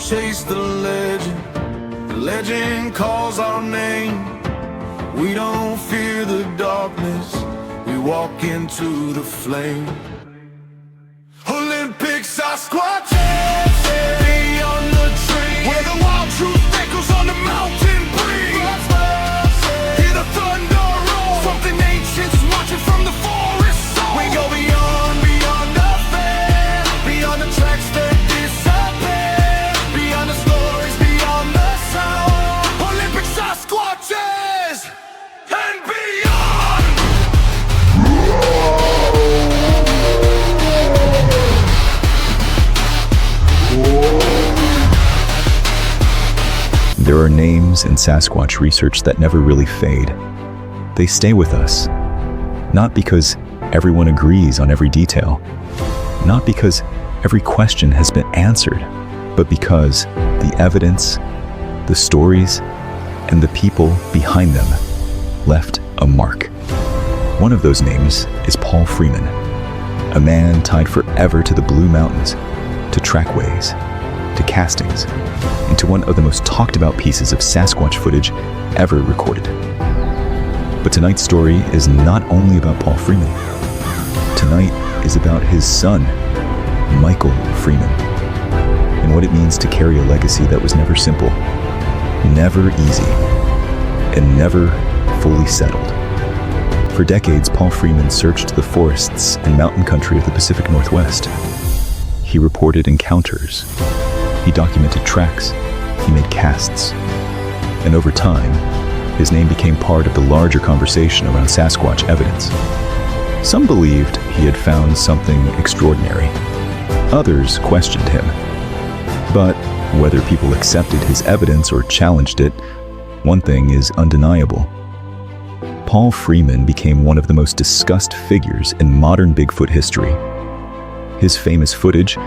chase the legend. The legend calls our name. We don't fear the darkness. We walk into the flame. Olympic Sasquatches beyond the trees, where the wild truth echoes on the mountain breeze. Hear the thunder roll. Something ancient's watching from the forest soul. We go beyond, beyond the fair, beyond the tracks that disappear, beyond the stories, beyond the sound. Olympic Sasquatches and beyond. There are names in Sasquatch research that never really fade. They stay with us, not because everyone agrees on every detail, not because every question has been answered, but because the evidence, the stories, and the people behind them left a mark. One of those names is Paul Freeman, a man tied forever to the Blue Mountains, to trackways, to castings, and to one of the most talked about pieces of Sasquatch footage ever recorded. But tonight's story is not only about Paul Freeman. Tonight is about his son, Michael Freeman, and what it means to carry a legacy that was never simple, never easy, and never fully settled. For decades, Paul Freeman searched the forests and mountain country of the Pacific Northwest. He reported encounters. He documented tracks. He made casts. And over time, his name became part of the larger conversation around Sasquatch evidence. Some believed he had found something extraordinary. Others questioned him. But whether people accepted his evidence or challenged it, one thing is undeniable. Paul Freeman became one of the most discussed figures in modern Bigfoot history. His famous footage,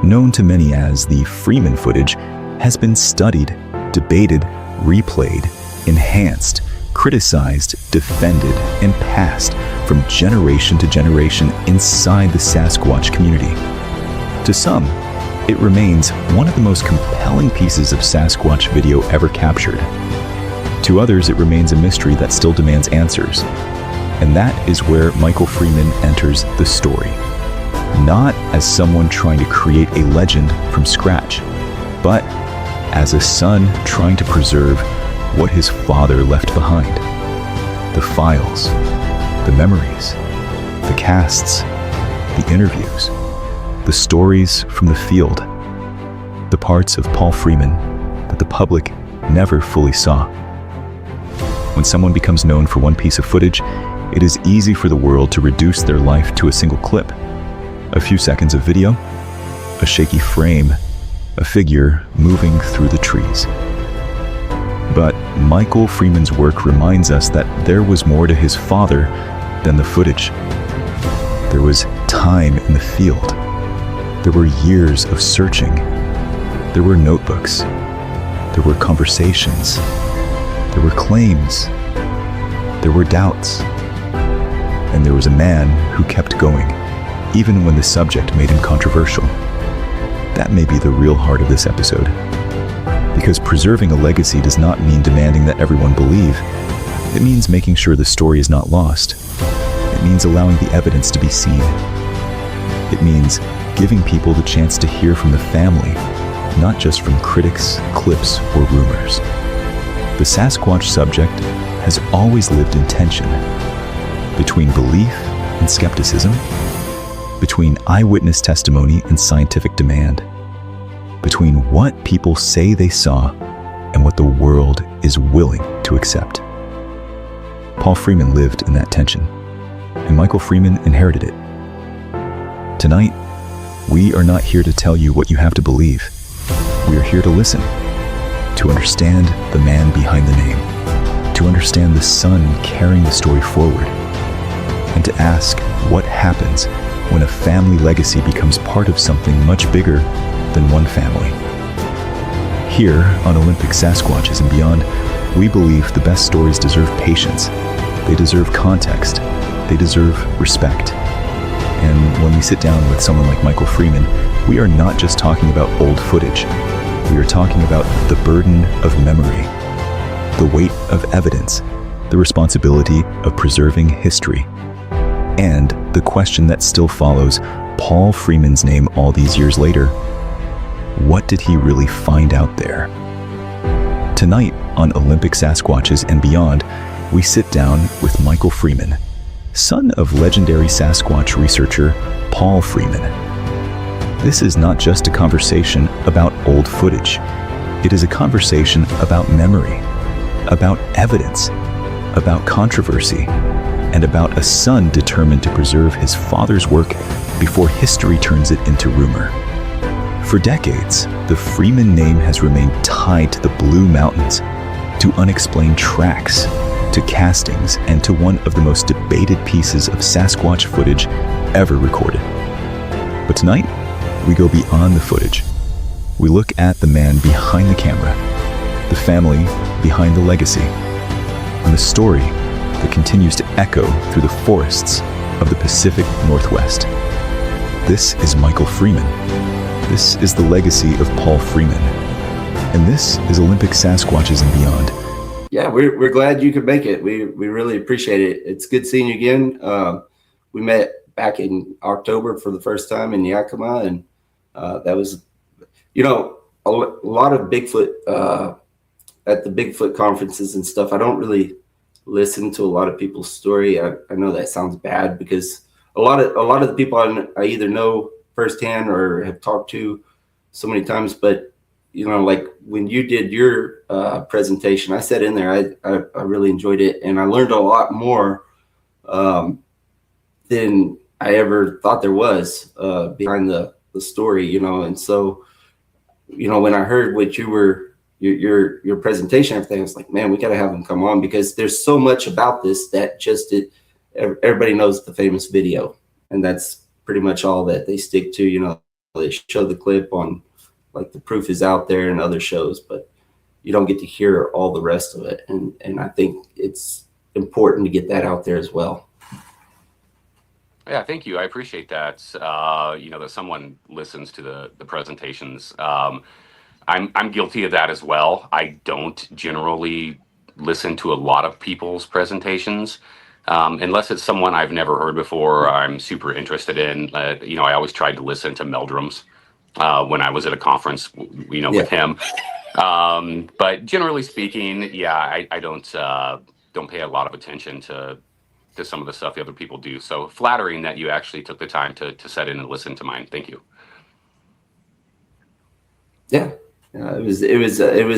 known to many as the Freeman footage, has been studied, debated, replayed, enhanced, criticized, defended, and passed from generation to generation inside the Sasquatch community. To some, it remains one of the most compelling pieces of Sasquatch video ever captured. To others, it remains a mystery that still demands answers. And that is where Michael Freeman enters the story. Not as someone trying to create a legend from scratch, but as a son trying to preserve what his father left behind. The files, the memories, the casts, the interviews, the stories from the field, the parts of Paul Freeman that the public never fully saw. When someone becomes known for one piece of footage, it is easy for the world to reduce their life to a single clip. A few seconds of video, a shaky frame, a figure moving through the trees. But Michael Freeman's work reminds us that there was more to his father than the footage. There was time in the field. There were years of searching. There were notebooks. There were conversations. There were claims. There were doubts. And there was a man who kept going, even when the subject made him controversial. That may be the real heart of this episode. Because preserving a legacy does not mean demanding that everyone believe. It means making sure the story is not lost. It means allowing the evidence to be seen. It means giving people the chance to hear from the family, not just from critics, clips, or rumors. The Sasquatch subject has always lived in tension between belief and skepticism, between eyewitness testimony and scientific demand, between what people say they saw and what the world is willing to accept. Paul Freeman lived in that tension, and Michael Freeman inherited it. Tonight, we are not here to tell you what you have to believe. We are here to listen, to understand the man behind the name, to understand the son carrying the story forward, and to ask what happens when a family legacy becomes part of something much bigger than one family. Here on Olympic Sasquatches and Beyond, we believe the best stories deserve patience. They deserve context. They deserve respect. And when we sit down with someone like Michael Freeman, we are not just talking about old footage. We are talking about the burden of memory, the weight of evidence, the responsibility of preserving history, and the question that still follows Paul Freeman's name all these years later. What did he really find out there? Tonight on Olympic Sasquatches and Beyond, we sit down with Michael Freeman, son of legendary Sasquatch researcher Paul Freeman. This is not just a conversation about old footage. It is a conversation about memory, about evidence, about controversy, and about a son determined to preserve his father's work before history turns it into rumor. For decades, the Freeman name has remained tied to the Blue Mountains, to unexplained tracks, to castings, and to one of the most debated pieces of Sasquatch footage ever recorded. But tonight, we go beyond the footage. We look at the man behind the camera, the family behind the legacy, and the story that continues to echo through the forests of the Pacific Northwest. This is Michael Freeman. This is the legacy of Paul Freeman. And this is Olympic Sasquatches and Beyond. Yeah, we're glad you could make it. We really appreciate it. It's good seeing you again. We met back in October for the first time in Yakima, and that was, a lot of Bigfoot at the Bigfoot conferences and stuff. I don't really listen to a lot of people's story. I know that sounds bad because a lot of the people I either know firsthand or have talked to so many times, but like when you did your presentation, I sat in there. I really enjoyed it, and I learned a lot more than I ever thought there was behind the story. And so when I heard what you were your presentation, everything, I was like, man, we got to have him come on because there's so much about this that everybody knows the famous video, and that's pretty much all that they stick to. They show the clip on like The Proof Is Out There and other shows, but you don't get to hear all the rest of it. And I think it's important to get that out there as well. Yeah, thank you. I appreciate that. That someone listens to the presentations. I'm guilty of that as well. I don't generally listen to a lot of people's presentations. Unless it's someone I've never heard before, or I'm super interested in. I always tried to listen to Meldrum's when I was at a conference, with him. But generally speaking, yeah, I don't pay a lot of attention to some of the stuff the other people do. So flattering that you actually took the time to set in and listen to mine. Thank you. Yeah, it was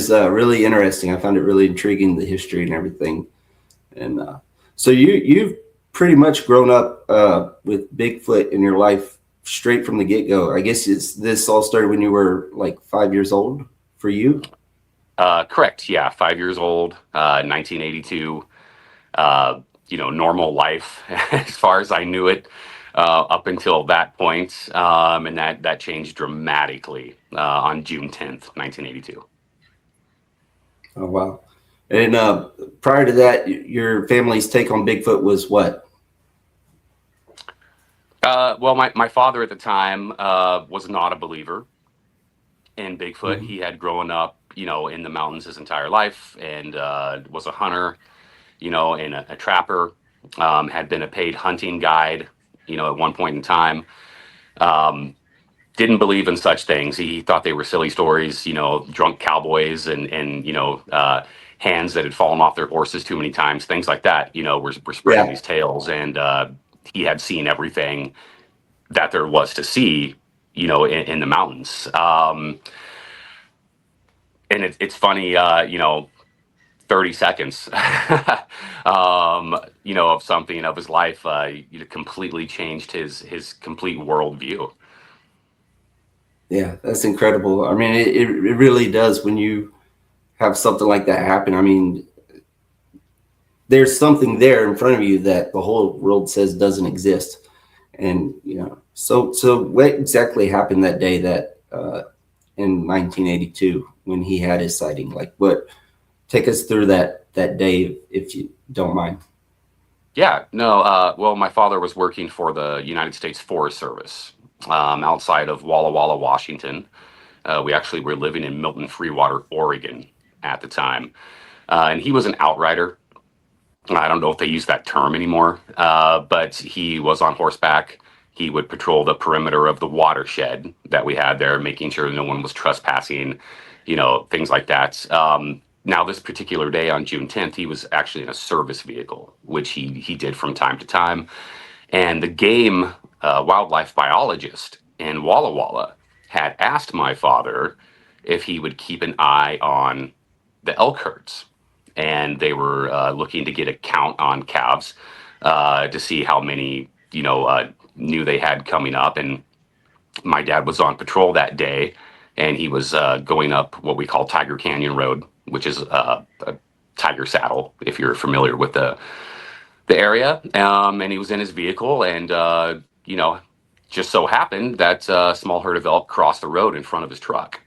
really interesting. I found it really intriguing, the history and everything, and. So you've pretty much grown up with Bigfoot in your life straight from the get-go. I guess this all started when you were like 5 years old for you? Correct. Yeah, 5 years old, 1982. Normal life as far as I knew it up until that point. And that changed dramatically on June 10th, 1982. Oh, wow. And prior to that, your family's take on Bigfoot was what? Well, my father at the time was not a believer in Bigfoot. Mm-hmm. He had grown up, in the mountains his entire life, and was a hunter, and a trapper. Had been a paid hunting guide, at one point in time. Didn't believe in such things. He thought they were silly stories, drunk cowboys and hands that had fallen off their horses too many times, things like that, were spreading these tales. And he had seen everything that there was to see, in the mountains. And it's funny, 30 seconds, of something of his life, completely changed his complete worldview. Yeah, that's incredible. I mean, it really does when you have something like that happen. I mean, there's something there in front of you that the whole world says doesn't exist. And, so what exactly happened that day that in 1982 when he had his sighting? Like take us through that day, if you don't mind. Yeah, no, well, my father was working for the United States Forest Service outside of Walla Walla, Washington. We actually were living in Milton Freewater, Oregon at the time. And he was an outrider. I don't know if they use that term anymore, but he was on horseback. He would patrol the perimeter of the watershed that we had there, making sure no one was trespassing, things like that. Now, this particular day on June 10th, he was actually in a service vehicle, which he did from time to time. And the game wildlife biologist in Walla Walla had asked my father if he would keep an eye on the elk herds. And they were looking to get a count on calves to see how many, knew they had coming up. And my dad was on patrol that day, and he was going up what we call Tiger Canyon Road, which is a tiger saddle, if you're familiar with the area. And he was in his vehicle, and just so happened that a small herd of elk crossed the road in front of his truck.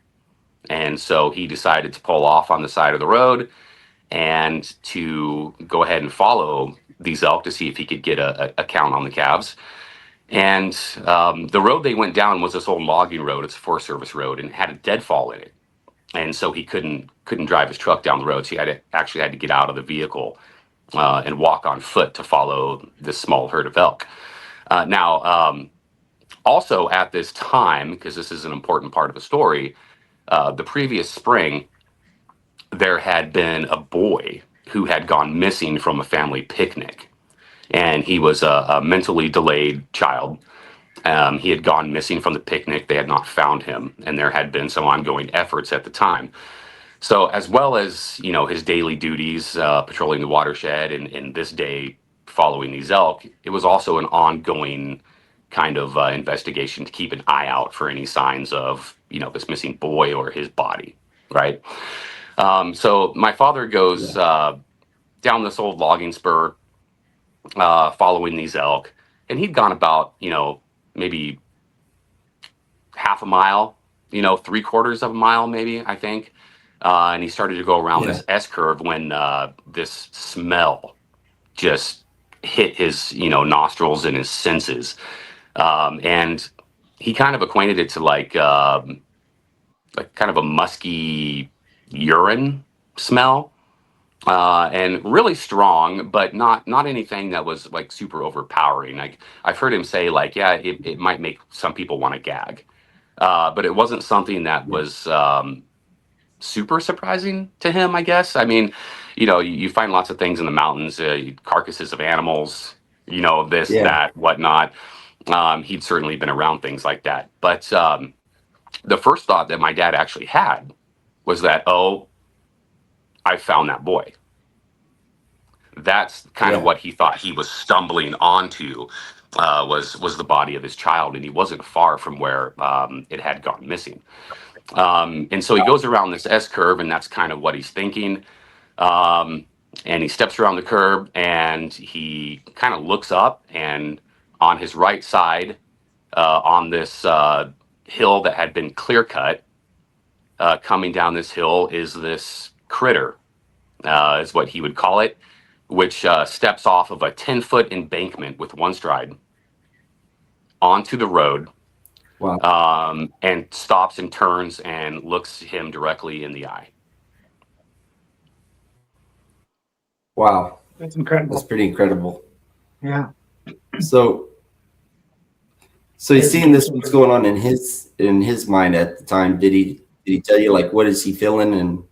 And so he decided to pull off on the side of the road and to go ahead and follow these elk to see if he could get a count on the calves. And the road they went down was this old logging road. It's a Forest Service road, and it had a deadfall in it. And so he couldn't drive his truck down the road. So he had to get out of the vehicle and walk on foot to follow this small herd of elk. Also at this time, because this is an important part of the story, the previous spring, there had been a boy who had gone missing from a family picnic. And he was a mentally delayed child. He had gone missing from the picnic. They had not found him, and there had been some ongoing efforts at the time. So as well as, his daily duties, patrolling the watershed and this day following these elk, it was also an ongoing kind of investigation to keep an eye out for any signs of, this missing boy or his body, right? So my father goes down this old logging spur, following these elk, and he'd gone about, maybe half a mile, 3/4 of a mile, maybe, I think. And he started to go around this S curve when this smell just hit his, nostrils and his senses. And he kind of acquainted it to like kind of a musky urine smell. And really strong, but not anything that was like super overpowering. Like I've heard him say, like, yeah, it might make some people want to gag, but it wasn't something that was super surprising to him, I guess. I mean, you find lots of things in the mountains, carcasses of animals, this, that, whatnot. He'd certainly been around things like that. But the first thought that my dad actually had was that, oh, I found that boy. That's kind of what he thought he was stumbling onto, was the body of his child, and he wasn't far from where it had gone missing. And so he goes around this S curve, and that's kind of what he's thinking. And he steps around the curb, and he kind of looks up, and on his right side, on this hill that had been clear cut, coming down this hill is this critter, is what he would call it, which steps off of a 10-foot embankment with one stride onto the road. Wow. And stops and turns and looks him directly in the eye. Wow. That's incredible. That's pretty incredible. Yeah. So he's seeing this, what's going on in his mind at the time. Did he tell you, like, what is he feeling? And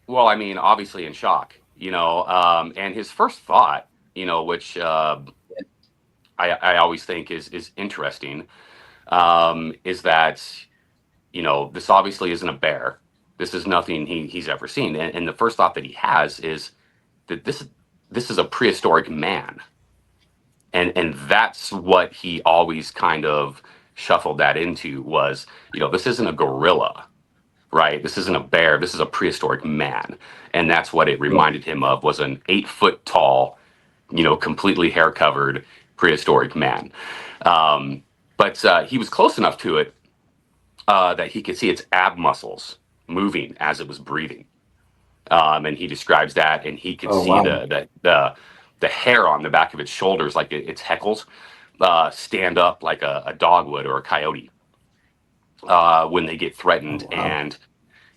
well, I mean, obviously in shock, and his first thought, which I always think is interesting, is that, this obviously isn't a bear. This is nothing he's ever seen. And the first thought that he has is that this is a prehistoric man. And that's what he always kind of shuffled that into was, this isn't a gorilla, right? This isn't a bear. This is a prehistoric man. And that's what it reminded him of, was an 8-foot tall, completely hair covered prehistoric man. But he was close enough to it that he could see its ab muscles moving as it was breathing. And he describes that, and he could see the hair on the back of its shoulders, like its heckles, stand up like a dog would or a coyote when they get Oh, threatened. wow. And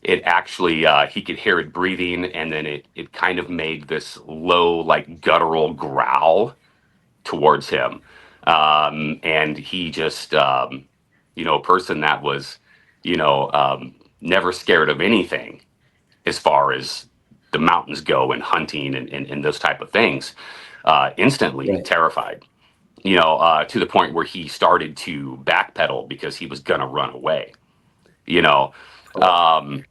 it actually, he could hear it breathing, and then it kind of made this low, like guttural growl towards him. And he just, a person that was, never scared of anything as far as the mountains go and hunting and those type of things, instantly Right. terrified, to the point where he started to backpedal because he was going to run away, you know. Oh, Um,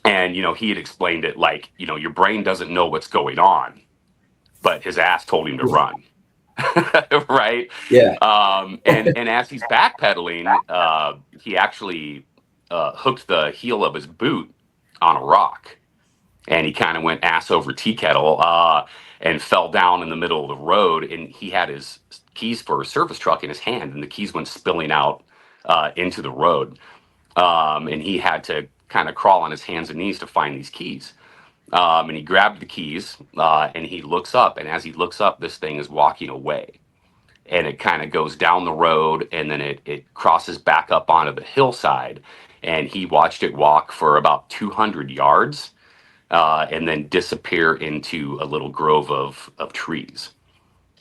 and, he had explained it like, your brain doesn't know what's going on, but his ass told him to yeah. run. Right. Yeah. And as he's backpedaling, he actually hooked the heel of his boot on a rock, and he kind of went ass over tea kettle, and fell down in the middle of the road. And he had his keys for a service truck in his hand, and the keys went spilling out into the road. And he had to kind of crawl on his hands and knees to find these keys. And he grabbed the keys, and he looks up, and as he looks up, this thing is walking away, and it kind of goes down the road, and then it crosses back up onto the hillside, and he watched it walk for about 200 yards, and then disappear into a little grove of trees.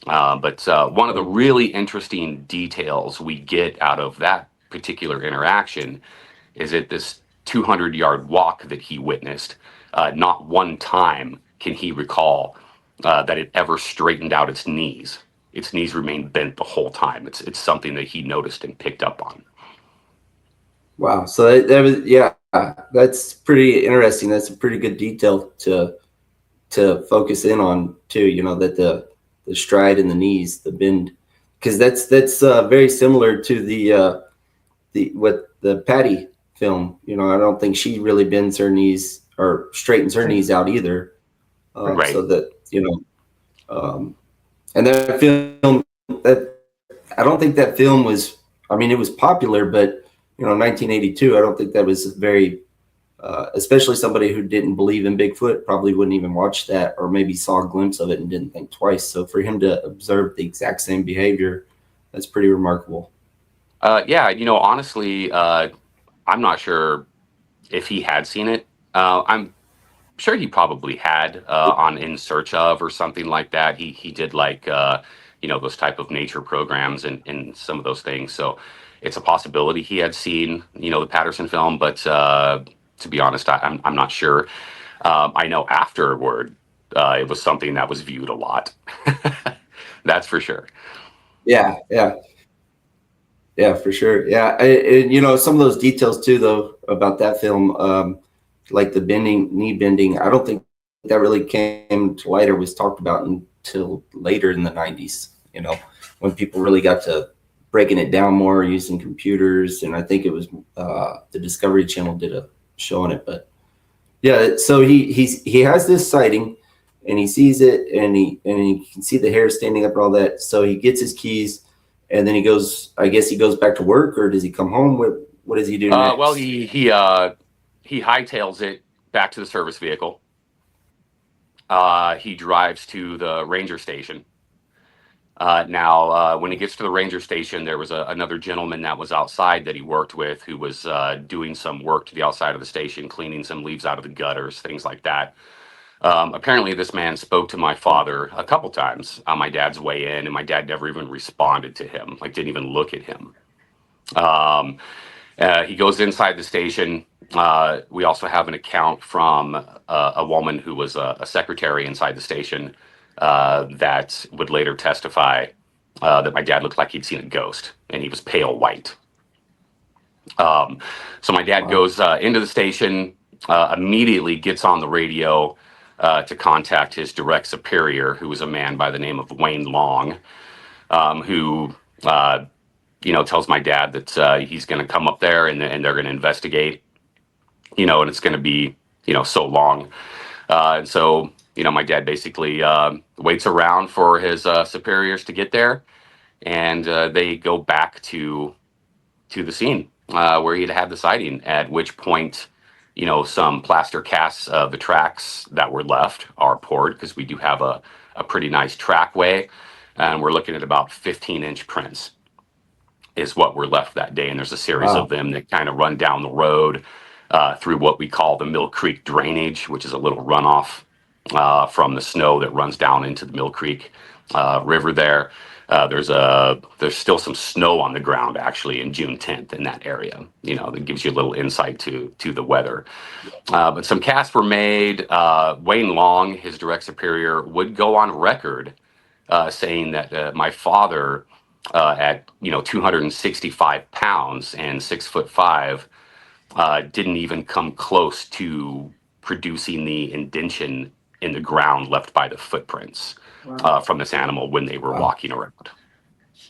But one of the really interesting details we get out of that particular interaction is that this 200-yard walk that he witnessed, not one time can he recall that it ever straightened out its knees. Its knees remained bent the whole time. It's something that he noticed and picked up on. Wow. So that was, yeah, that's pretty interesting. That's a pretty good detail to focus in on too. That the stride and the knees, the bend, because that's very similar to the what the Patty film. I don't think she really bends her knees or straightens her knees out either. Right. So that and that film, that I don't think that film was. I mean, it was popular, but 1982. I don't think that was very. Especially somebody who didn't believe in Bigfoot probably wouldn't even watch that, or maybe saw a glimpse of it and didn't think twice. So for him to observe the exact same behavior, that's pretty remarkable. Yeah, honestly, I'm not sure if he had seen it. I'm sure he probably had, on In Search of or something like that. He did like, those type of nature programs and some of those things. So it's a possibility he had seen the Patterson film, but to be honest, I'm not sure. I know afterward, it was something that was viewed a lot. That's for sure. Yeah, yeah, yeah, for sure. Yeah, and some of those details too, though, about that film, like the knee bending. I don't think that really came to light or was talked about until later in the '90s. When people really got to breaking it down more using computers, and I think it was the Discovery Channel did a show on it. But yeah, so he has this sighting, and he sees it, and he can see the hair standing up and all that. So he gets his keys, and then he goes. I guess he goes back to work, or does he come home? What does he do Well, next? he hightails it back to the service vehicle. He drives to the ranger station. Now, when he gets to the ranger station, there was another gentleman that was outside that he worked with who was doing some work to the outside of the station, cleaning some leaves out of the gutters, things like that. Apparently, this man spoke to my father a couple times on my dad's way in, and my dad never even responded to him, like didn't even look at him. Um, he goes inside the station. We also have an account from a woman who was a secretary inside the station that would later testify that my dad looked like he'd seen a ghost, and he was pale white. So my dad Wow. goes into the station, immediately gets on the radio to contact his direct superior, who was a man by the name of Wayne Long, who tells my dad that he's going to come up there and they're going to investigate, and it's going to be, so long. And so, my dad basically waits around for his superiors to get there, and they go back to the scene where he'd had the sighting, at which point, some plaster casts of the tracks that were left are poured, because we do have a pretty nice trackway and we're looking at about 15-inch prints is what were left that day. And there's a series Wow. of them that kind of run down the road through what we call the Mill Creek drainage, which is a little runoff from the snow that runs down into the Mill Creek River there. There's still some snow on the ground actually in June 10th in that area. That gives you a little insight to the weather. But some casts were made. Wayne Long, his direct superior, would go on record saying that my father, at 265 pounds and 6'5", didn't even come close to producing the indention in the ground left by the footprints from this animal when they were walking around.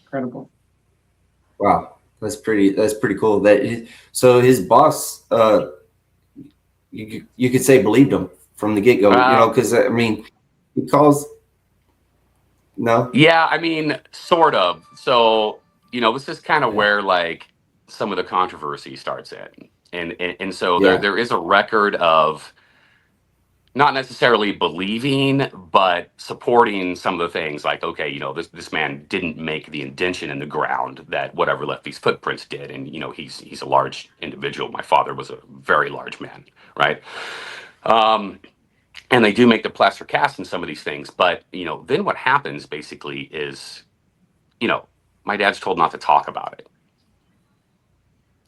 Incredible. Wow. That's pretty cool. So his boss, you could say believed him from the get go, because I mean, he calls. No. Yeah, I mean, sort of. So, this is kind of where like some of the controversy starts in. And so there is a record of not necessarily believing, but supporting some of the things like, okay, this man didn't make the indention in the ground that whatever left these footprints did. And, he's a large individual. My father was a very large man, right? And they do make the plaster cast in some of these things. But, then what happens basically is, my dad's told not to talk about it.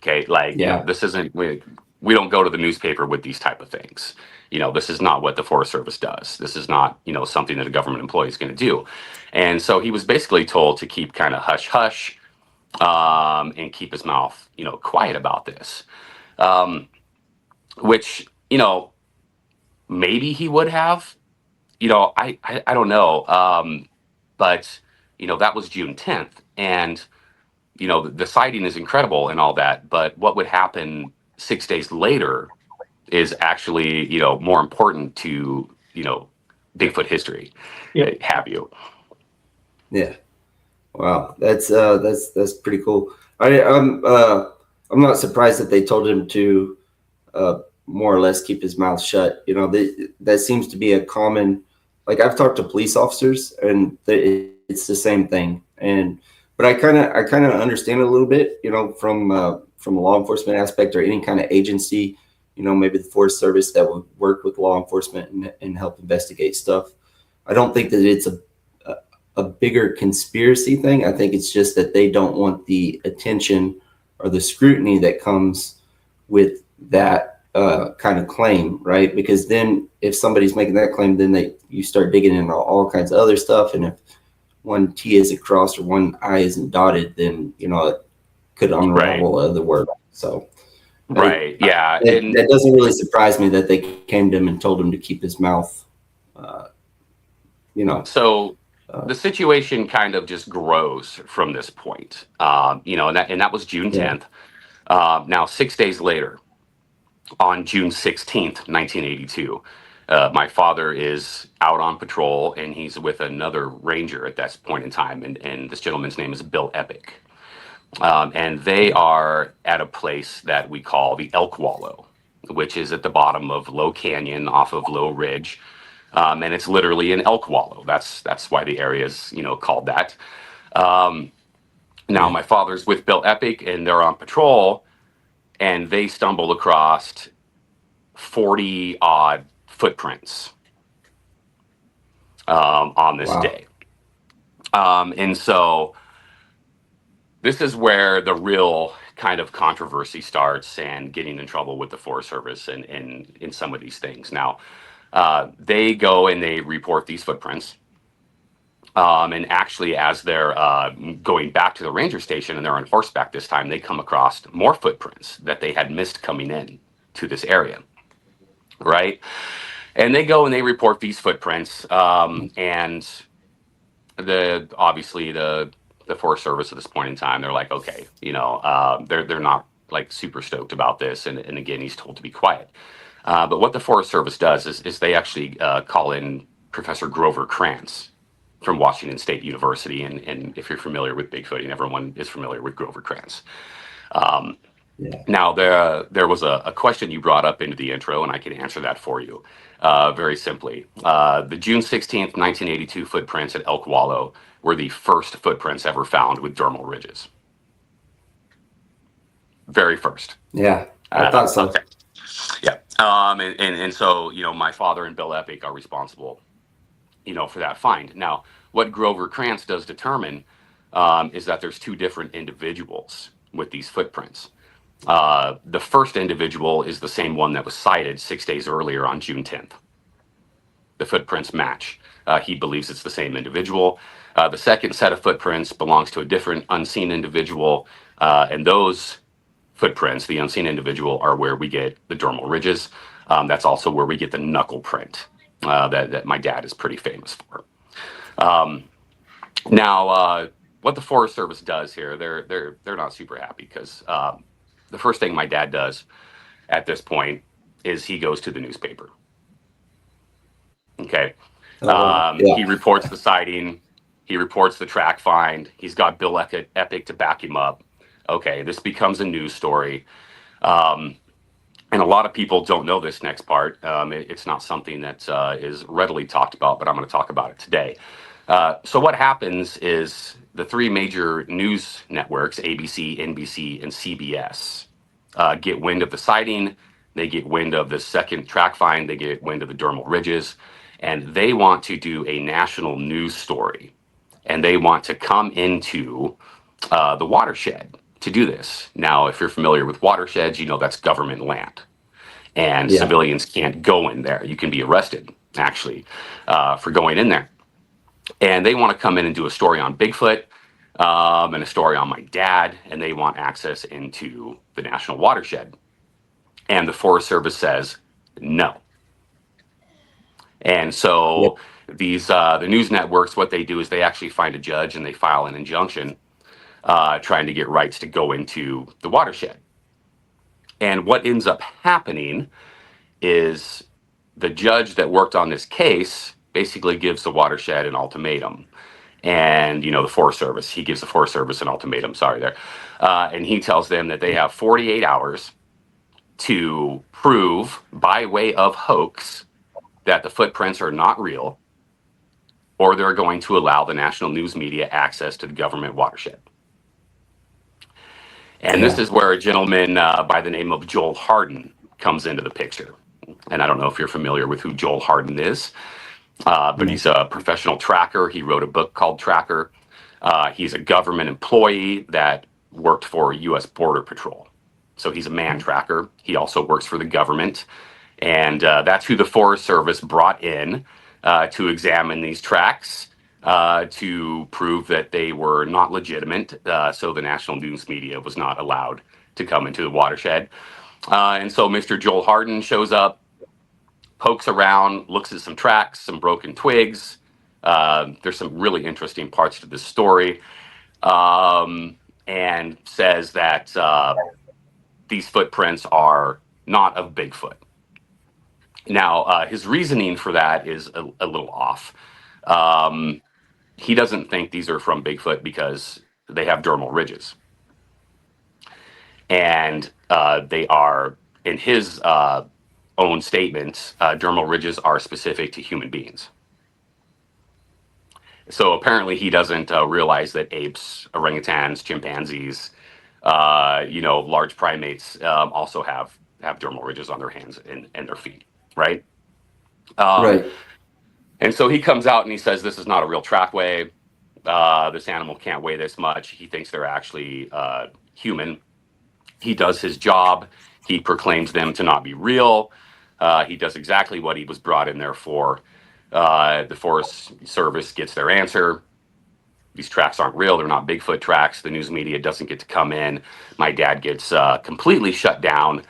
Okay. Like, this isn't, we don't go to the newspaper with these type of things. This is not what the Forest Service does. This is not, something that a government employee is going to do. And so he was basically told to keep kind of hush hush, and keep his mouth, quiet about this. Which, maybe he would have, I don't know. But, that was June 10th. And, the sighting is incredible and all that. But what would happen 6 days later is actually, more important to, Bigfoot history. Have you? Yeah. Wow. That's pretty cool. I'm not surprised that they told him to more or less keep his mouth shut. That seems to be a common, like I've talked to police officers and it's the same thing. But I kind of understand it a little bit, from a law enforcement aspect or any kind of agency, maybe the Forest Service that would work with law enforcement and help investigate stuff. I don't think that it's a bigger conspiracy thing. I think it's just that they don't want the attention or the scrutiny that comes with that kind of claim, right? Because then if somebody's making that claim, then you start digging into all kinds of other stuff. And if one T isn't crossed or one I isn't dotted, then, it could unravel the word. So, right. Yeah. That doesn't really surprise me that they came to him and told him to keep his mouth, So the situation kind of just grows from this point, and that was June 10th. Now, 6 days later, on June 16th, 1982, my father is out on patrol and he's with another ranger at that point in time. And this gentleman's name is Bill Epic. And they are at a place that we call the Elk Wallow, which is at the bottom of Low Canyon off of Low Ridge. And it's literally an elk wallow. That's why the area is, called that. Now my father's with Bill Epic and they're on patrol and they stumble across 40 odd footprints on this day. And so this is where the real kind of controversy starts and getting in trouble with the Forest Service and in some of these things. Now, they go and they report these footprints. And actually, as they're going back to the ranger station and they're on horseback this time, they come across more footprints that they had missed coming in to this area. Right. And they go and they report these footprints. And obviously the Forest Service at this point in time, they're like, okay, they're not like super stoked about this. And again, he's told to be quiet. But what the Forest Service does is they actually call in Professor Grover Krantz from Washington State University. And if you're familiar with Bigfoot, and everyone is familiar with Grover Krantz. Yeah. Now, there was a question you brought up into the intro, and I can answer that for you very simply. The June 16th, 1982 footprints at Elk Wallow were the first footprints ever found with dermal ridges. Very first. Yeah. I thought so. Okay. Yeah. And so, my father and Bill Epic are responsible, for that find. Now, what Grover Krantz does determine is that there's two different individuals with these footprints. The first individual is the same one that was sighted 6 days earlier on June 10th. The footprints match. He believes it's the same individual. The second set of footprints belongs to a different unseen individual, and those footprints, the unseen individual, are where we get the dermal ridges. That's also where we get the knuckle print that my dad is pretty famous for. Now, what the Forest Service does here, they're not super happy because the first thing my dad does at this point is he goes to the newspaper. Okay. Yeah. He reports the sighting. He reports the track find. He's got Bill Epic to back him up. Okay, this becomes a news story. And a lot of people don't know this next part. It's not something that is readily talked about, but I'm going to talk about it today. So what happens is the three major news networks, ABC, NBC, and CBS, get wind of the sighting. They get wind of the second track find. They get wind of the dermal ridges. And they want to do a national news story. And they want to come into the watershed to do this. Now, if you're familiar with watersheds, that's government land. And Yeah. civilians can't go in there. You can be arrested, actually, for going in there. And they want to come in and do a story on Bigfoot and a story on my dad, and they want access into the national watershed. And the Forest Service says no. And so the news networks, what they do is they actually find a judge and they file an injunction trying to get rights to go into the watershed. And what ends up happening is the judge that worked on this case basically gives the watershed an ultimatum. And, the Forest Service, he gives the Forest Service an ultimatum, and he tells them that they have 48 hours to prove by way of hoax that the footprints are not real, or they're going to allow the national news media access to the government watershed. And this is where a gentleman by the name of Joel Harden comes into the picture. And I don't know if you're familiar with who Joel Harden is, but he's a professional tracker. He wrote a book called Tracker. He's a government employee that worked for U.S. Border Patrol. So he's a man tracker. He also works for the government. And that's who the Forest Service brought in to examine these tracks to prove that they were not legitimate. So the national news media was not allowed to come into the watershed. And so Mr. Joel Harden shows up, pokes around, looks at some tracks, some broken twigs. There's some really interesting parts to this story, and says that these footprints are not of Bigfoot. Now, his reasoning for that is a little off. He doesn't think these are from Bigfoot because they have dermal ridges. And they are, in his own statements, dermal ridges are specific to human beings. So apparently he doesn't realize that apes, orangutans, chimpanzees, large primates also have dermal ridges on their hands and their feet, right? Right. And so he comes out and he says, this is not a real trackway. This animal can't weigh this much. He thinks they're actually human. He does his job. He proclaims them to not be real. He does exactly what he was brought in there for. The Forest Service gets their answer. These tracks aren't real. They're not Bigfoot tracks. The news media doesn't get to come in. My dad gets completely shut down.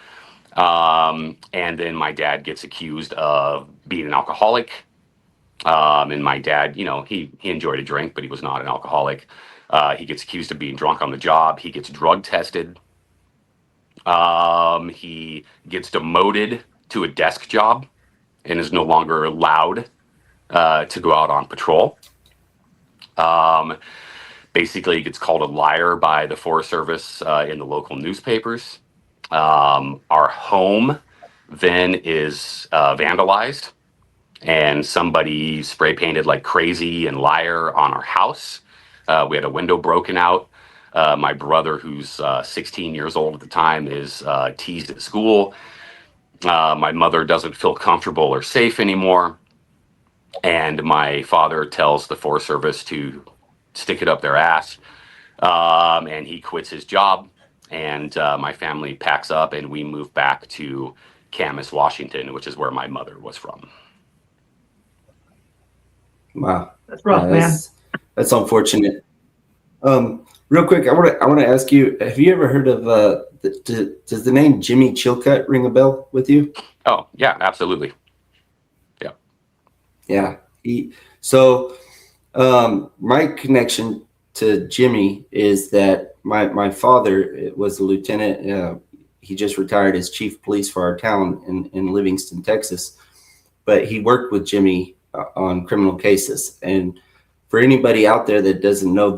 And then my dad gets accused of being an alcoholic. And my dad, he enjoyed a drink, but he was not an alcoholic. He gets accused of being drunk on the job. He gets drug tested. He gets demoted to a desk job and is no longer allowed to go out on patrol. Basically, he gets called a liar by the Forest Service in the local newspapers. Our home then is vandalized, and somebody spray painted like crazy and liar on our house. We had a window broken out. My brother, who's 16 years old at the time, is teased at school. My mother doesn't feel comfortable or safe anymore. And my father tells the Forest Service to stick it up their ass. And he quits his job. And my family packs up and we move back to Camas, Washington, which is where my mother was from. Wow, That's rough, man. That's unfortunate. Real quick, I want to ask you: have you ever heard of does the name Jimmy Chilcutt ring a bell with you? Oh yeah, absolutely. Yeah. My connection to Jimmy is that my father was a lieutenant. He just retired as chief of police for our town in Livingston, Texas. But he worked with Jimmy on criminal cases. And for anybody out there that doesn't know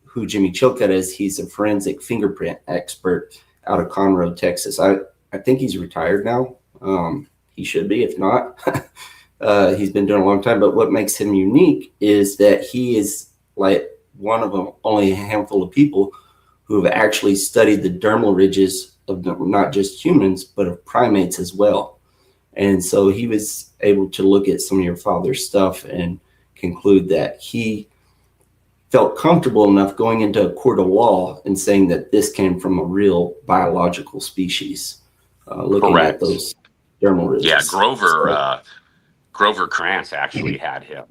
who Jimmy Chilcutt is, he's a forensic fingerprint expert out of Conroe, Texas. I think he's retired now. He should be, if not. He's been doing it a long time. But what makes him unique is that he is like one of only a handful of people who have actually studied the dermal ridges of not just humans, but of primates as well. And so he was able to look at some of your father's stuff and conclude that he felt comfortable enough going into a court of law and saying that this came from a real biological species, looking Correct. at those dermal ridges. Yeah, Grover Krantz actually had him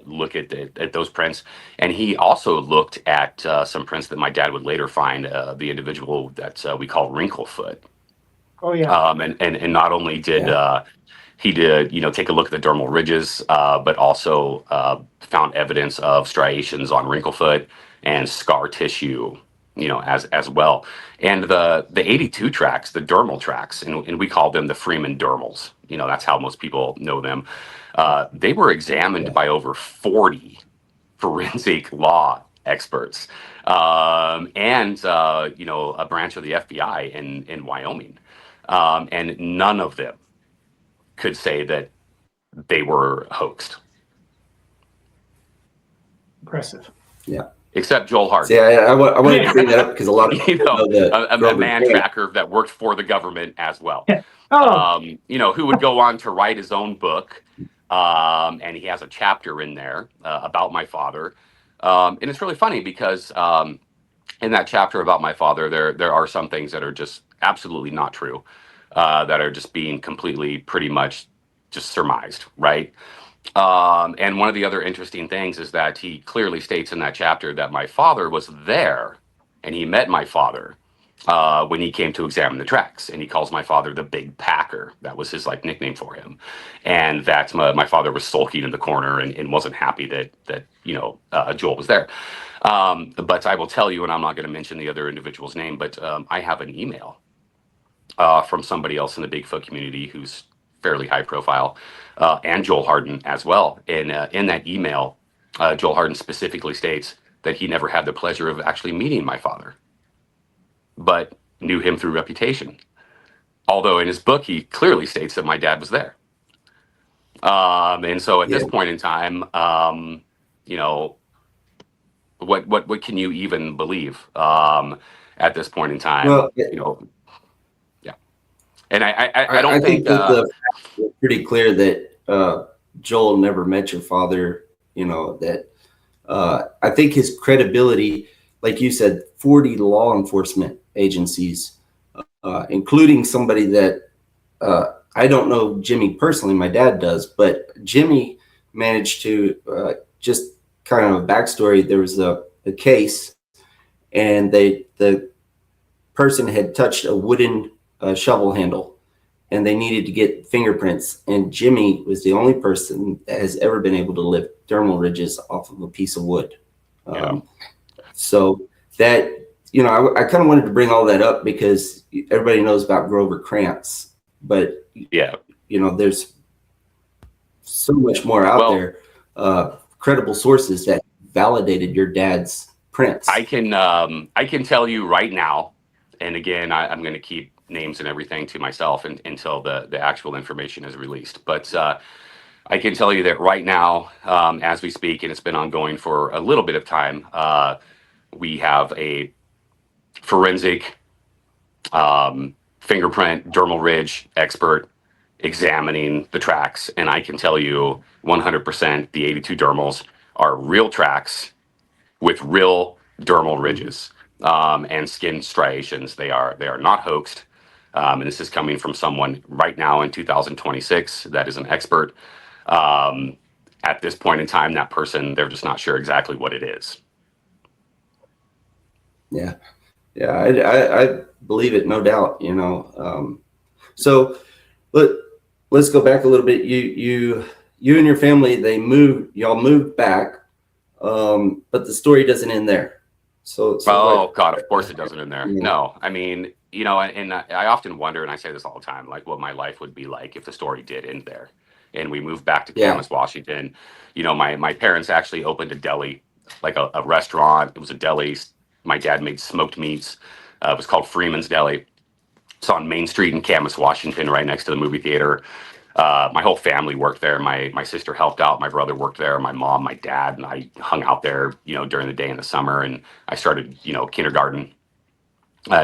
look at those prints, and he also looked at some prints that my dad would later find, the individual that we call Wrinklefoot. Oh yeah. And not only did he take a look at the dermal ridges, but also found evidence of striations on Wrinklefoot and scar tissue, as well. And the 82 tracks, the dermal tracks, and we call them the Freeman dermals. That's how most people know them. They were examined by over 40 forensic law experts, and a branch of the FBI in Wyoming, and none of them could say that they were hoaxed. Impressive. Yeah. Except Joel Hart. See, I wanted to bring that up because a lot of people know a Grover man Krantz. tracker that worked for the government as well. Oh, Who would go on to write his own book. And he has a chapter in there about my father. And it's really funny because in that chapter about my father, there are some things that are just absolutely not true, that are just being completely pretty much just surmised, right? And one of the other interesting things is that he clearly states in that chapter that my father was there and he met my father when he came to examine the tracks, and he calls my father the Big Packer. That was his nickname for him. And that my father was sulking in the corner and wasn't happy that Joel was there. But I will tell you, and I'm not going to mention the other individual's name, but I have an email from somebody else in the Bigfoot community who's fairly high profile, and Joel Harden as well. And in that email, Joel Harden specifically states that he never had the pleasure of actually meeting my father, but knew him through reputation. Although in his book, he clearly states that my dad was there. And so at this point in time, what can you even believe at this point in time? Well, yeah. And I don't think that the facts are pretty clear that Joel never met your father. That I think his credibility, like you said, 40 law enforcement agencies, including somebody that I don't know Jimmy personally, my dad does, but Jimmy managed to just kind of a backstory. There was a case, and the person had touched a wooden shovel handle, and they needed to get fingerprints. And Jimmy was the only person that has ever been able to lift dermal ridges off of a piece of wood. So that, I kind of wanted to bring all that up because everybody knows about Grover Krantz, but there's so much more out there, credible sources that validated your dad's prints. I can tell you right now And again, I'm going to keep names and everything to myself until the actual information is released. But I can tell you that right now, as we speak, and it's been ongoing for a little bit of time, we have a forensic fingerprint dermal ridge expert examining the tracks. And I can tell you 100% the 82 dermals are real tracks with real dermal ridges and skin striations. They are not hoaxed. And this is coming from someone right now in 2026 that is an expert. At this point in time, that person, they're just not sure exactly what it is. Yeah. Yeah. I believe it. No doubt, you know. So let's go back a little bit. You and your family, y'all moved back. But the story doesn't end there. So God, of course it doesn't in there. Yeah. No, I mean, you know, and I often wonder, and I say this all the time, like what my life would be like if the story did end there. And we moved back to Yeah. Camas, Washington. You know, my parents actually opened a deli, like a restaurant. It was a deli. My dad made smoked meats. It was called Freeman's Deli. It's on Main Street in Camas, Washington, right next to the movie theater. My whole family worked there. My sister helped out. My brother worked there. My mom, my dad, and I hung out there, you know, during the day in the summer. And I started, you know, kindergarten,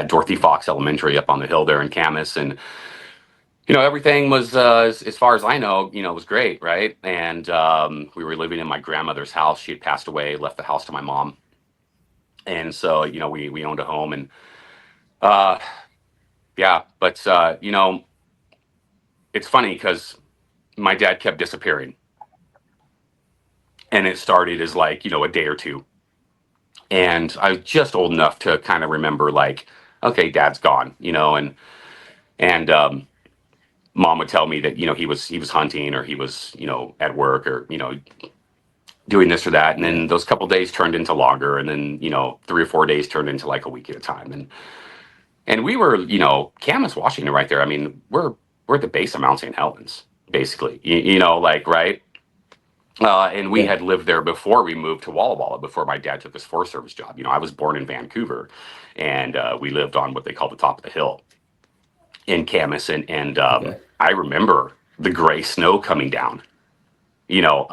Dorothy Fox Elementary up on the hill there in Camas. And, you know, everything was, as far as I know, you know, was great, right? And we were living in my grandmother's house. She had passed away, left the house to my mom. And so, you know, we owned a home. And yeah, but, you know, it's funny because my dad kept disappearing. And it started as like, you know, a day or two. And I was just old enough to kind of remember like, okay, dad's gone, you know, and mom would tell me that, you know, he was hunting or he was, you know, at work or, you know, doing this or that. And then those couple days turned into longer. And then, you know, 3 or 4 days turned into like a week at a time. And we were, you know, Camas, Washington right there. I mean, we're at the base of Mount St. Helens, basically, you know, like, right. And we had lived there before we moved to Walla Walla, before my dad took his Forest Service job. You know, I was born in Vancouver, and we lived on what they call the top of the hill in Camas. And I remember the gray snow coming down. You know,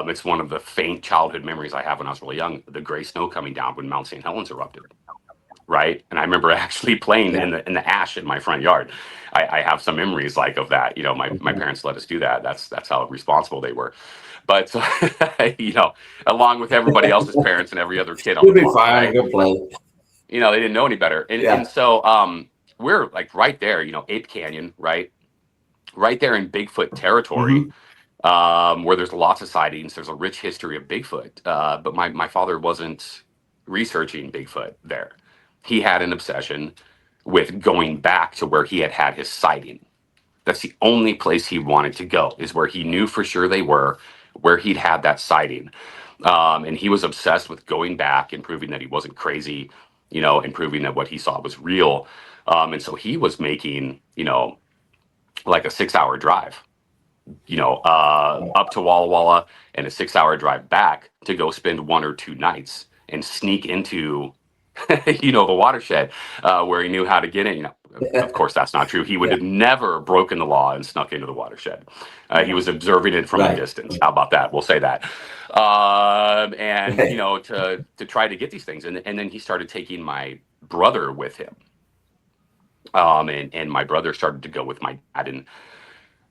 it's one of the faint childhood memories I have when I was really young, the gray snow coming down when Mount St. Helens erupted. Right. And I remember actually playing in the ash in my front yard. I have some memories like of that. You know, my parents let us do that. That's how responsible they were. But you know, along with everybody else's parents and every other kid on You'll the be block, fine. right? Go play. You know, they didn't know any better. And so we're like right there, you know, Ape Canyon, right there in Bigfoot territory, where there's lots of sightings. There's a rich history of Bigfoot. But my father wasn't researching Bigfoot there. He had an obsession with going back to where he had his sighting. That's the only place he wanted to go, is where he knew for sure they were, where he'd had that sighting. And he was obsessed with going back and proving that he wasn't crazy, you know, and proving that what he saw was real. And so he was making, you know, like a 6-hour drive, you know, up to Walla Walla and a 6-hour drive back to go spend 1 or 2 nights and sneak into, you know, the watershed where he knew how to get in. You know, of course, that's not true. He would have never broken the law and snuck into the watershed. He was observing it from a distance. How about that? We'll say that. And you know, to try to get these things, and then he started taking my brother with him. And my brother started to go with my dad, and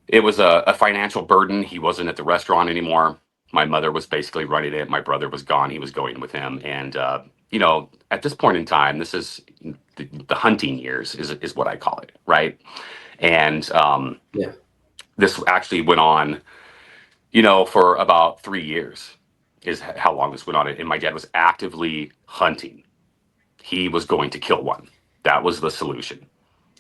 it was a financial burden. He wasn't at the restaurant anymore. My mother was basically running it. My brother was gone. He was going with him. And, you know, at this point in time, this is the hunting years is what I call it. Right. And this actually went on, you know, for about 3 years is how long this went on. And my dad was actively hunting. He was going to kill one. That was the solution.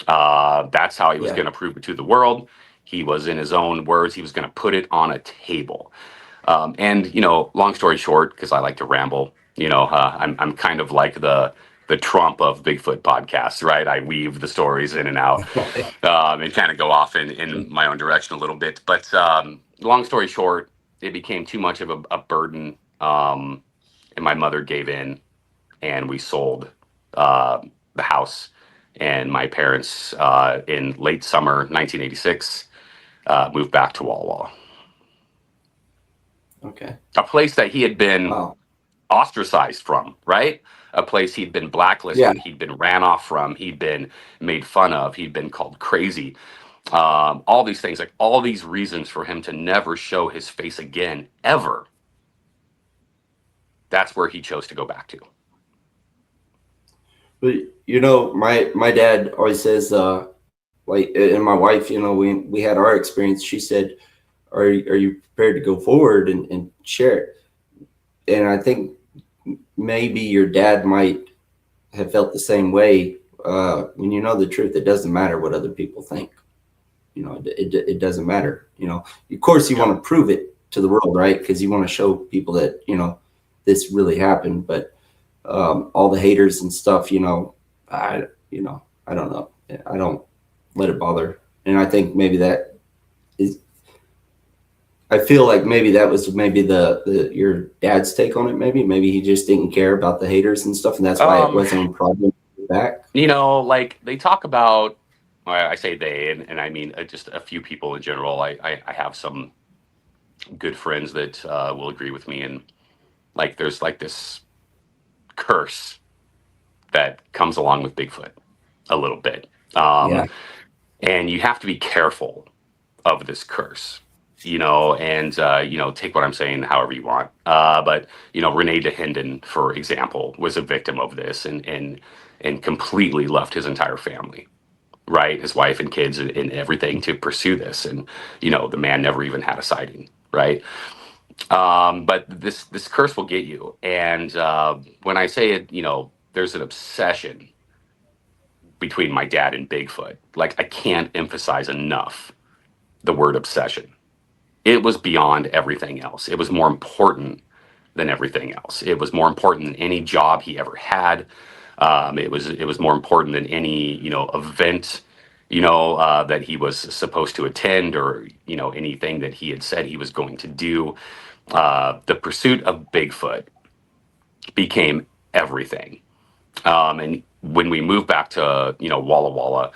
That's how he was going to prove it to the world. He was, in his own words, he was going to put it on a table. And, you know, long story short, because I like to ramble, you know, I'm kind of like the Trump of Bigfoot podcasts, right? I weave the stories in and out and kind of go off in my own direction a little bit. But long story short, it became too much of a burden. And my mother gave in, and we sold the house And my parents, in late summer 1986, moved back to Walla Walla, Okay. a place that he had been Wow. ostracized from, right? A place he'd been Yeah. blacklisted, he'd been ran off from, he'd been made fun of, he'd been called crazy. All these things, like all these reasons for him to never show his face again, ever. That's where he chose to go back to. But you know, my dad always says, like, and my wife, you know, we had our experience. She said, are you prepared to go forward and share it? And I think maybe your dad might have felt the same way. When you know the truth, it doesn't matter what other people think. You know, it doesn't matter. You know, of course, you want to prove it to the world, right? Because you want to show people that, you know, this really happened. But all the haters and stuff, you know, I don't know. I don't let it bother. And I think maybe that is, I feel like maybe that was maybe the your dad's take on it. Maybe he just didn't care about the haters and stuff, and that's why it wasn't a problem back. You know, like they talk about, well, I say they, and I mean just a few people in general. I have some good friends that will agree with me, and like there's like this curse that comes along with Bigfoot a little bit. Yeah. And you have to be careful of this curse, you know, and, you know, take what I'm saying however you want. But, you know, Renee DeHinden, for example, was a victim of this and completely left his entire family, right? His wife and kids and everything to pursue this. And, you know, the man never even had a sighting, right? But this curse will get you. And when I say it, you know, there's an obsession between my dad and Bigfoot. Like, I can't emphasize enough the word obsession. It was beyond everything else. It was more important than everything else. It was more important than any job he ever had. It was more important than any, you know, event, you know, that he was supposed to attend, or, you know, anything that he had said he was going to do. The pursuit of Bigfoot became everything. And when we moved back to, you know, Walla Walla,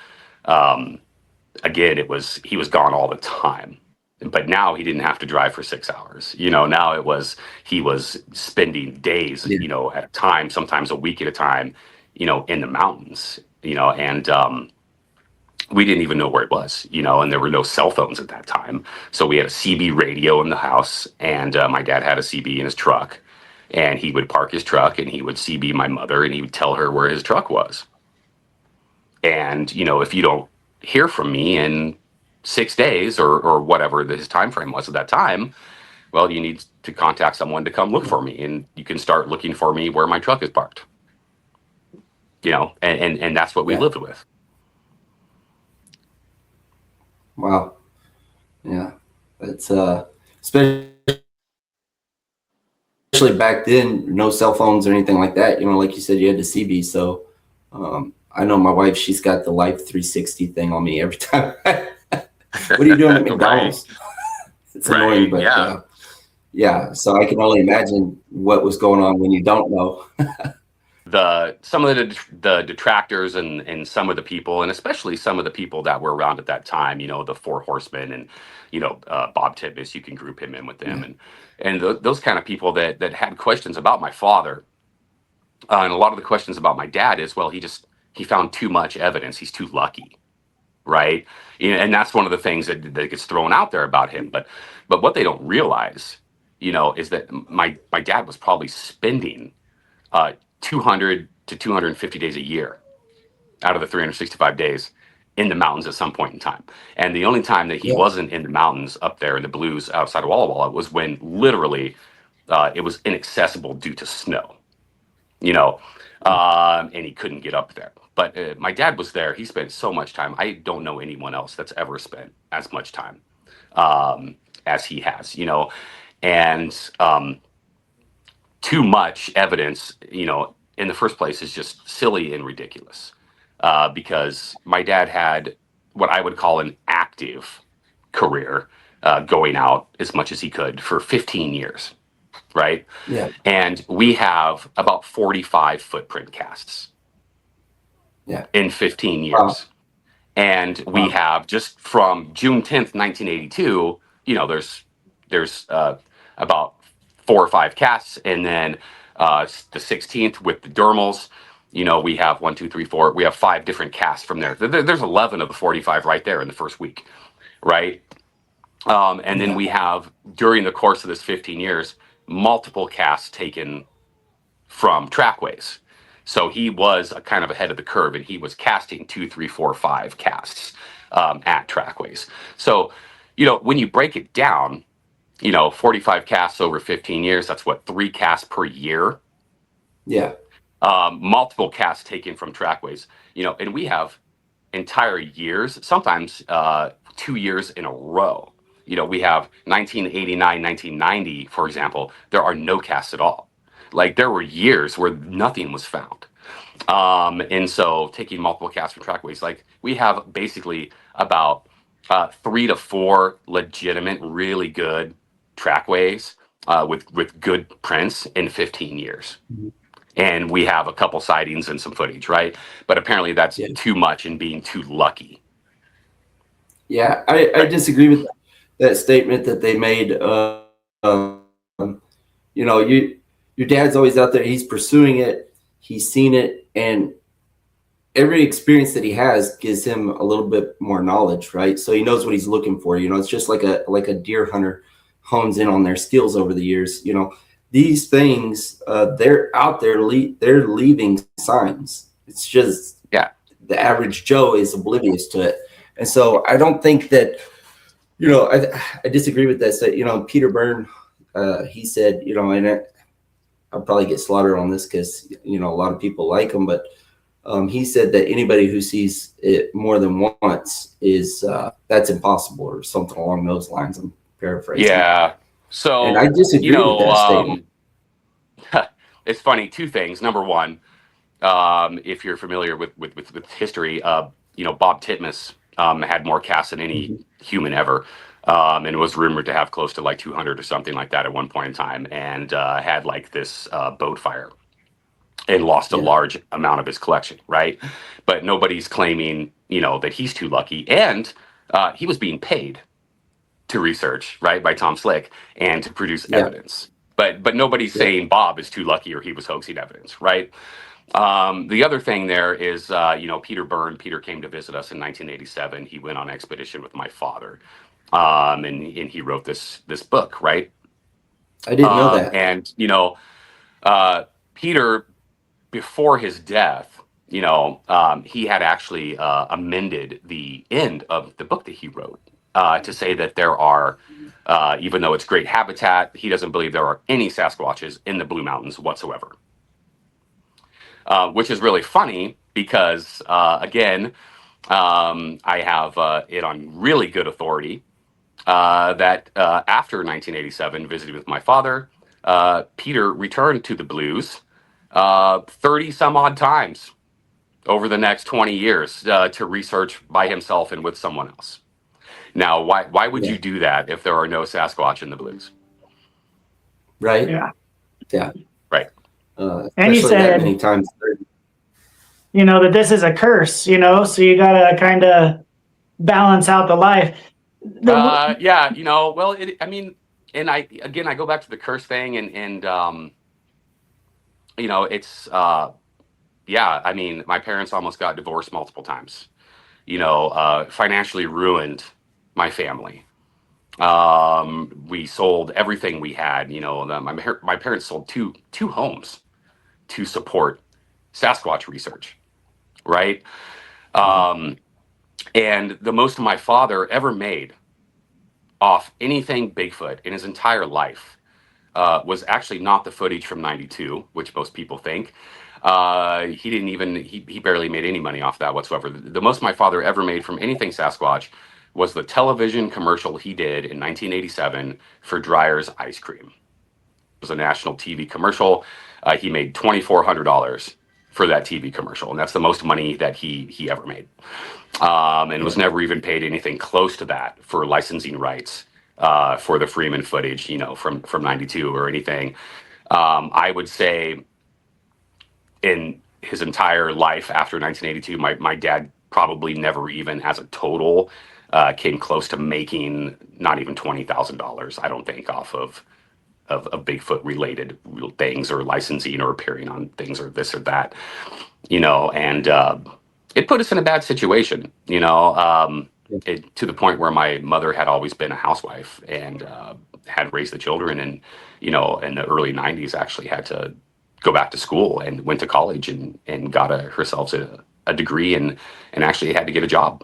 again, he was gone all the time. But now he didn't have to drive for 6 hours. You know, now he was spending days, Yeah. you know, at a time, sometimes a week at a time, you know, in the mountains, you know, and we didn't even know where it was, you know, and there were no cell phones at that time. So we had a CB radio in the house, and my dad had a CB in his truck, and he would park his truck and he would CB my mother, and he would tell her where his truck was. And, you know, if you don't hear from me in 6 days or whatever his time frame was at that time, well, you need to contact someone to come look for me, and you can start looking for me where my truck is parked. You know, and that's what we Yeah. lived with. Wow. Yeah. That's especially back then, no cell phones or anything like that. You know, like you said, you had the CB. So I know my wife, she's got the Life 360 thing on me every time. What are you doing at McDonald's? It's annoying, but Yeah. yeah. So I can only imagine what was going on when you don't know. Some of the detractors and some of the people, and especially some of the people that were around at that time, you know, the Four Horsemen, and, you know, Bob Titmus, you can group him in with them, and those kind of people that had questions about my father, and a lot of the questions about my dad is, well, he found too much evidence, he's too lucky, right? You know, and that's one of the things that gets thrown out there about him. But what they don't realize, you know, is that my dad was probably spending 200 to 250 days a year out of the 365 days in the mountains at some point in time. And the only time that he Yeah. wasn't in the mountains up there in the blues outside of Walla Walla was when literally it was inaccessible due to snow, you know, and he couldn't get up there. But my dad was there. He spent so much time. I don't know anyone else that's ever spent as much time as he has, you know, and too much evidence, you know, in the first place is just silly and ridiculous, because my dad had what I would call an active career, going out as much as he could for 15 years, right? Yeah. And we have about 45 footprint casts. Yeah. in 15 Wow. years. And we Wow. have just from June 10th, 1982, there's about 4 or 5 casts, and then the 16th with the dermals, we have 1, 2, 3, 4. We have 5 different casts from there. There's 11 of the 45 right there in the first week, right? And then Yeah. we have, during the course of this 15 years, multiple casts taken from trackways. So he was a kind of ahead of the curve, and he was casting 2, 3, 4, 5 casts at trackways. So, when you break it down, 45 casts over 15 years, that's what, 3 casts per year? Yeah. Multiple casts taken from trackways, and we have entire years, sometimes 2 years in a row. We have 1989, 1990, for example, there are no casts at all. Like, there were years where nothing was found. And so taking multiple casts from trackways, like, we have basically about 3 to 4 legitimate, really good trackways with good prints in 15 years. Mhm. And we have a couple sightings and some footage, right? But apparently that's Yeah. too much and being too lucky. Yeah. I Right. disagree with that statement that they made. You know, your dad's always out there. He's pursuing it. He's seen it, and every experience that he has gives him a little bit more knowledge, right? So he knows what he's looking for. It's just like a deer hunter hones in on their skills over the years. These things, they're out there. They're leaving signs. It's just Yeah. the average Joe is oblivious to it, and so I don't think that. I disagree with that. So, Peter Byrne, he said, and I'll probably get slaughtered on this because a lot of people like him, but he said that anybody who sees it more than once is that's impossible, or something along those lines. I'm paraphrasing. Yeah. And I So, disagree with that statement. it's funny. 2 things. Number one, if you're familiar with history, Bob Titmus had more casts than any Mhm. human ever, and was rumored to have close to like 200 or something like that at one point in time, and had like this boat fire and lost a Yeah. large amount of his collection, right? But nobody's claiming, that he's too lucky, and he was being paid to research, right, by Tom Slick and to produce Yeah. evidence. But nobody's Yeah. saying Bob is too lucky or he was hoaxing evidence, right? The other thing there is, Peter came to visit us in 1987. He went on expedition with my father, and he wrote this book, right? I didn't know that. And Peter, before his death, he had actually amended the end of the book that he wrote to say that there are, even though it's great habitat, he doesn't believe there are any Sasquatches in the Blue Mountains whatsoever. Which is really funny because, again, I have it on really good authority that after 1987, visiting with my father, Peter returned to the Blues 30 some odd times over the next 20 years to research by himself and with someone else. Now, why would Yeah. you do that if there are no Sasquatch in the Blues? Right. Yeah. Yeah. Right. And you Especially that many said, times. that this is a curse, so you got to kind of balance out the life. Yeah, well, I mean, and I go back to the curse thing, and it's yeah, I mean, my parents almost got divorced multiple times. Financially ruined my family. We sold everything we had. My parents sold two homes to support Sasquatch research, right? And the most my father ever made off anything Bigfoot in his entire life was actually not the footage from '92, which most people think. He didn't even, he barely made any money off that whatsoever. The most my father ever made from anything Sasquatch was the television commercial he did in 1987 for Dreyer's Ice Cream. It was a national TV commercial. He made $2,400 for that TV commercial, and that's the most money that he ever made. And was never even paid anything close to that for licensing rights for the Freeman footage, from '92 or anything. I would say, in his entire life after 1982, my dad probably never even as a total came close to making not even $20,000, I don't think, off of Bigfoot related things or licensing or appearing on things or this or that, and it put us in a bad situation, to the point where my mother had always been a housewife and had raised the children, and in the early 90s actually had to go back to school and went to college and got herself a degree and actually had to get a job,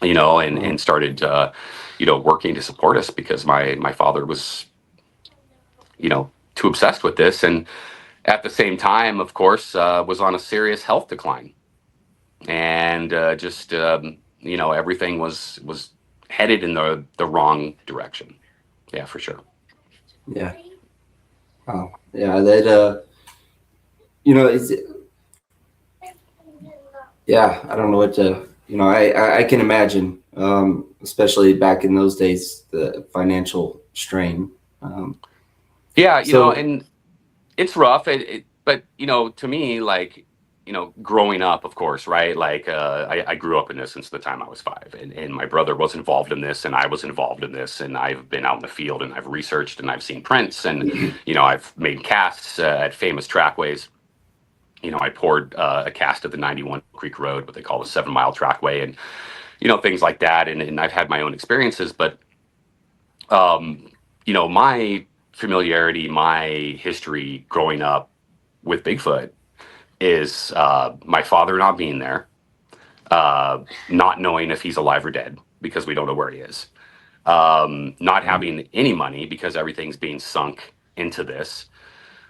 and started working to support us because my father was too obsessed with this, and at the same time, of course, was on a serious health decline, and just everything was headed in the wrong direction. Yeah, for sure. Yeah. Wow. Yeah. That, it's, yeah, I don't know what to, I can imagine, especially back in those days, the financial strain. Yeah, So, and it's rough. But to me, like, growing up, of course, right? Like, I grew up in this since the time I was 5, and my brother was involved in this, and I was involved in this, and I've been out in the field, and I've researched, and I've seen prints, and I've made casts at famous trackways. I poured a cast of the 91 Creek Road, what they call the 7 Mile Trackway, and things like that, and I've had my own experiences, but my familiarity, my history growing up with Bigfoot is my father not being there, not knowing if he's alive or dead because we don't know where he is, not having any money because everything's being sunk into this,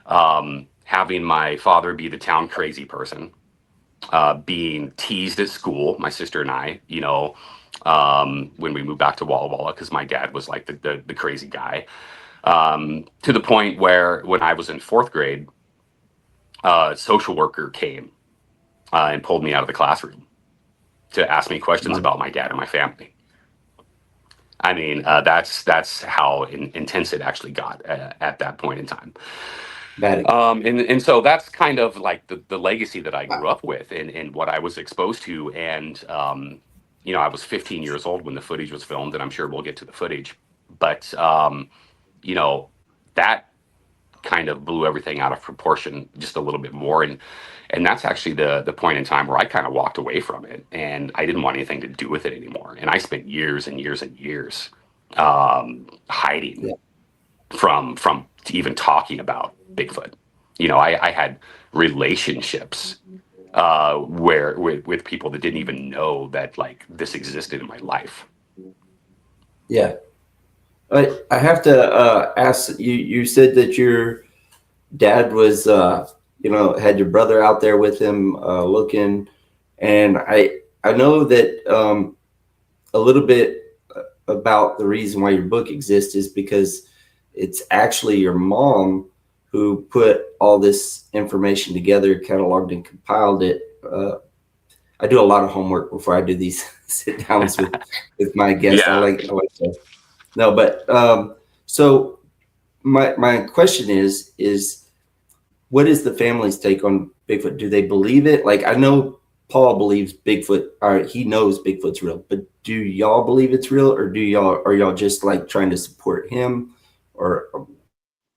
having my father be the town crazy person, being teased at school, my sister and I, when we moved back to Walla Walla, because my dad was like the crazy guy, to the point where when I was in 4th grade, a social worker came and pulled me out of the classroom to ask me questions about my dad and my family. I mean, that's how intense it actually got at that point in time. And so that's kind of like the legacy that I grew up with and what I was exposed to. And, I was 15 years old when the footage was filmed, and I'm sure we'll get to the footage. But, that kind of blew everything out of proportion just a little bit more. And that's actually the point in time where I kind of walked away from it, and I didn't want anything to do with it anymore. And I spent years and years and years hiding from even talking about Bigfoot. I had relationships where with people that didn't even know that like this existed in my life. yeah. I have to ask you. You said that your dad was, had your brother out there with him looking, and I know that a little bit about the reason why your book exists is because it's actually your mom who put all this information together, cataloged and compiled it. I do a lot of homework before I do these sit downs with my guests. Yeah. I like to. No, but so my question is what is the family's take on Bigfoot? Do they believe it? Like, I know Paul believes Bigfoot, or he knows Bigfoot's real, but do y'all believe it's real, or are y'all just like trying to support him, or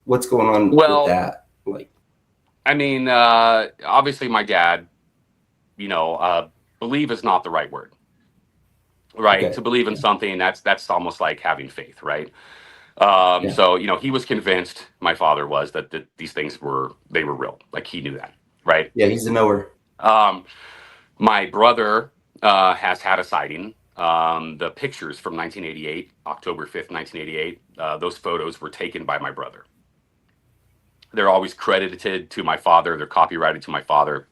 what's going on with that? Like, I mean, obviously my dad, believe is not the right word. Right. okay. To believe in something, that's almost like having faith, right? Yeah. So, he was convinced, my father was, that these things were real. Like, he knew that, right? Yeah, he's a knower. My brother has had a sighting. The pictures from 1988, October 5th, 1988, those photos were taken by my brother. They're always credited to my father. They're copyrighted to my father.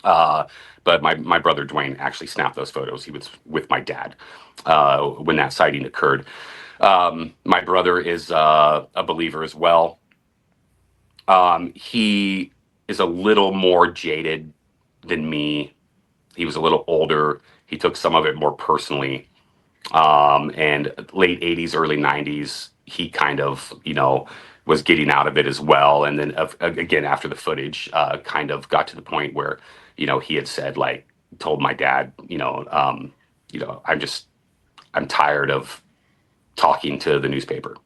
But my brother Dwayne actually snapped those photos. He was with my dad when that sighting occurred. My brother is a believer as well. He is a little more jaded than me. He was a little older. He took some of it more personally. And late 80s, early 90s, he kind of, was getting out of it as well. And then again, after the footage kind of got to the point where, he had said, like, told my dad, I'm tired of talking to the newspaper.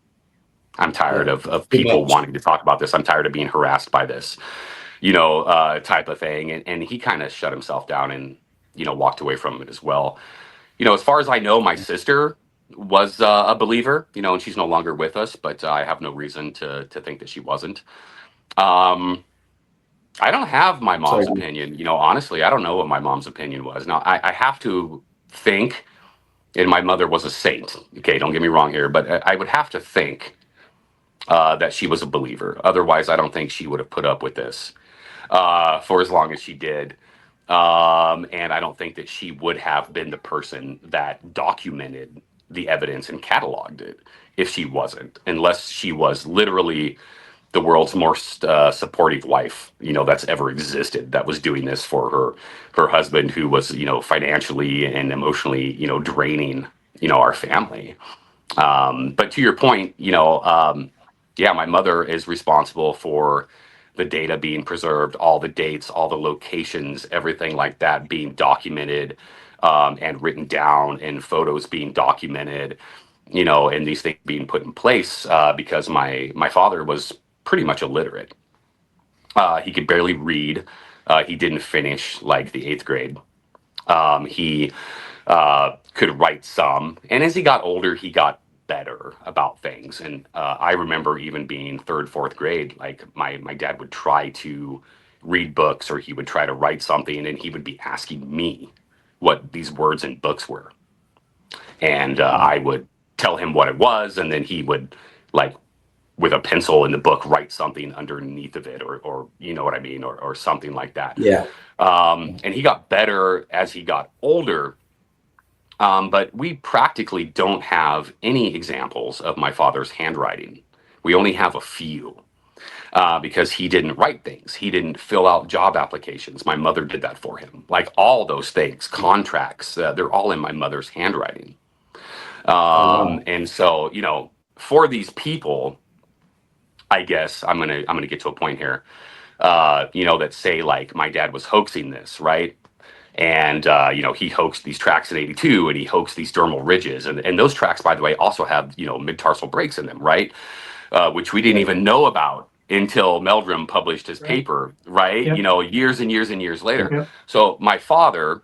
I'm tired Yeah. of Too people much. wanting to talk about this. I'm tired of being harassed by this, type of thing. And he kind of shut himself down and, walked away from it as well. As far as I know, my sister was a believer, and she's no longer with us, but I have no reason to think that she wasn't. Um, I don't have my mom's Sorry. opinion. Honestly, I don't know what my mom's opinion was. Now, I have to think, and my mother was a saint. Okay, don't get me wrong here, but I would have to think that she was a believer. Otherwise, I don't think she would have put up with this for as long as she did. And I don't think that she would have been the person that documented the evidence and cataloged it if she wasn't, unless she was literally the world's most supportive wife, that's ever existed, that was doing this for her husband, who was, financially and emotionally, draining, our family. But to your point, yeah, my mother is responsible for the data being preserved, all the dates, all the locations, everything like that being documented and written down, and photos being documented, and these things being put in place because my father was pretty much illiterate. He could barely read. He didn't finish like the 8th grade. He could write some, and as he got older, he got better about things. And I remember even being 3rd, 4th grade, like my dad would try to read books, or he would try to write something, and he would be asking me what these words in books were, and I would tell him what it was, and then he would, like, with a pencil in the book, write something underneath of it, or you know what I mean, or something like that. Yeah. And he got better as he got older. But we practically don't have any examples of my father's handwriting. We only have a few because he didn't write things. He didn't fill out job applications. My mother did that for him. Like, all those things, contracts, they're all in my mother's handwriting. Wow. And so, for these people, I guess I'm gonna get to a point here, that say, like, my dad was hoaxing this, right? And he hoaxed these tracks in '82, and he hoaxed these dermal ridges, and those tracks, by the way, also have mid-tarsal breaks in them, right? Which we didn't Yeah. even know about until Meldrum published his paper, right? Yep. Years and years and years later. Yep. So my father,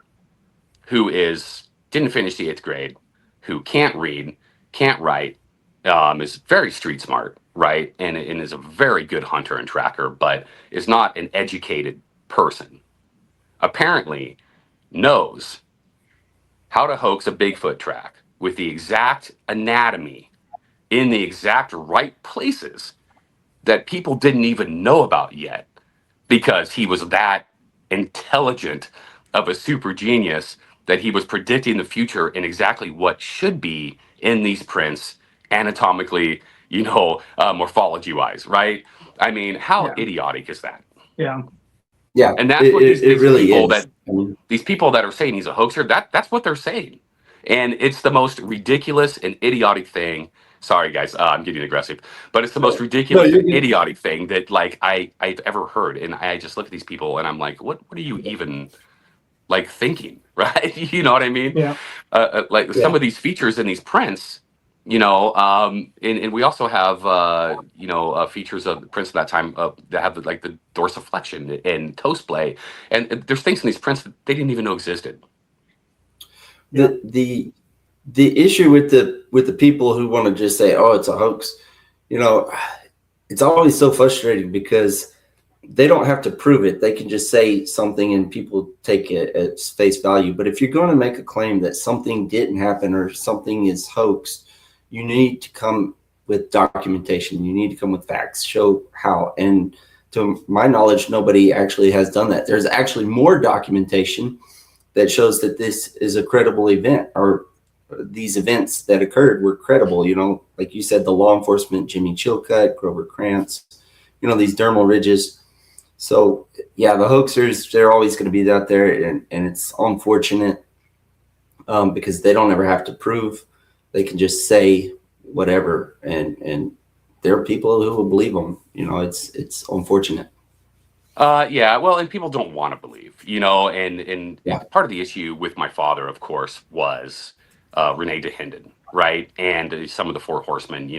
who didn't finish the 8th grade, who can't read, can't write, is very street smart, right? And is a very good hunter and tracker, but is not an educated person. Apparently knows how to hoax a Bigfoot track with the exact anatomy in the exact right places that people didn't even know about yet, because he was that intelligent of a super genius that he was predicting the future and exactly what should be in these prints anatomically, morphology wise, right? I mean, how Yeah. idiotic is that? Yeah. Yeah. And that's what these really people is. these people that are saying he's a hoaxer, that's what they're saying. And it's the most ridiculous and idiotic thing. Sorry, guys, I'm getting aggressive, but it's the most ridiculous you're and good. idiotic thing that, like, I've ever heard. And I just look at these people and I'm like, what are you even, like, thinking, right? You know what I mean? Yeah. Like, some of these features in these prints, and we also have, features of the prints of that time that have like the dorsiflexion and toe splay, and there's things in these prints that they didn't even know existed. The issue with the people who want to just say, oh, it's a hoax, it's always so frustrating because they don't have to prove it. They can just say something and people take it at face value. But if you're going to make a claim that something didn't happen or something is hoaxed, you need to come with documentation. You need to come with facts, show how. And to my knowledge, nobody actually has done that. There's actually more documentation that shows that this is a credible event, or these events that occurred were credible. Like you said, the law enforcement, Jimmy Chilcutt, Grover Krantz, these dermal ridges. So yeah, the hoaxers, they're always going to be out there, and it's unfortunate because they don't ever have to prove. They can just say whatever, and there are people who will believe them. You know, it's unfortunate. Yeah, well, and people don't want to believe, and Yeah. part of the issue with my father, of course, was Rene DeHinden, right? And some of the Four Horsemen,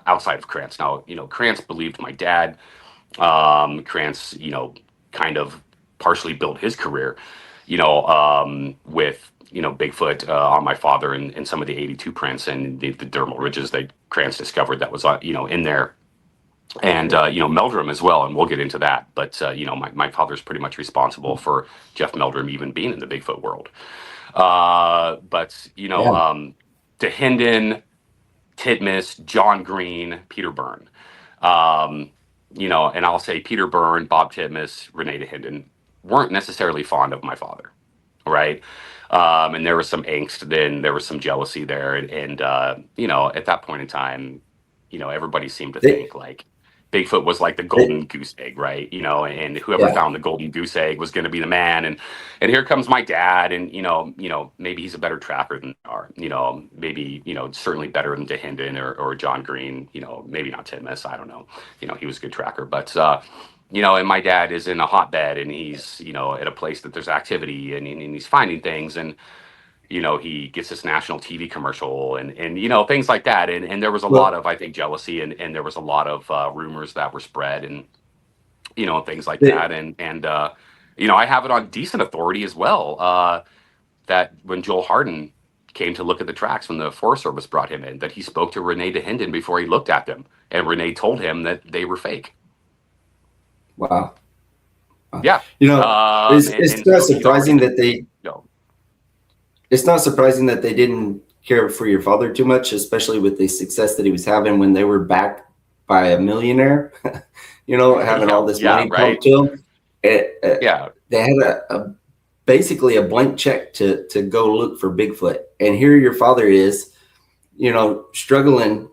outside of Krantz. Now, Krantz believed my dad. Krantz, kind of partially built his career, with, Bigfoot on my father and some of the 82 prints and the dermal ridges that Krantz discovered that was, in there. And Meldrum as well, and we'll get into that. But my father's pretty much responsible for Jeff Meldrum even being in the Bigfoot world. But Yeah. DeHinden, Titmus, John Green, Peter Byrne. And I'll say Peter Byrne, Bob Titmus, Rene DeHinden weren't necessarily fond of my father, right? And there was some angst, then there was some jealousy there, and at that point in time, everybody seemed to They, think like Bigfoot was like the they, golden goose egg, right? And whoever yeah. found the golden goose egg was going to be the man. And here comes my dad, and maybe he's a better tracker than they are. Maybe certainly better than DeHinden or John Green. Maybe not Titmus. I don't know. He was a good tracker, but and my dad is in a hotbed, and he's at a place that there's activity, and he's finding things, and he gets this national TV commercial and things like that. And there was a lot Well, of, I think, jealousy, and there was a lot of rumors that were spread, and, things like they, that. And I have it on decent authority as well, that when Joel Harden came to look at the tracks when the Forest Service brought him in, that he spoke to Rene DeHinden before he looked at them. And Rene told him that they were fake. wow. Yeah. You know, it's And not so he's surprising already, that it's not surprising that they didn't care for your father too much, especially with the success that he was having when they were backed by a millionaire, having all this yeah, money pumped right. to them. Yeah. They had basically a blank check to go look for Bigfoot. And here your father is, struggling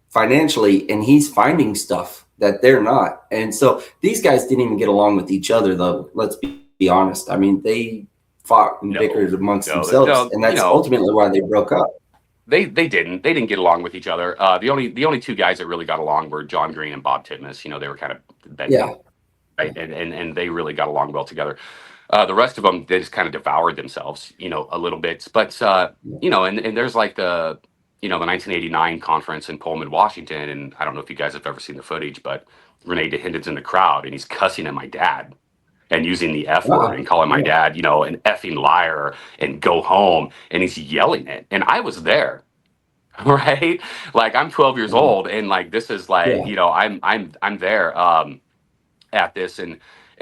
financially, and he's finding stuff that they're not. And so these guys didn't even get along with each other, though. Let's be honest. I mean, they fought and bickered amongst themselves, and that's ultimately why they broke up. They didn't get along with each other. The only two guys that really got along were John Green and Bob Titmus. They were kind of bendy, Yeah. right? And they really got along well together. The rest of them, they just kind of devoured themselves, a little bit. But and there's like the 1989 conference in Pullman, Washington, and I don't know if you guys have ever seen the footage, but Rene DeHinden's in the crowd and he's cussing at my dad and using the F word and calling my dad, an effing liar and go home, and he's yelling it. And I was there, right? Like I'm 12 years old, and like this is like, I'm there at this and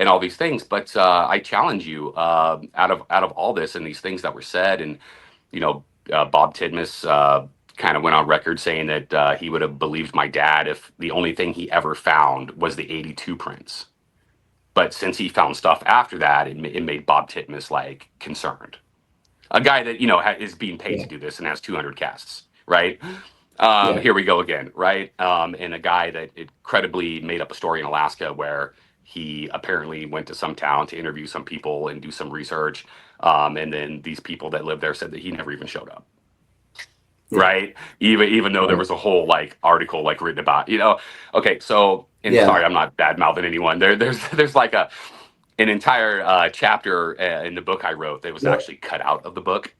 all these things. But I challenge you, out of all this and these things that were said, and Bob Titmus kind of went on record saying that he would have believed my dad if the only thing he ever found was the 82 prints. But since he found stuff after that, it made Bob Titmus like concerned. A guy that is being paid to do this and has 200 casts, right? Here we go again, right? And a guy that it credibly made up a story in Alaska where he apparently went to some town to interview some people and do some research, and then these people that lived there said that he never even showed up. Right, even though there was a whole like article like written about, okay, so, and sorry, I'm not bad mouthing anyone. There's like an entire chapter in the book I wrote that was actually cut out of the book,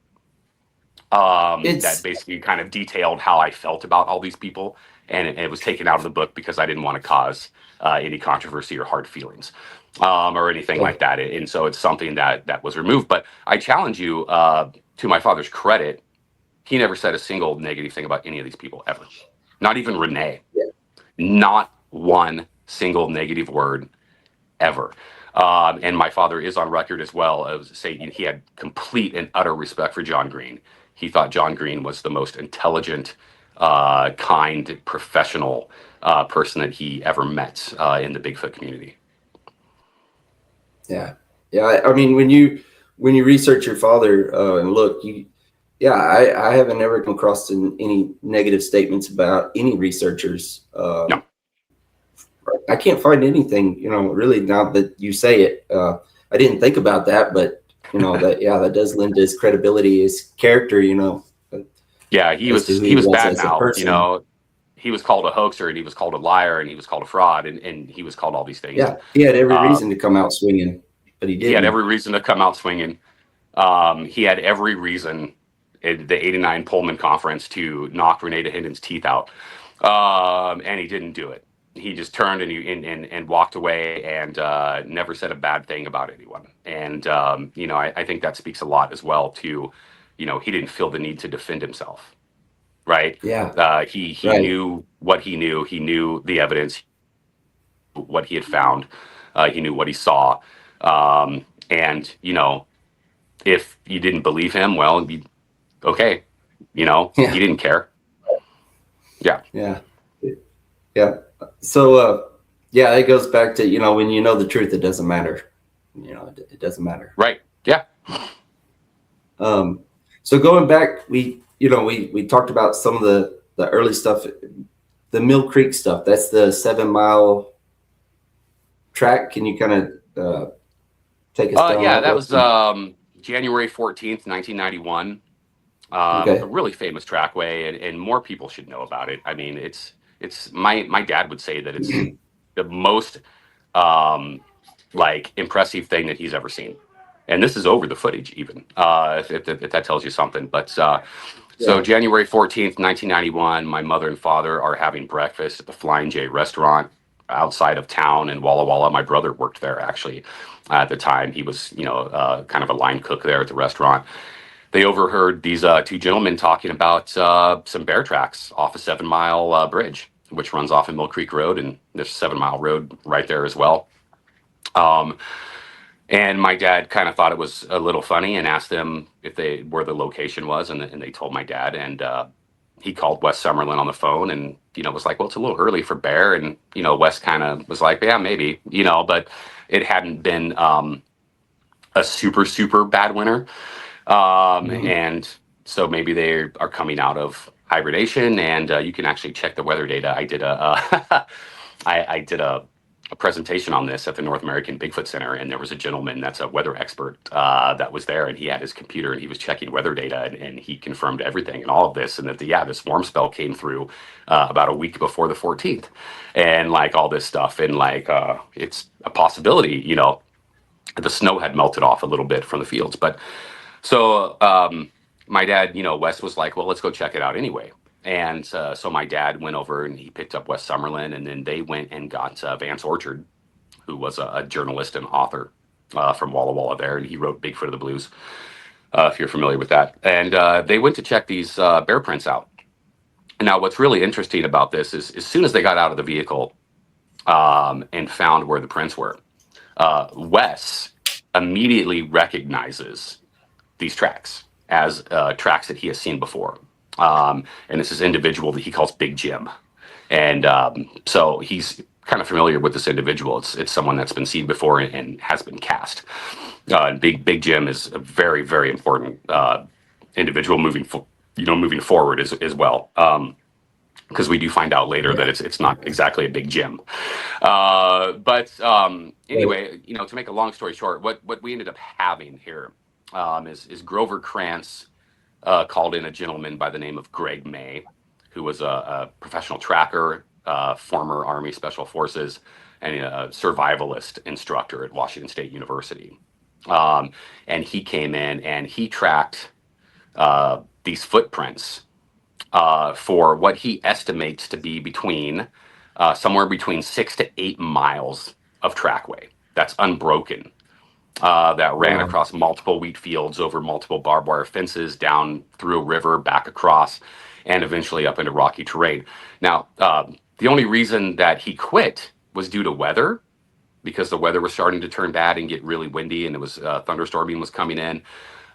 that basically kind of detailed how I felt about all these people, and it was taken out of the book because I didn't want to cause any controversy or hard feelings, or anything like that, and so it's something that was removed. But I challenge you, to my father's credit, he never said a single negative thing about any of these people ever. Not even Rene. Not one single negative word ever. And my father is on record as well as saying he had complete and utter respect for John Green. He thought John Green was the most intelligent, kind, professional person that he ever met in the Bigfoot community. Yeah. I mean, when you research your father and look, I haven't ever come across any negative statements about any researchers. No. I can't find anything, really, now that you say it. I didn't think about that, but that does lend to his credibility, his character, Yeah, as to who he he was was bad as a mouthed. You person. know, he was called a hoaxer, and he was called a liar, and he was called a fraud, and he was called all these things. Yeah, he had every Uh, reason to come out swinging, but he he had didn't. every reason to come out swinging. He had every reason at the '89 Pullman conference to knock Renee Hinden's teeth out, and he didn't do it. He just turned and walked away and never said a bad thing about anyone. And you know, I think that speaks a lot as well to, you know, he didn't feel the need to defend himself, right? Yeah, He right. knew what he knew. He knew the evidence, what he had found. He knew what he saw, and you know, if you didn't believe him, well, okay, you know, Yeah, he didn't care. Yeah, yeah, yeah. So, yeah, it goes back to, you know, when you know the truth, it doesn't matter. You know, it doesn't matter. right. Yeah, So going back, we talked about some of the early stuff, the Mill Creek stuff. That's the 7 mile track. Can you kind of take us down yeah. that That road? was January 14th, 1991. A Okay. really famous trackway, and more people should know about it. I mean, it's my dad would say that it's the most like impressive thing that he's ever seen. And this is over the footage, even if that tells you something. But so Yeah. January 14th, 1991, my mother and father are having breakfast at the Flying J restaurant outside of town in Walla Walla. My brother worked there actually at the time. He was, you know, kind of a line cook there at the restaurant. They overheard these two gentlemen talking about some bear tracks off a 7 mile bridge, which runs off of Mill Creek Road, and there's a 7 mile road right there as well. Um, and my dad kind of thought it was a little funny and asked them if they where the location was, and they told my dad, and he called Wes Summerlin on the phone, and you know was like, well, it's a little early for bear, and you know Wes kind of was like, yeah, maybe, you know, but it hadn't been a super bad winter, Mhm. and so maybe they are coming out of hibernation, and you can actually check the weather data. I did I did a presentation on this at the North American Bigfoot Center, and there was a gentleman that's a weather expert that was there, and he had his computer and he was checking weather data, and he confirmed everything and all of this, and that yeah, this warm spell came through about a week before the 14th, and like all this stuff, and like it's a possibility, you know, the snow had melted off a little bit from the fields, but so my dad, you know, Wes was like, well, let's go check it out anyway. And so my dad went over and he picked up Wes Summerlin, and then they went and got Vance Orchard, who was a journalist and author from Walla Walla there, and he wrote Bigfoot of the Blues, if you're familiar with that. And they went to check these bear prints out. Now, what's really interesting about this is as soon as they got out of the vehicle and found where the prints were, Wes immediately recognizes these tracks as tracks that he has seen before. And this is an individual that he calls Big Jim. And so he's kind of familiar with this individual. It's someone that's been seen before and has been cast. And Big Jim is a very important individual moving forward as well. Because we do find out later that it's not exactly a Big Jim. But Right. anyway, you know, to make a long story short, what we ended up having here is Grover Krantz called in a gentleman by the name of Greg May, who was a professional tracker, former Army Special Forces, and a survivalist instructor at Washington State University. And he came in and he tracked these footprints for what he estimates to be between somewhere between 6 to 8 miles of trackway that's unbroken, that ran Wow. across multiple wheat fields, over multiple barbed wire fences, down through a river, back across, and eventually up into rocky terrain. Now, the only reason that he quit was due to weather, because the weather was starting to turn bad and get really windy, and it was thunderstorming was coming in.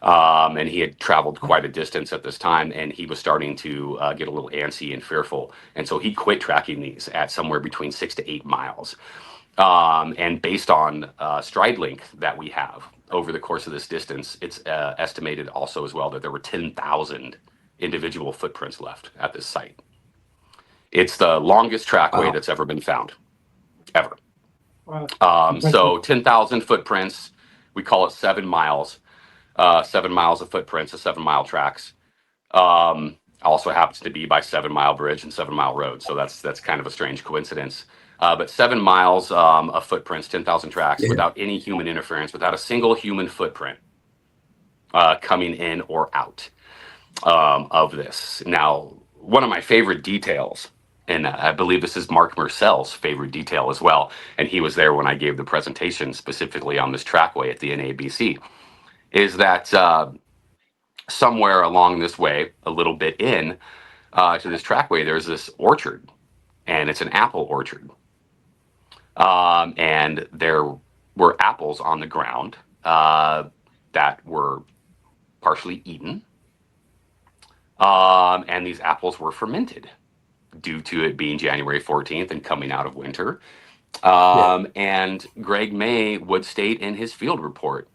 And he had traveled quite a distance at this time, and he was starting to get a little antsy and fearful. And so he quit tracking these at somewhere between 6 to 8 miles. And based on stride length that we have over the course of this distance, it's estimated also as well that there were 10,000 individual footprints left at this site. It's the longest trackway Wow. that's ever been found, ever. Wow. So 10,000 footprints, we call it 7 miles. 7 miles of footprints, a 7 mile tracks. Also happens to be by 7 Mile Bridge and 7 Mile Road. So that's kind of a strange coincidence. But 7 miles of footprints, 10,000 tracks, Yeah. without any human interference, without a single human footprint coming in or out of this. Now, one of my favorite details, and I believe this is Mark Mercell's favorite detail as well, and he was there when I gave the presentation specifically on this trackway at the NABC, is that somewhere along this way, a little bit in to this trackway, there's this orchard, and it's an apple orchard. And there were apples on the ground that were partially eaten. And these apples were fermented due to it being January 14th and coming out of winter. And Greg May would state in his field report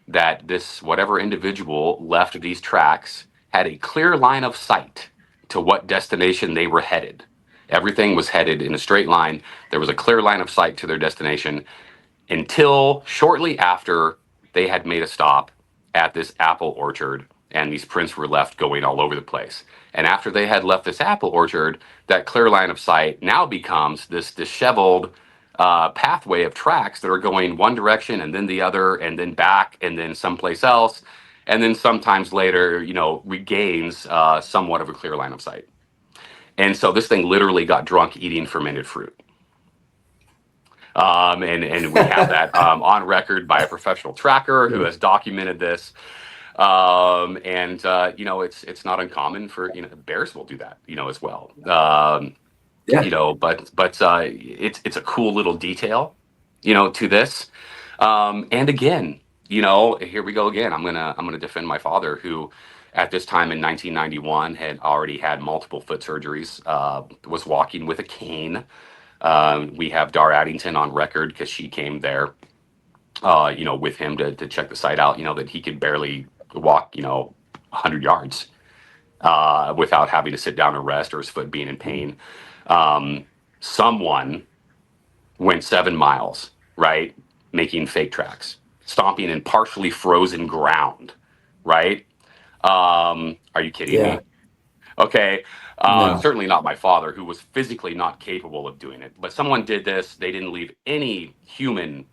that this whatever individual left these tracks had a clear line of sight to what destination they were headed. Everything was headed in a straight line. There was a clear line of sight to their destination until shortly after they had made a stop at this apple orchard, and these prints were left going all over the place. And after they had left this apple orchard, that clear line of sight now becomes this disheveled pathway of tracks that are going one direction and then the other and then back and then someplace else, and then sometimes later, regains somewhat of a clear line of sight. And so this thing literally got drunk eating fermented fruit. And we have that on record by a professional tracker who has documented this. It's not uncommon for, bears will do that, as well. But it's a cool little detail, to this. And again, here we go again. I'm gonna defend my father, who at this time in 1991 had already had multiple foot surgeries, was walking with a cane. We have Dar Addington on record because she came there, with him to check the site out, that he could barely walk, 100 yards without having to sit down and rest or his foot being in pain. Someone went 7 miles, right? Making fake tracks, stomping in partially frozen ground, right? Are you kidding me? Okay. No. Certainly not my father, who was physically not capable of doing it. But someone did this. They didn't leave any human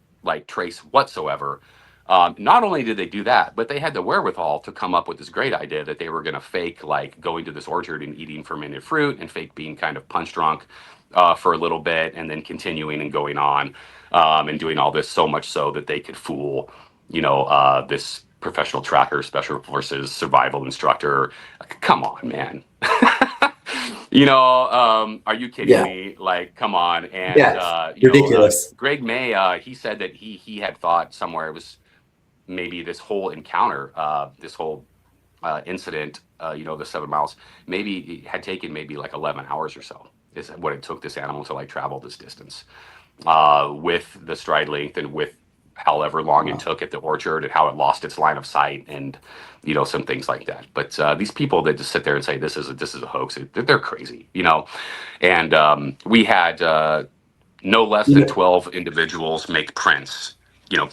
trace whatsoever. Not only did they do that, but they had the wherewithal to come up with this great idea that they were going to fake going to this orchard and eating fermented fruit, and fake being kind of punch drunk for a little bit, and then continuing and going on and doing all this, so much so that they could fool, this professional tracker, special forces, survival instructor. Come on, man. Are you kidding me? Come on. And ridiculous. Greg May, he said that he had thought somewhere it was maybe this whole encounter, this whole incident, the 7 miles, maybe had taken maybe 11 hours or so, is what it took this animal to travel this distance with the stride length and with however long it took at the orchard, and how it lost its line of sight, and some things like that. But these people that just sit there and say this is a hoax, they're crazy, And we had no less than 12 individuals make prints,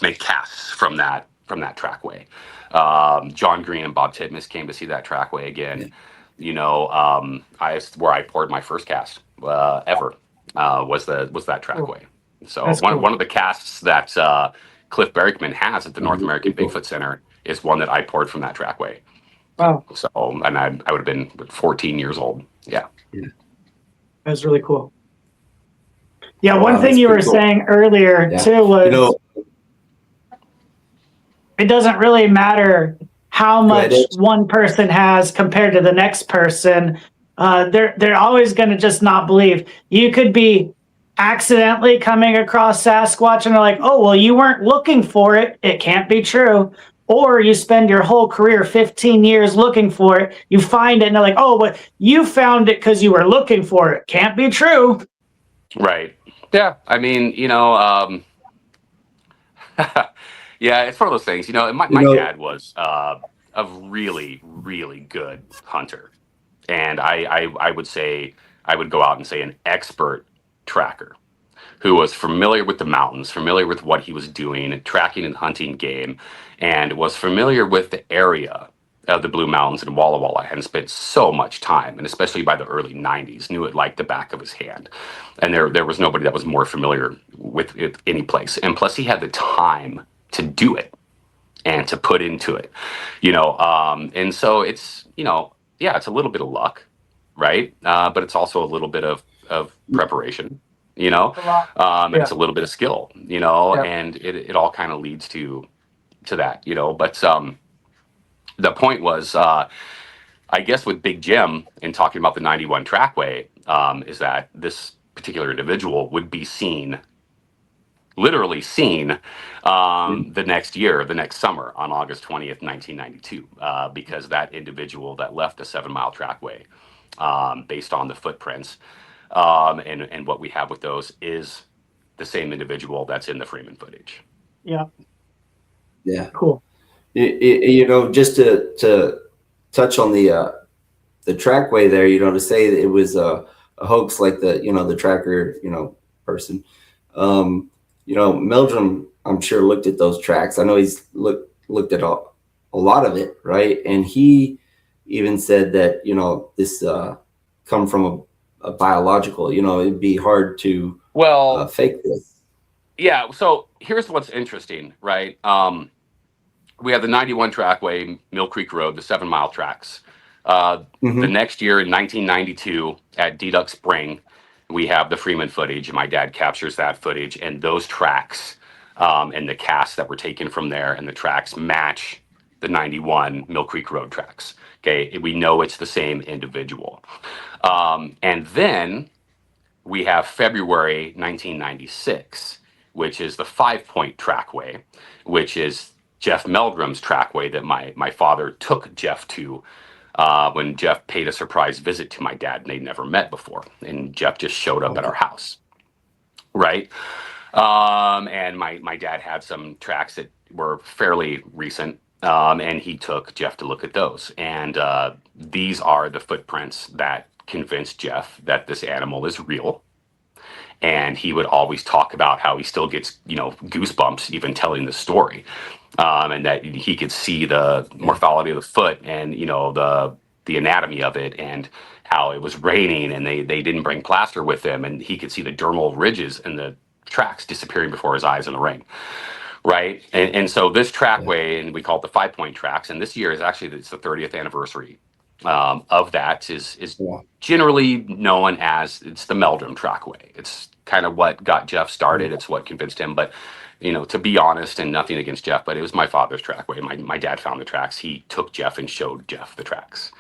make casts from that trackway. John Green and Bob Titmus came to see that trackway again. Where I poured my first cast ever was that trackway. So one of the casts that Cliff Berrickman has at the North American Bigfoot Center is one that I poured from that trackway. Wow. So, and I would have been 14 years old. Yeah. That's really cool. Yeah, one thing you were saying earlier too was it doesn't really matter how much one person has compared to the next person. They're always going to just not believe. You could be accidentally coming across Sasquatch and they're like, oh, well, you weren't looking for it. It can't be true. Or you spend your whole career, 15 years looking for it. You find it and they're like, oh, but you found it because you were looking for it. Can't be true. Right. Yeah. I mean, yeah, it's one of those things. My dad was a really, really good hunter. And I would say, I would go out and say an expert tracker who was familiar with the mountains, familiar with what he was doing, tracking and hunting game, and was familiar with the area of the Blue Mountains and Walla Walla and spent so much time, and especially by the early 90s, knew it like the back of his hand. And there was nobody that was more familiar with it any place. And plus, he had the time to do it and to put into it, and so it's, yeah, it's a little bit of luck, right? But it's also a little bit of preparation, A lot. and Yeah. it's a little bit of skill, Yeah. and it all kind of leads to that, but the point was, I guess with Big Jim and talking about the 91 trackway, is that this particular individual would be seen, literally seen, the next summer on August 20th, 1992, because that individual that left the 7 mile trackway, based on the footprints, and what we have with those, is the same individual that's in the Freeman footage. Yeah. Yeah. Cool. Just to touch on the trackway there, to say that it was a hoax, like the tracker, person. Meldrum, I'm sure, looked at those tracks. I know he's looked at a lot of it, right? And he even said that, this come from a biological, it'd be hard to fake this. Yeah. So here's what's interesting, right? We have the 91 trackway, Mill Creek Road, the 7 mile tracks. The next year in 1992 at Deduck Spring, we have the Freeman footage. My dad captures that footage, and those tracks, and the casts that were taken from there, and the tracks match the 91 Mill Creek Road tracks. Okay. We know it's the same individual. And then we have February 1996, which is the 5-point trackway, which is Jeff Meldrum's trackway that my father took Jeff to, when Jeff paid a surprise visit to my dad, and they'd never met before. And Jeff just showed up at our house, right? And my dad had some tracks that were fairly recent, and he took Jeff to look at those. And these are the footprints that convinced Jeff that this animal is real. And he would always talk about how he still gets, goosebumps even telling the story, and that he could see the morphology of the foot, and the anatomy of it, and how it was raining, and they didn't bring plaster with them, and he could see the dermal ridges and the tracks disappearing before his eyes in the rain, right? And so this trackway, and we call it the 5-point tracks, and this year is actually, it's the 30th anniversary of that, is generally known as, it's the Meldrum trackway. It's kind of what got Jeff started. It's what convinced him. But to be honest, and nothing against Jeff, but it was my father's trackway. My dad found the tracks. He took Jeff and showed Jeff the tracks,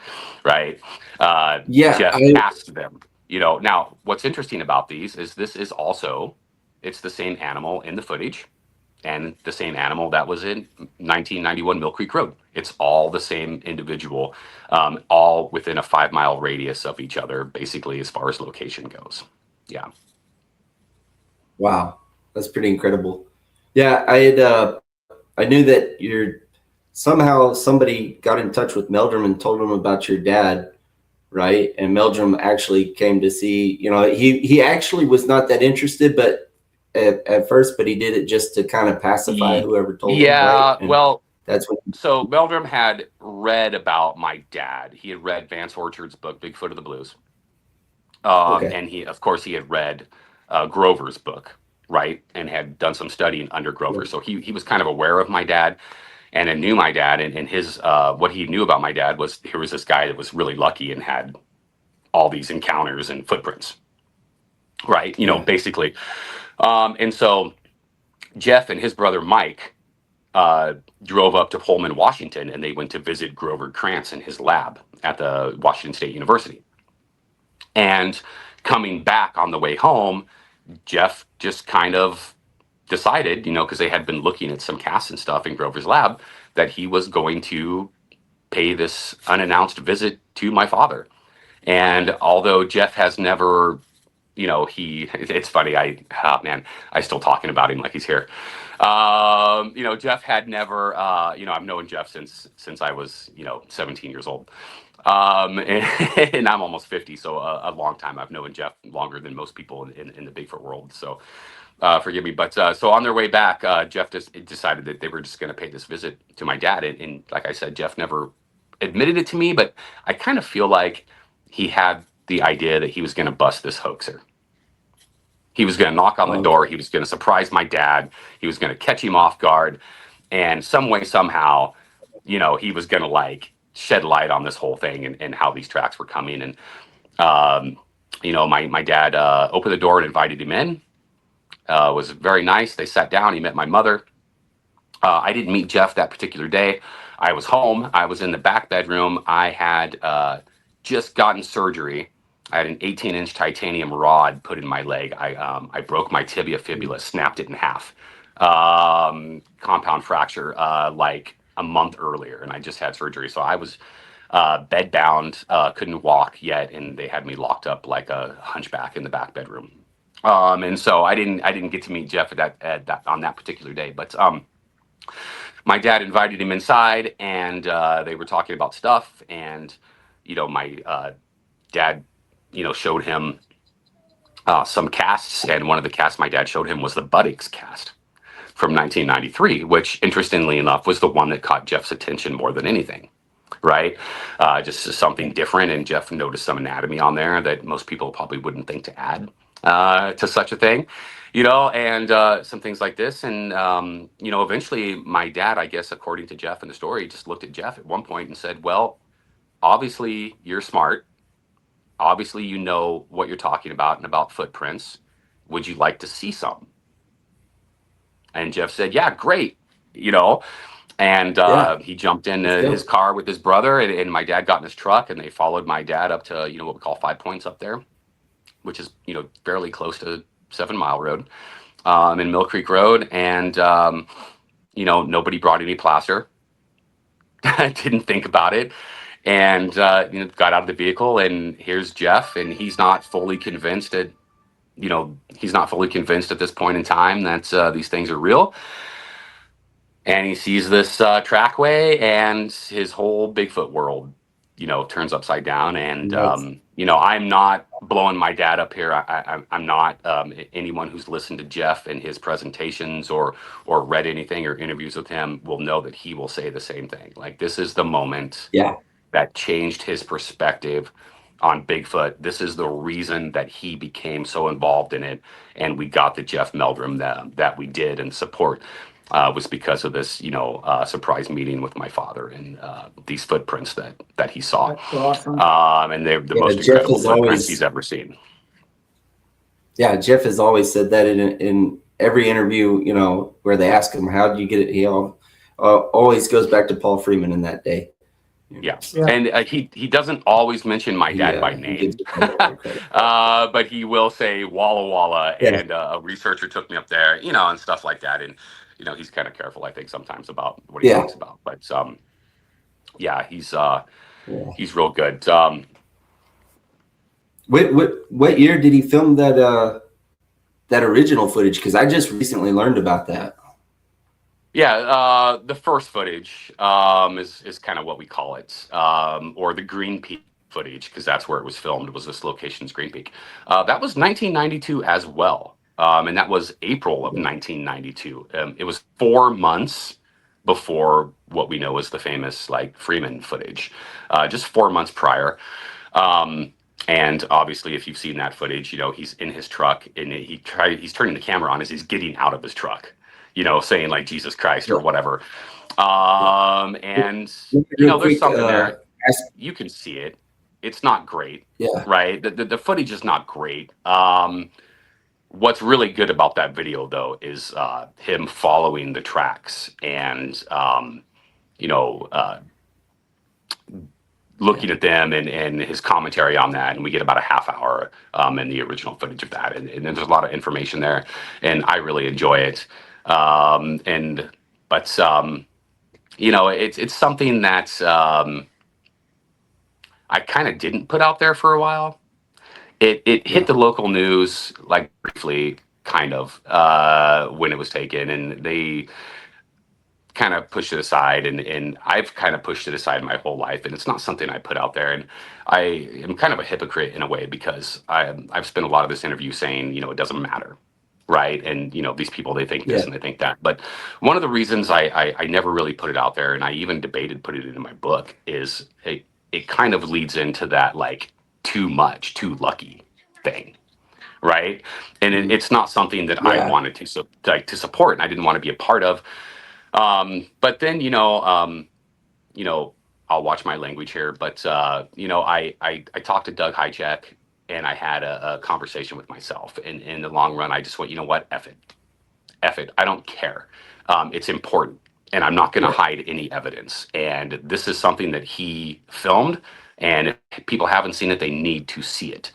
right? Jeff asked them. Now what's interesting about these is this is also, it's the same animal in the footage, and the same animal that was in 1991 Mill Creek Road. It's all the same individual, all within a 5-mile radius of each other, basically, as far as location goes. Yeah. Wow, that's pretty incredible. Yeah, I knew that somehow somebody got in touch with Meldrum and told him about your dad, right? And Meldrum actually came to see. He actually was not that interested, but at first, but he did it just to kind of pacify whoever told him. Yeah, right? well, that's what. So Meldrum had read about my dad. He had read Vance Orchard's book, Bigfoot of the Blues. And he had read Grover's book, right? And had done some studying under Grover. So he was kind of aware of my dad, and knew my dad. And his what he knew about my dad was, here was this guy that was really lucky and had all these encounters and footprints, right? Basically. And so Jeff and his brother Mike drove up to Pullman, Washington, and they went to visit Grover Krantz in his lab at the Washington State University. And coming back on the way home, Jeff just kind of decided, because they had been looking at some casts and stuff in Grover's lab, that he was going to pay this unannounced visit to my father. And although Jeff has never, it's funny, I still talking about him like he's here. Jeff had never, I've known Jeff since I was, 17 years old. And I'm almost 50, so a long time. I've known Jeff longer than most people in the Bigfoot world. So forgive me. But so on their way back, Jeff just decided that they were just going to pay this visit to my dad. And like I said, Jeff never admitted it to me, but I kind of feel like he had the idea that he was going to bust this hoaxer. He was going to knock on the Okay. door. He was going to surprise my dad. He was going to catch him off guard. And some way, somehow, he was going to like shed light on this whole thing and how these tracks were coming. And, my dad opened the door and invited him in. Was very nice. They sat down. He met my mother. I didn't meet Jeff that particular day. I was home. I was in the back bedroom. I had just gotten surgery. I had an 18-inch titanium rod put in my leg. I broke my tibia fibula, snapped it in half. Compound fracture like a month earlier, and I just had surgery. So I was bedbound, couldn't walk yet, and they had me locked up like a hunchback in the back bedroom. And so I didn't get to meet Jeff on that particular day, but my dad invited him inside, and they were talking about stuff. And my dad, showed him some casts, and one of the casts my dad showed him was the Buddings cast from 1993, which, interestingly enough, was the one that caught Jeff's attention more than anything. Right, just something different, and Jeff noticed some anatomy on there that most people probably wouldn't think to add to such a thing, and some things like this. And eventually my dad, I guess, according to Jeff in the story, just looked at Jeff at one point and said, well, obviously you're smart, obviously you know what you're talking about and about footprints, would you like to see some? And Jeff said, yeah, great. And Yeah. he jumped into Let's go. his car with his brother, and my dad got in his truck, and they followed my dad up to what we call 5 Points up there, which is fairly close to 7 Mile Road, in Mill Creek Road. And nobody brought any plaster. Didn't think about it, and got out of the vehicle. And here's Jeff, and he's not fully convinced at this point in time that these things are real. And he sees this trackway, and his whole Bigfoot world, turns upside down. And Nice. I'm not blowing my dad up here. I'm not anyone who's listened to Jeff and his presentations or read anything or interviews with him will know that he will say the same thing. Like, this is the moment Yeah. that changed his perspective on Bigfoot. This is the reason that he became so involved in it, and we got the Jeff Meldrum that we did and support. Was because of this, surprise meeting with my father and these footprints that he saw. That's awesome. And they're the Yeah, most Jeff incredible is footprints always- he's ever seen. Yeah, Jeff has always said that in every interview, where they ask him, how did you get it? He always goes back to Paul Freeman in that day. Yeah. Yeah. And he doesn't always mention my dad by He name, gives credit. but he will say Walla Walla, Yeah. and a researcher took me up there, and stuff like that. And he's kind of careful, I think, sometimes about what he Yeah. talks about. But yeah, he's Yeah. he's real good. What year did he film that original footage? Because I just recently learned about that. Yeah, the first footage is kind of what we call it, or the Green Peak footage, because that's where it was filmed. Was this location's Green Peak? That was 1992 as well, and that was April of 1992. It was 4 months before what we know as the famous Freeman footage, just 4 months prior. And obviously, if you've seen that footage, he's in his truck, and he's turning the camera on as he's getting out of his truck, saying like Jesus Christ or whatever. And there's something there. You can see it. It's not great. Yeah. Right. The footage is not great. What's really good about that video, though, is him following the tracks and looking at them and his commentary on that. And we get about a half hour in the original footage of that. And there's a lot of information there, and I really enjoy it. It's something that I kind of didn't put out there for a while. It hit the local news briefly, kind of, when it was taken, and they kind of pushed it aside, and I've kind of pushed it aside my whole life, and it's not something I put out there. And I am kind of a hypocrite in a way, because I've spent a lot of this interview saying, it doesn't matter. right? And these people, they think this Yeah. and they think that. But one of the reasons I never really put it out there, and I even debated putting it in my book, is it kind of leads into that like too much, too lucky thing, right? And it's not something that I Yeah. wanted to support, and I didn't want to be a part of. But then I'll watch my language here, but I talked to Doug Hychek, and I had a conversation with myself. And in the long run, I just went, you know what, F it, I don't care. It's important, and I'm not going to Yeah. hide any evidence. And this is something that he filmed, and if people haven't seen it, they need to see it.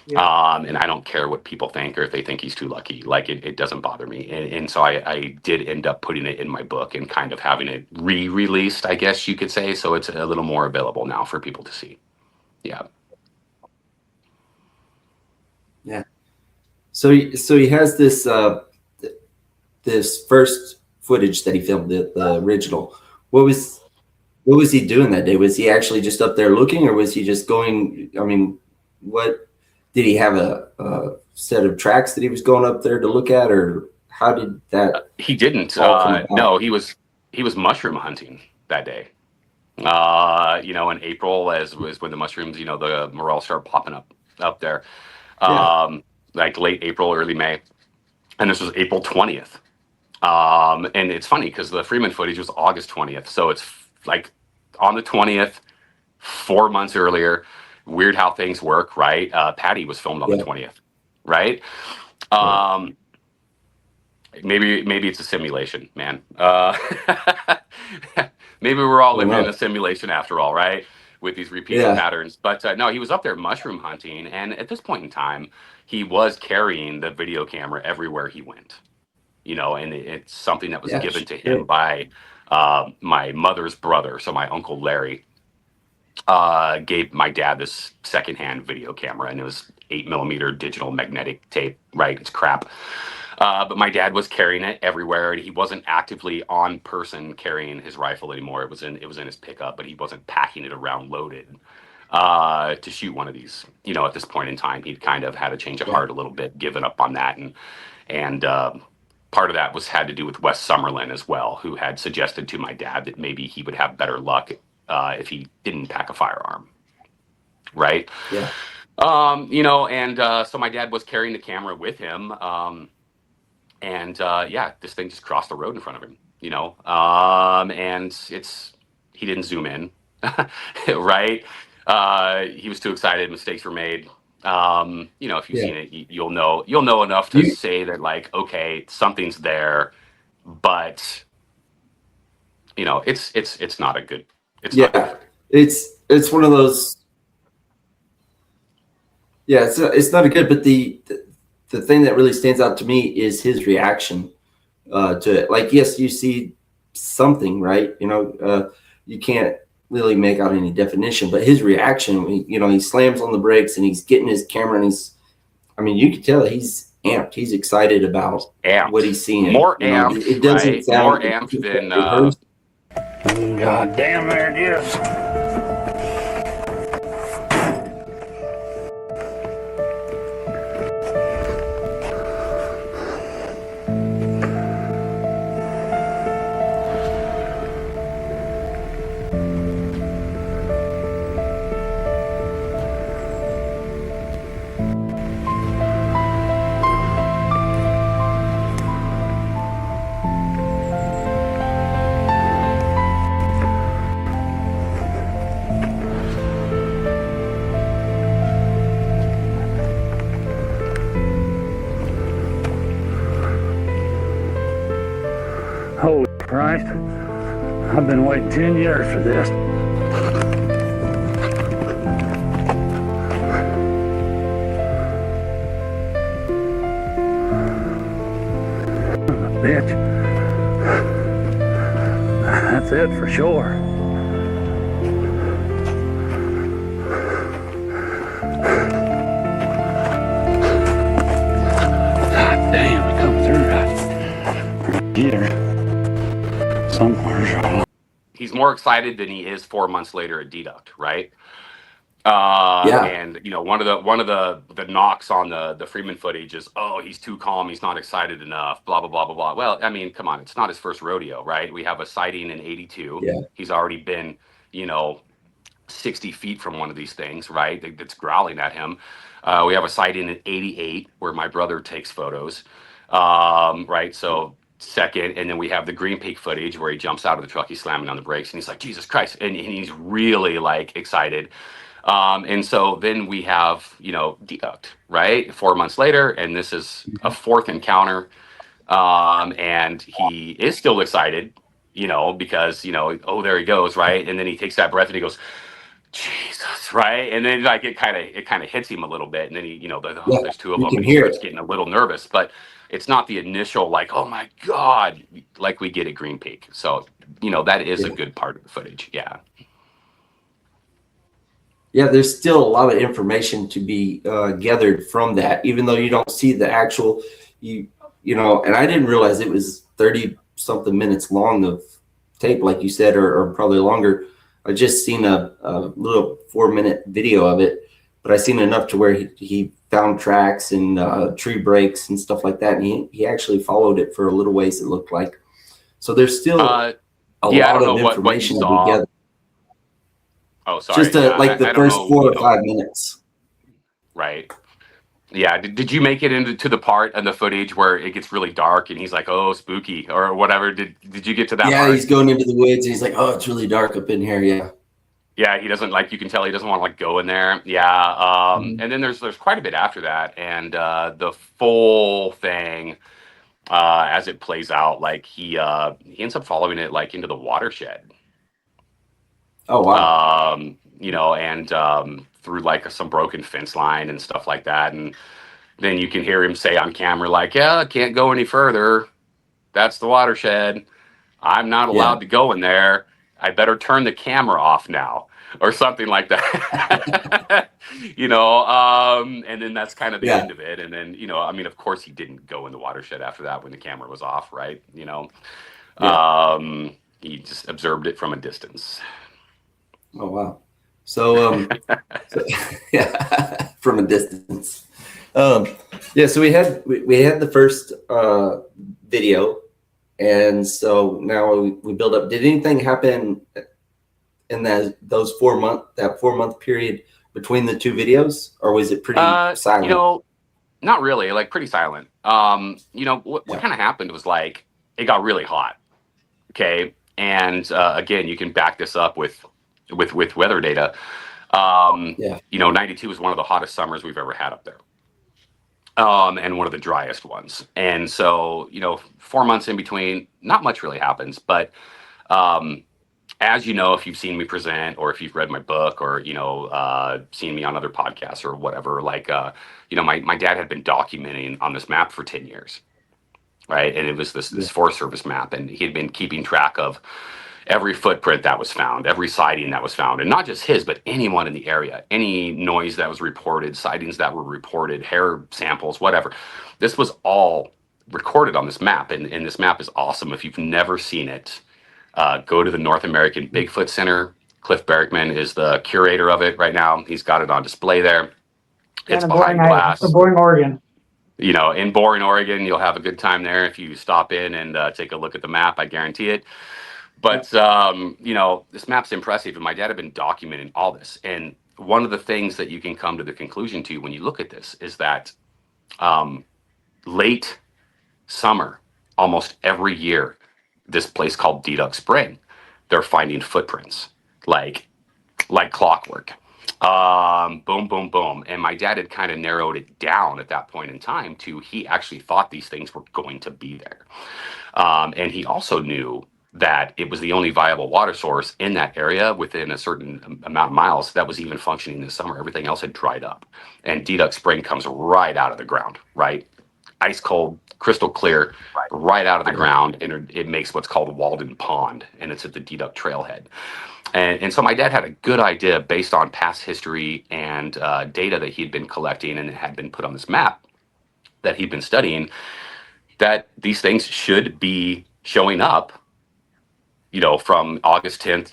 And I don't care what people think, or if they think he's too lucky. Like, it doesn't bother me. And so I did end up putting it in my book and kind of having it re-released, I guess you could say. So it's a little more available now for people to see. Yeah. Yeah. So he has this this first footage that he filmed, the original. What was he doing that day? Was he actually just up there looking, or was he just going? I mean, what did he have a set of tracks that he was going up there to look at, or how did that? He didn't. all come about? No, he was mushroom hunting that day. In April, as was when the mushrooms, the morels start popping up there. Like late April, early May, and this was April 20th. And it's funny because the Freeman footage was August 20th, so it's like on the 20th, 4 months earlier. Weird how things work, right? Patty was filmed on the 20th, right? Maybe it's a simulation, man. Maybe we're all living in a simulation after all, right? With these repeating patterns. But no, he was up there mushroom hunting, and at this point in time, he was carrying the video camera everywhere he went. And it's something that was given to him by my mother's brother. So my uncle Larry gave my dad this secondhand video camera, and it was 8mm digital magnetic tape, right? It's crap. But my dad was carrying it everywhere, and he wasn't actively on person carrying his rifle anymore. It was in his pickup, but he wasn't packing it around loaded to shoot one of these. At this point in time, he'd kind of had a change of heart a little bit, given up on that, and part of that had to do with Wes Summerlin as well, who had suggested to my dad that maybe he would have better luck if he didn't pack a firearm, right? Yeah. So my dad was carrying the camera with him. This thing just crossed the road in front of him, and he didn't zoom in, right? He was too excited. Mistakes were made. If you've seen it, you'll know enough to say that, like, okay, something's there, but it's not a good. Not good. It's one of those. Yeah, it's not a good, but the thing that really stands out to me is his reaction to it. Like, yes, you see something, right? You can't really make out any definition, but his reaction, he slams on the brakes and he's getting his camera, and you can tell he's amped. He's excited about what he's seeing. More amped. It doesn't right? sound more amped than. God damn, there it is. Holy Christ, I've been waiting 10 years for this. Bitch. That's it for sure. God damn, it come through right here. Somewhere. He's more excited than he is 4 months later at Deduct, right? Yeah. And one of the knocks on the Freeman footage is, oh, he's too calm, he's not excited enough, blah blah blah blah blah. Well, I mean, come on, it's not his first rodeo, right? We have a sighting in '82. Yeah. He's already been, 60 feet from one of these things, right? That's growling at him. We have a sighting in '88 where my brother takes photos, right? So second, and then we have the Green Peak footage where he jumps out of the truck, he's slamming on the brakes, and he's like, Jesus Christ, and he's really like excited. And so then we have, Deduct, right? 4 months later, and this is a fourth encounter. And he is still excited, because, oh, there he goes, right? And then he takes that breath and he goes, Jesus, right? And then like it kind of hits him a little bit, and then he, Yeah. there's two of You them, can and he hear starts it. getting a little nervous, but it's not the initial like, oh my God, like we get at Green Peak. So, that is a Yeah. good part of the footage. Yeah. Yeah, there's still a lot of information to be gathered from that, even though you don't see the actual, and I didn't realize it was 30 something minutes long of tape, like you said, or probably longer. I just seen a little 4-minute video of it, but I seen enough to where he found tracks and tree breaks and stuff like that. And he actually followed it for a little ways, it looked like. So there's still a Yeah, I lot don't of know what you information to be saw. gathered. Oh, sorry. Just Yeah, like the I don't first know, 4 or 5 minutes. right. Yeah. Did you make it into the part in the footage where it gets really dark and he's like, oh, spooky or whatever? Did you get to that Yeah, part? he's going into the woods and he's like, oh, it's really dark up in here. Yeah. Yeah, he doesn't like. You can tell he doesn't want to like go in there. Yeah, Mhm. and then there's quite a bit after that, and the full thing as it plays out, like he ends up following it like into the watershed, Oh, wow. and through like some broken fence line and stuff like that, and then you can hear him say on camera like, "Yeah, can't go any further. That's the watershed. I'm not Yeah. allowed to go in there. I better turn the camera off now," or something like that. And then that's kind of the Yeah. end of it. And then, I mean, of course, he didn't go in the watershed after that when the camera was off, right? Yeah. He just observed it from a distance. Oh, wow. So, yeah, from a distance. Yeah. So we had the first video, and so now we build up. Did anything happen in that 4 month period between the two videos, or was it pretty silent? Not really, like pretty silent. What Yeah. kind of happened was like it got really hot. Okay. And again, you can back this up with weather data. Yeah. 92 was one of the hottest summers we've ever had up there. And one of the driest ones. And so, 4 months in between, not much really happens. But as you know, if you've seen me present or if you've read my book or, seen me on other podcasts or whatever, like, my dad had been documenting on this map for 10 years. Right. And it was this Forest Service map. And he had been keeping track of every footprint that was found, every sighting that was found, and not just his, but anyone in the area, any noise that was reported, sightings that were reported, hair samples, whatever. This was all recorded on this map. And this map is awesome. If you've never seen it, go to the North American Bigfoot Center. Cliff Bergman is the curator of it right now. He's got it on display there. It's behind glass. Boring Oregon. In Boring, Oregon, you'll have a good time there if you stop in and take a look at the map. I guarantee it. But, this map's impressive. And my dad had been documenting all this. And one of the things that you can come to the conclusion to when you look at this is that late summer, almost every year, this place called Deduct Spring, they're finding footprints like clockwork. Boom, boom, boom. And my dad had kind of narrowed it down at that point in time to he actually thought these things were going to be there. And he also knew that it was the only viable water source in that area within a certain amount of miles that was even functioning this summer. Everything else had dried up. And Deduct Spring comes right out of the ground, right? Ice cold, crystal clear, right out of the ground. And it makes what's called Walden Pond. And it's at the Deduct Trailhead. And so my dad had a good idea based on past history and data that he'd been collecting and had been put on this map that he'd been studying, that these things should be showing up, from August 10th,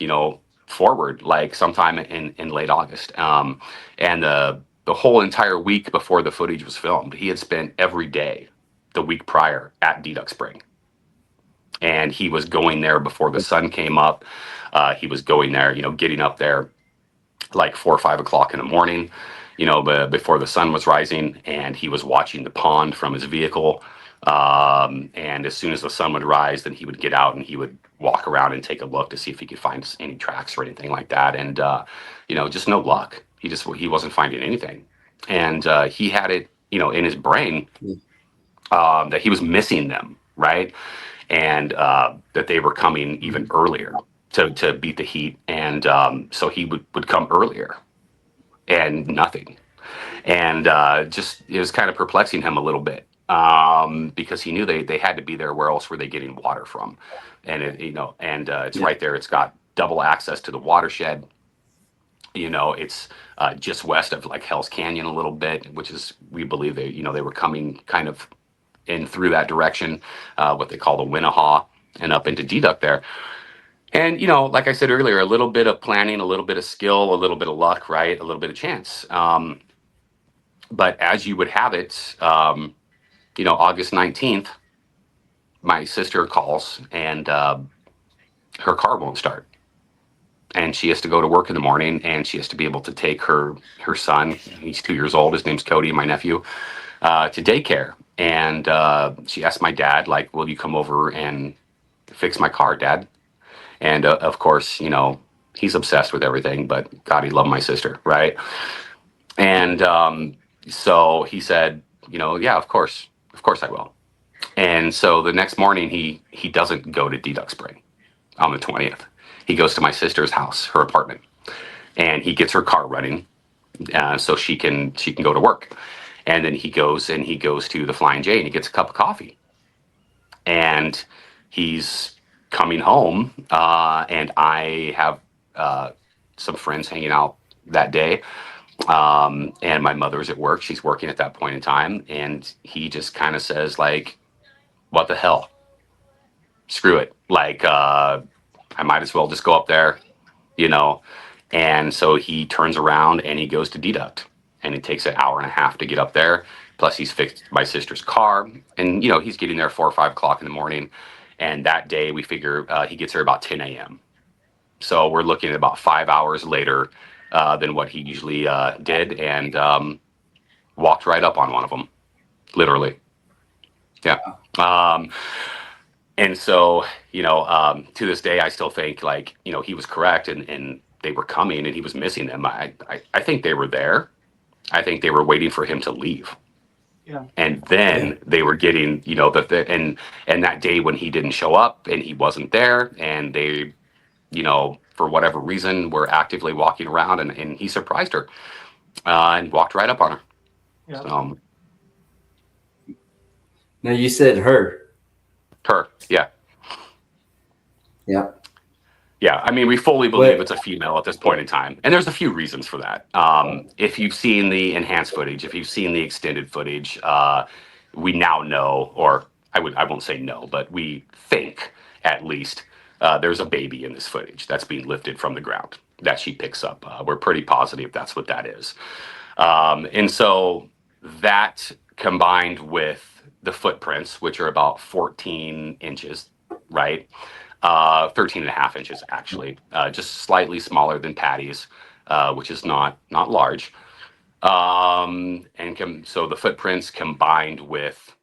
forward, like sometime in late August. And the whole entire week before the footage was filmed, he had spent every day the week prior at Deduck Spring. And he was going there before the sun came up. He was going there, getting up there like 4 or 5 o'clock in the morning, before the sun was rising, and he was watching the pond from his vehicle. And as soon as the sun would rise, then he would get out and he would walk around and take a look to see if he could find any tracks or anything like that. And just no luck. He wasn't finding anything, and he had it, in his brain that he was missing them, right, and that they were coming even earlier to beat the heat, and so he would come earlier, and nothing. And just it was kind of perplexing him a little bit, because he knew they had to be there. Where else were they getting water from? And it's right there. It's got double access to the watershed. It's just west of like Hell's Canyon a little bit, which is, we believe they were coming kind of in through that direction, what they call the Winnahaw, and up into Deduck there. And, like I said earlier, a little bit of planning, a little bit of skill, a little bit of luck, right? A little bit of chance. But as you would have it, August 19th, my sister calls, and her car won't start. And she has to go to work in the morning, and she has to be able to take her son, he's 2 years old, his name's Cody, my nephew, to daycare. And she asked my dad, like, will you come over and fix my car, Dad? And of course, he's obsessed with everything, but God, he loved my sister, right? And so he said, yeah, of course I will. And so the next morning, he doesn't go to Deduck Spring on the 20th. He goes to my sister's house, her apartment, and he gets her car running, so she can go to work. And then he goes to the Flying J, and he gets a cup of coffee. And he's coming home, and I have some friends hanging out that day. And my mother's at work. She's working at that point in time. And he just kind of says, like, what the hell? Screw it. Like, I might as well just go up there, And so he turns around and he goes to Deduct. And it takes an hour and a half to get up there. Plus, he's fixed my sister's car. And, he's getting there 4 or 5 o'clock in the morning. And that day, we figure he gets there about 10 a.m. So we're looking at about 5 hours later than what he usually did, and walked right up on one of them, literally. Yeah. And so, to this day, I still think, like, he was correct, and they were coming, and he was missing them. I think they were there. I think they were waiting for him to leave. Yeah. And then they were getting, and that day when he didn't show up and he wasn't there, and they, for whatever reason, were actively walking around, and he surprised her and walked right up on her. Yeah. So, Now you said her. her, yeah. Yeah. Yeah, I mean, we fully believe But- it's a female at this point in time, and there's a few reasons for that. If you've seen the enhanced footage, if you've seen the extended footage, we now know, or I won't say no, but we think at least there's a baby in this footage that's being lifted from the ground that she picks up. We're pretty positive that's what that is, and so that combined with the footprints, which are about 14 inches, right? 13 and a half inches, actually, just slightly smaller than Patty's, which is not large. So the footprints combined with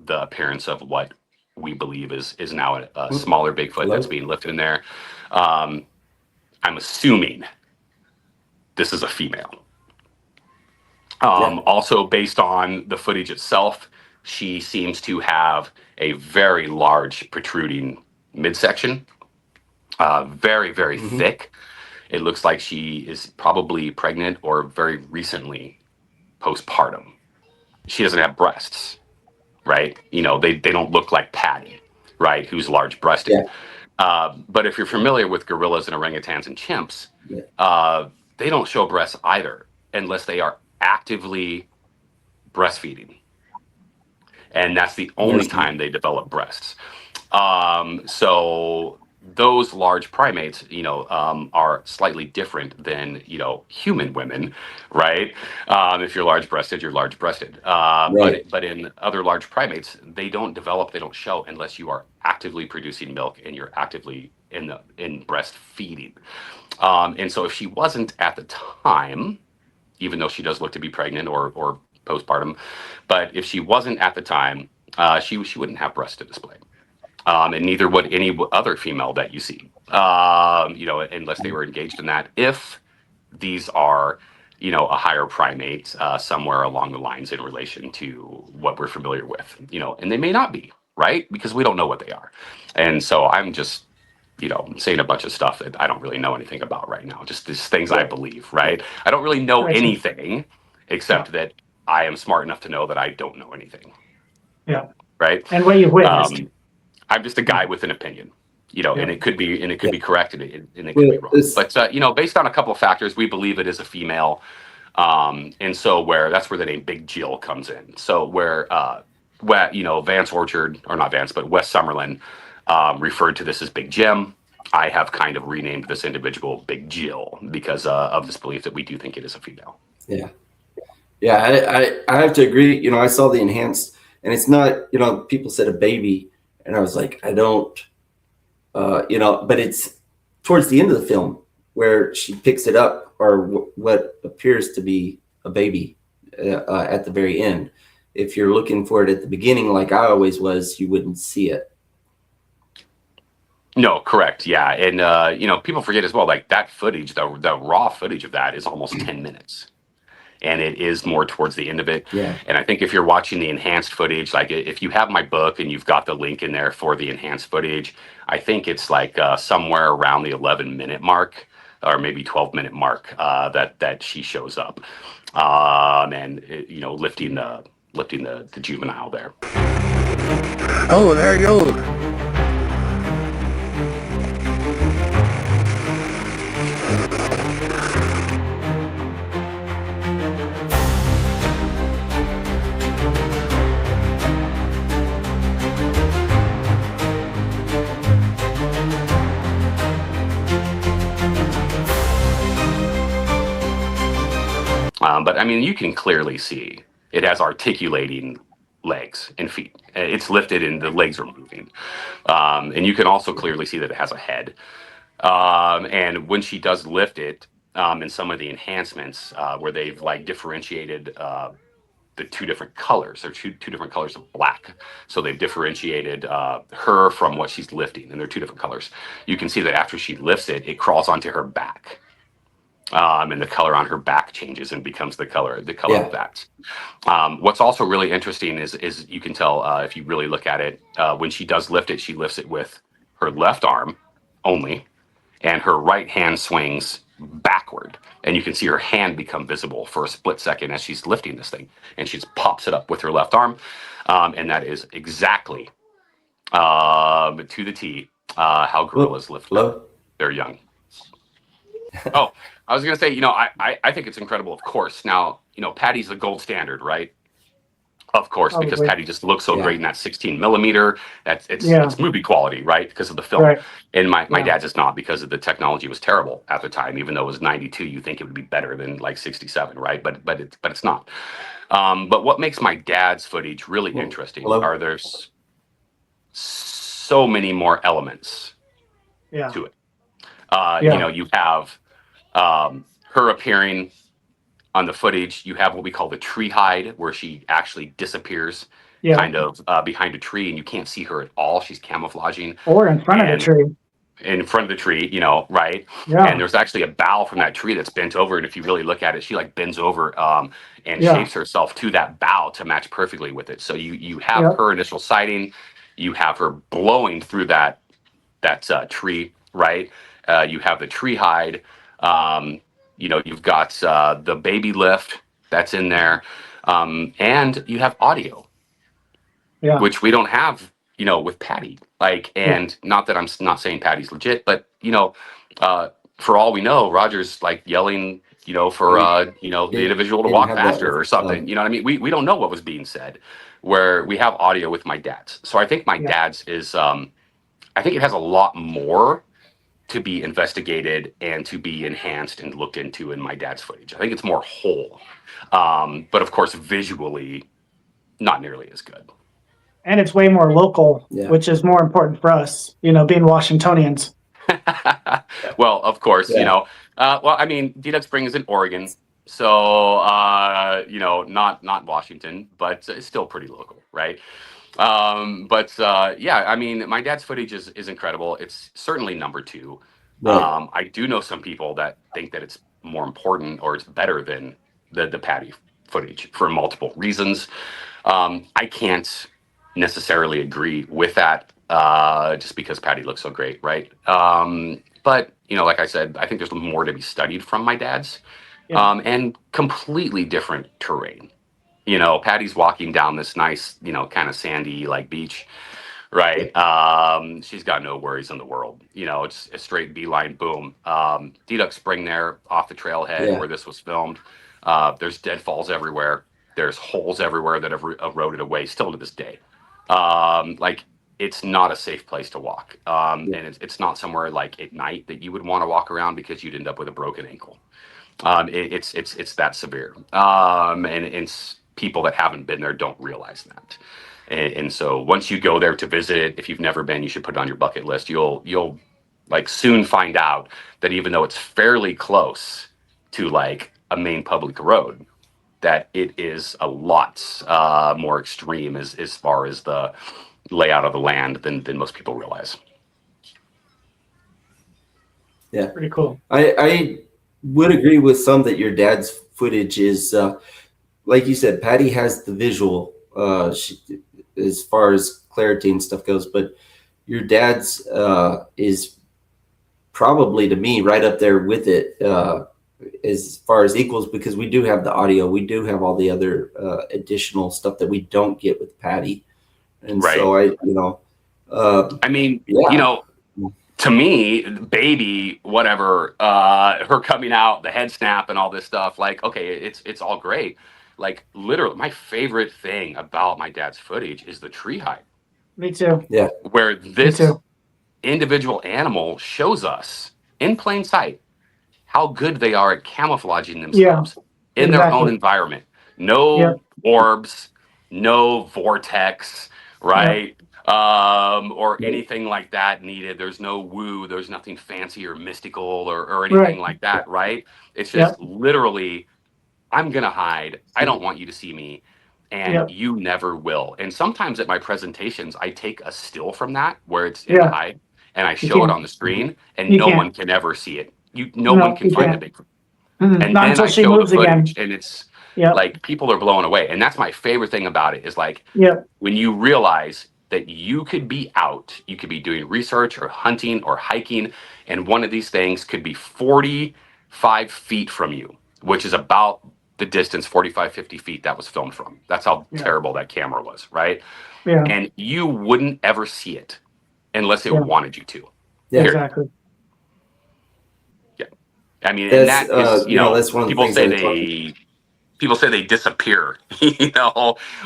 the appearance of what we believe is now a smaller Bigfoot that's being lifted in there. I'm assuming this is a female. Also, based on the footage itself, she seems to have a very large protruding midsection, very, very thick. It looks like she is probably pregnant or very recently postpartum. She doesn't have breasts, right? They don't look like Patty, right? Who's large breasted. Yeah. But if you're familiar with gorillas and orangutans and chimps, they don't show breasts either unless they are actively breastfeeding. And that's the only time they develop breasts. So those large primates, are slightly different than, human women, right? If you're large-breasted, you're large-breasted. Right. But in other large primates, they don't develop, they don't show unless you are actively producing milk and you're actively in breastfeeding. And so if she wasn't at the time, even though she does look to be pregnant or postpartum, but if she wasn't at the time, she wouldn't have breasts to display. And neither would any other female that you see, unless they were engaged in that. If these are, a higher primate somewhere along the lines in relation to what we're familiar with, and they may not be, right? Because we don't know what they are. And so I'm just, saying a bunch of stuff that I don't really know anything about right now. Just these things I believe, right? I don't really know Gotcha. anything except that I am smart enough to know that I don't know anything, Yeah. right? And what you've witnessed. I'm just a guy with an opinion, and it could be correct and it could Well, be wrong. But based on a couple of factors, we believe it is a female, and so that's where the name Big Jill comes in. So Vance Orchard, or not Vance, but Wes Summerlin referred to this as Big Jim. I have kind of renamed this individual Big Jill because of this belief that we do think it is a female. Yeah. Yeah, I have to agree. I saw the enhanced, and it's not, people said a baby, and I was like, I don't, but it's towards the end of the film where she picks it up, or what appears to be a baby at the very end. If you're looking for it at the beginning, like I always was, you wouldn't see it. No, correct. Yeah. And, people forget as well, like that footage, the raw footage of that is almost 10 minutes. And it is more towards the end of it. Yeah. And I think if you're watching the enhanced footage, like if you have my book and you've got the link in there for the enhanced footage, I think it's like somewhere around the 11-minute mark, or maybe 12-minute mark that she shows up, and lifting the juvenile there. Oh, there he goes. But I mean, you can clearly see it has articulating legs and feet. It's lifted and the legs are moving. And you can also clearly see that it has a head. And when she does lift it, in some of the enhancements where they've like differentiated the two different colors, or two different colors of black. So they've differentiated her from what she's lifting, and they're two different colors. You can see that after she lifts it, it crawls onto her back. And the color on her back changes and becomes the color of that. What's also really interesting is you can tell if you really look at it, when she does lift it, she lifts it with her left arm only, and her right hand swings backward. And you can see her hand become visible for a split second as she's lifting this thing, and she just pops it up with her left arm. And that is exactly to the T how gorillas lift their young. Oh, I was going to say, I think it's incredible, of course. Now, Patty's the gold standard, right? Of course, because Patty just looks so great in that 16 millimeter. It's movie quality, right? Because of the film. Right. And my dad's is not, because of the technology was terrible at the time. Even though it was 92, you think it would be better than like 67, right? But it's not. But what makes my dad's footage really interesting are there's so many more elements to it. You have her appearing on the footage. You have what we call the tree hide, where she actually disappears kind of behind a tree, and you can't see her at all. She's camouflaging. Or in front of the tree. In front of the tree, right? Yeah. And there's actually a bough from that tree that's bent over, and if you really look at it, she like bends over and shapes herself to that bough to match perfectly with it. So you have her initial sighting, you have her blowing through that tree, right? You have the tree hide. You've got the baby lift that's in there, and you have audio, which we don't have, with Patty. And not that I'm not saying Patty's legit, but for all we know, Roger's like yelling, for the individual to walk faster or something. You know what I mean? We don't know what was being said. Where we have audio with my dad's, so I think my dad's is. I think it has a lot more to be investigated and to be enhanced and looked into in my dad's footage. I think it's more whole, but of course, visually, not nearly as good. And it's way more local, Yeah. which is more important for us, being Washingtonians. Well, of course, Yeah. well, I mean, D-Duck Springs is in Oregon, so not Washington, but it's still pretty local, right? But yeah, I mean, my dad's footage is incredible. It's certainly number two. Right. I do know some people that think that it's more important or it's better than the Patty footage for multiple reasons. I can't necessarily agree with that, just because Patty looks so great, right? But like I said, I think there's more to be studied from my dad's, Yeah. and completely different terrain. Patty's walking down this nice, kind of sandy like beach, right? She's got no worries in the world. It's a straight beeline, boom. D-Duck Spring there off the trailhead Yeah. where this was filmed. There's deadfalls everywhere. There's holes everywhere that have eroded away still to this day. Like it's not a safe place to walk. And it's not somewhere like at night that you would want to walk around because you'd end up with a broken ankle. It's that severe. And it's people that haven't been there don't realize that. And so once you go there to visit it, if you've never been, you should put it on your bucket list. You'll like soon find out that even though it's fairly close to like a main public road, that it is a lot more extreme as far as the layout of the land than most people realize. Yeah. Pretty cool. I would agree with some that your dad's footage is, like you said, Patty has the visual, as far as clarity and stuff goes, but your dad's is probably to me right up there with it, as far as equals, because we do have the audio, we do have all the other additional stuff that we don't get with Patty, and Right. so I mean, yeah. to me, baby, whatever, her coming out, the head snap, and all this stuff. Like, okay, it's all great. Like, literally, my favorite thing about my dad's footage is the tree hide, Me too. Yeah. where Me this too. individual animal shows us in plain sight how good they are at camouflaging themselves in their own exactly. environment. No Yep. orbs, no vortex, right? Or Right. anything like that needed. There's no woo, there's nothing fancy or mystical or anything Right. like that, right? It's just Yep. literally, I'm gonna hide. I don't want you to see me, and Yep. you never will. And sometimes at my presentations, I take a still from that where it's in the Yeah. hide, and I You show it can't. on the screen, and You no can't. one can ever see it. No one No, can you find the can't. Bigfoot. And Not then until I she show the moves again. footage, and it's Yep. like people are blown away. And that's my favorite thing about it is like Yep. when you realize that you could be out, you could be doing research or hunting or hiking, and one of these things could be 45 feet from you, which is about the distance, 45, 50 feet that was filmed from. That's how Yeah. terrible that camera was, right? Yeah. And you wouldn't ever see it unless it Yeah. wanted you to. Yeah. Period. Exactly. I mean, and That's that is, that's one of the people things say that I talk. people say they disappear,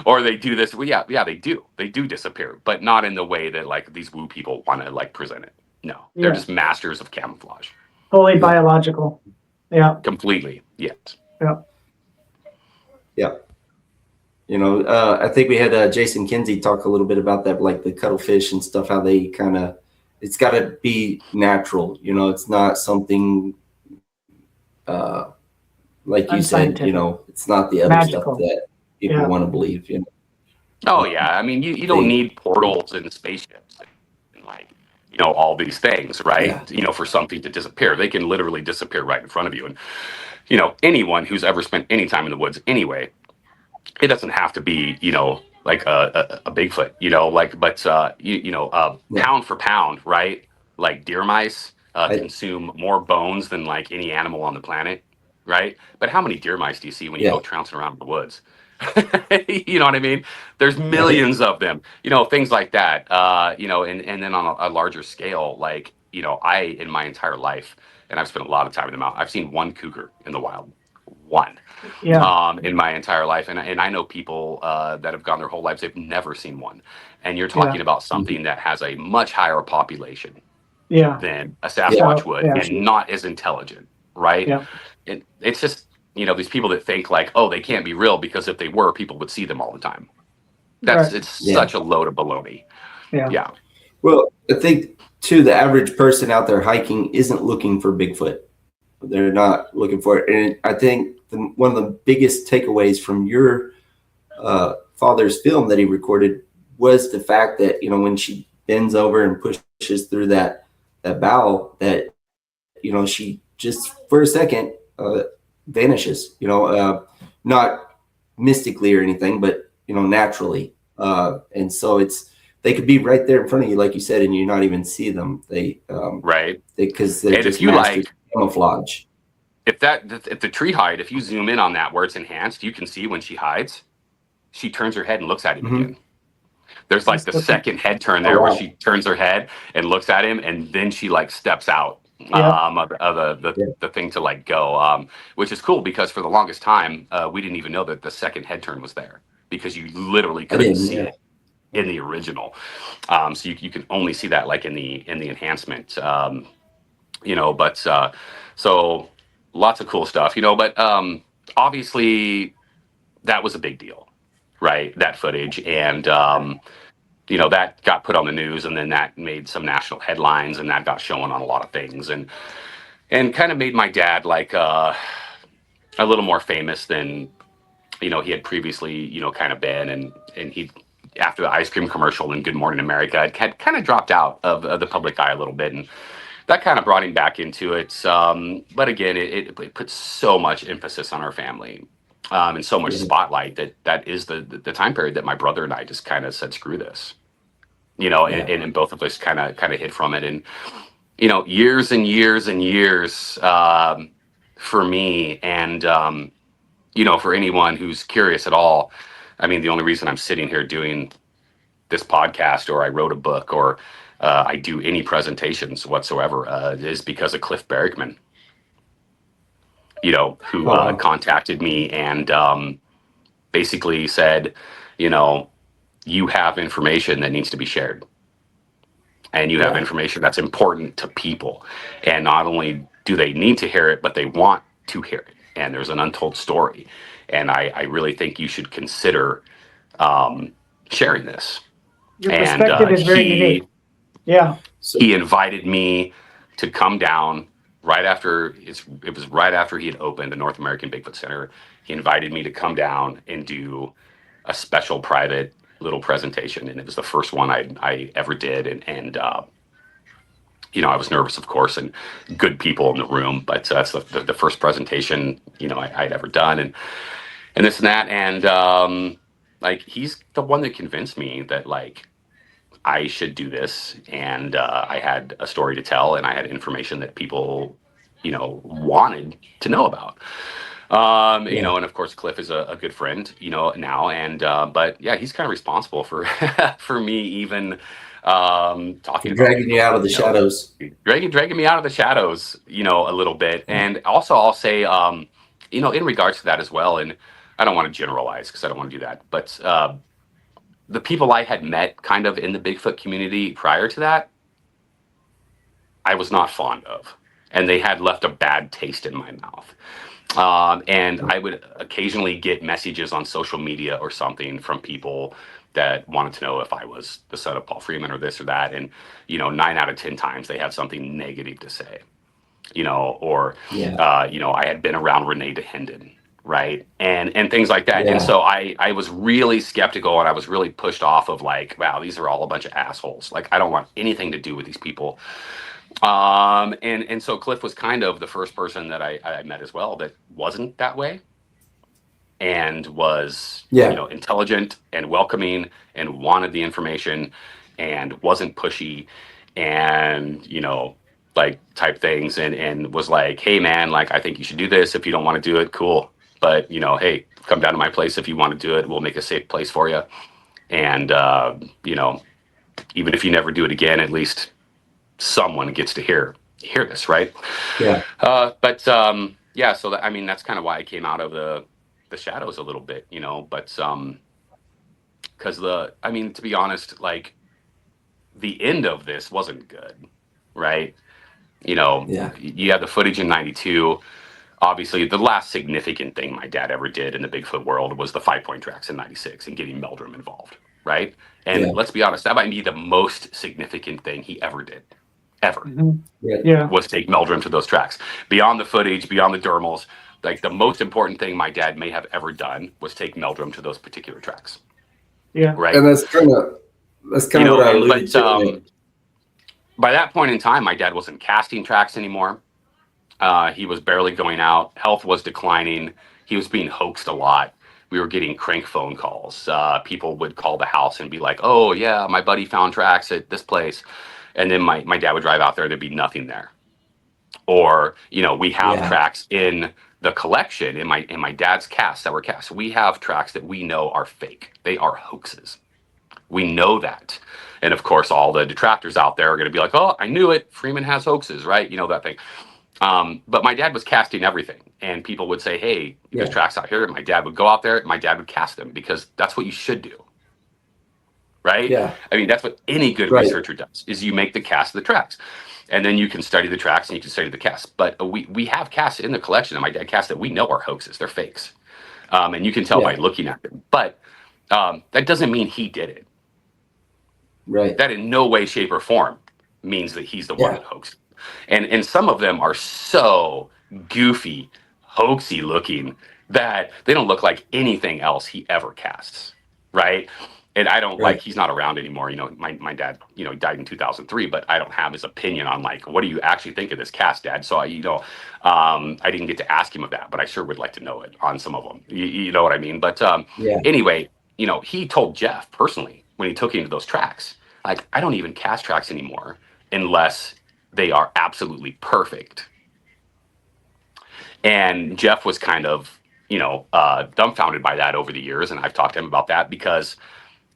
or they do this. Well, yeah, they do. They do disappear, but not in the way that like these woo people want to like present it. No, they're Yeah. just masters of camouflage. Fully biological. Yeah. Completely, yes. Yeah. Yeah. I think we had Jason Kinsey talk a little bit about that, like the cuttlefish and stuff, how they kind of, it's got to be natural. It's not something, like you said, Unscientific. it's not the other Magical. stuff that people Yeah. want to believe. Oh yeah, I mean, you don't need portals and spaceships and like all these things, right? For something to disappear, they can literally disappear right in front of you. And anyone who's ever spent any time in the woods, anyway, it doesn't have to be like a Bigfoot, but pound for pound, right? Like deer mice consume more bones than like any animal on the planet, right? But how many deer mice do you see when you go trouncing around in the woods? You know what I mean? There's millions of them, things like that, and then on a larger scale, like, I, in my entire life, and I've spent a lot of time in the mountain, I've seen one cougar in the wild. one Yeah. in my entire life. And I know people that have gone their whole lives, they've never seen one. And you're Yeah. talking about something that has a much higher population Yeah. than a Yeah. Sasquatch So, would, yeah. and not as intelligent, right? Yeah. And it's just, these people that think like, oh, they can't be real because if they were, people would see them all the time. Right. It's Yeah. such a load of baloney. Yeah. Yeah. Well, I think too, the average person out there hiking isn't looking for Bigfoot. They're not looking for it. And I think one of the biggest takeaways from your father's film that he recorded was the fact that, when she bends over and pushes through that bow, that, she just for a second vanishes, not mystically or anything, but, naturally. And so they could be right there in front of you, like you said, and you not even see them. Right. Because they're And just if you mastered camouflage. if the tree hide, if you zoom in on that where it's enhanced, you can see when she hides, she turns her head and looks at him again. There's like the second head turn there Oh, where wow. she turns her head and looks at him, and then she like steps out Yeah. of the thing to like go, which is cool because for the longest time we didn't even know that the second head turn was there because you literally I couldn't didn't. see Yeah. it in the original. So you can only see that like in the enhancement. But so lots of cool stuff, but obviously that was a big deal, right? That footage. And that got put on the news, and then that made some national headlines, and that got shown on a lot of things, and kind of made my dad like a little more famous than he had previously kind of been, and he, after the ice cream commercial and Good Morning America, had kind of dropped out of the public eye a little bit, and that kind of brought him back into it. But again, it put so much emphasis on our family, and so much spotlight that is the time period that my brother and I just kind of said, screw this, and both of us kind of hid from it. And, years and years and years for me, and, for anyone who's curious at all, I mean, the only reason I'm sitting here doing this podcast, or I wrote a book, or I do any presentations whatsoever, is because of Cliff Berrickman, who Oh, wow. contacted me and basically said, you have information that needs to be shared. And you have information that's important to people. And not only do they need to hear it, but they want to hear it. And there's an untold story. And I really think you should consider sharing this. Your And perspective is very unique. Yeah. he invited me to come down right after it was right after he had opened the North American Bigfoot Center. He invited me to come down and do a special private little presentation, and it was the first one I ever did, and I was nervous, of course, and good people in the room, but that's the first presentation I'd ever done, and this and that, and like he's the one that convinced me that like I should do this, and I had a story to tell, and I had information that people wanted to know about. And of course, Cliff is a good friend, now, and but yeah, he's kind of responsible for for me even talking Dragging about you out of the shadows. dragging me out of the shadows, a little bit. And also, I'll say, in regards to that as well, and I don't want to generalize because I don't want to do that, but the people I had met kind of in the Bigfoot community prior to that, I was not fond of, and they had left a bad taste in my mouth. And I would occasionally get messages on social media or something from people that wanted to know if I was the son of Paul Freeman or this or that. And, 9 out of 10 times they had something negative to say, or, I had been around Renee DeHenden, right? And things like that. Yeah. And so I was really skeptical, and I was really pushed off of like, wow, these are all a bunch of assholes. Like, I don't want anything to do with these people. And so Cliff was kind of the first person that I met as well that wasn't that way, and was intelligent and welcoming and wanted the information and wasn't pushy and like type things, and was like, hey man, like I think you should do this. If you don't want to do it, cool, but hey, come down to my place if you want to do it. We'll make a safe place for you, and even if you never do it again, at least someone gets to hear this, right? Yeah. But yeah, so that, I mean, that's kind of why I came out of the shadows a little bit, you know, but because I mean, to be honest, like the end of this wasn't good, right? You know, Yeah. you have the footage in '92. Obviously, the last significant thing my dad ever did in the Bigfoot world was the 5-point tracks in '96 and getting Meldrum involved, right? And Yeah. let's be honest, that might be the most significant thing he ever did, ever, Mhm. Yeah. Yeah. was take Meldrum to those tracks. Beyond the footage, beyond the dermals, like the most important thing my dad may have ever done was take Meldrum to those particular tracks, Yeah. right? And that's You kind of know, what I and alluded but to. by that point in time, my dad wasn't casting tracks anymore. He was barely going out. Health was declining. He was being hoaxed a lot. We were getting crank phone calls. People would call the house and be like, "Oh yeah, my buddy found tracks at this place," and then my dad would drive out there. There'd be nothing there. Or you know, we have Yeah. tracks in the collection in my dad's casts that were cast. We have tracks that we know are fake. They are hoaxes. We know that. And of course, all the detractors out there are going to be like, "Oh, I knew it. Freeman has hoaxes, right?" You know that thing. But my dad was casting everything, and people would say, "Hey, there's Yeah. tracks out here." My dad would go out there. My dad would cast them because that's what you should do, right? Yeah. I mean, that's what any good Right. researcher does: is you make the cast of the tracks, and then you can study the tracks and you can study the casts. But we have casts in the collection, and my dad casts that we know are hoaxes; they're fakes, and you can tell by Yeah. looking at them. But that doesn't mean he did it. Right. That in no way, shape, or form means that he's the one Yeah. that hoaxed. And some of them are so goofy, hoaxy looking that they don't look like anything else he ever casts, right? And I don't Right. like he's not around anymore. You know, my dad, you know, he died in 2003, but I don't have his opinion on like what do you actually think of this cast, Dad? So I didn't get to ask him of that, but I sure would like to know it on some of them. You know what I mean? But Yeah. anyway, you know, he told Jeff personally when he took him to those tracks, like I don't even cast tracks anymore unless they are absolutely perfect. And Jeff was kind of, you know, dumbfounded by that over the years. And I've talked to him about that because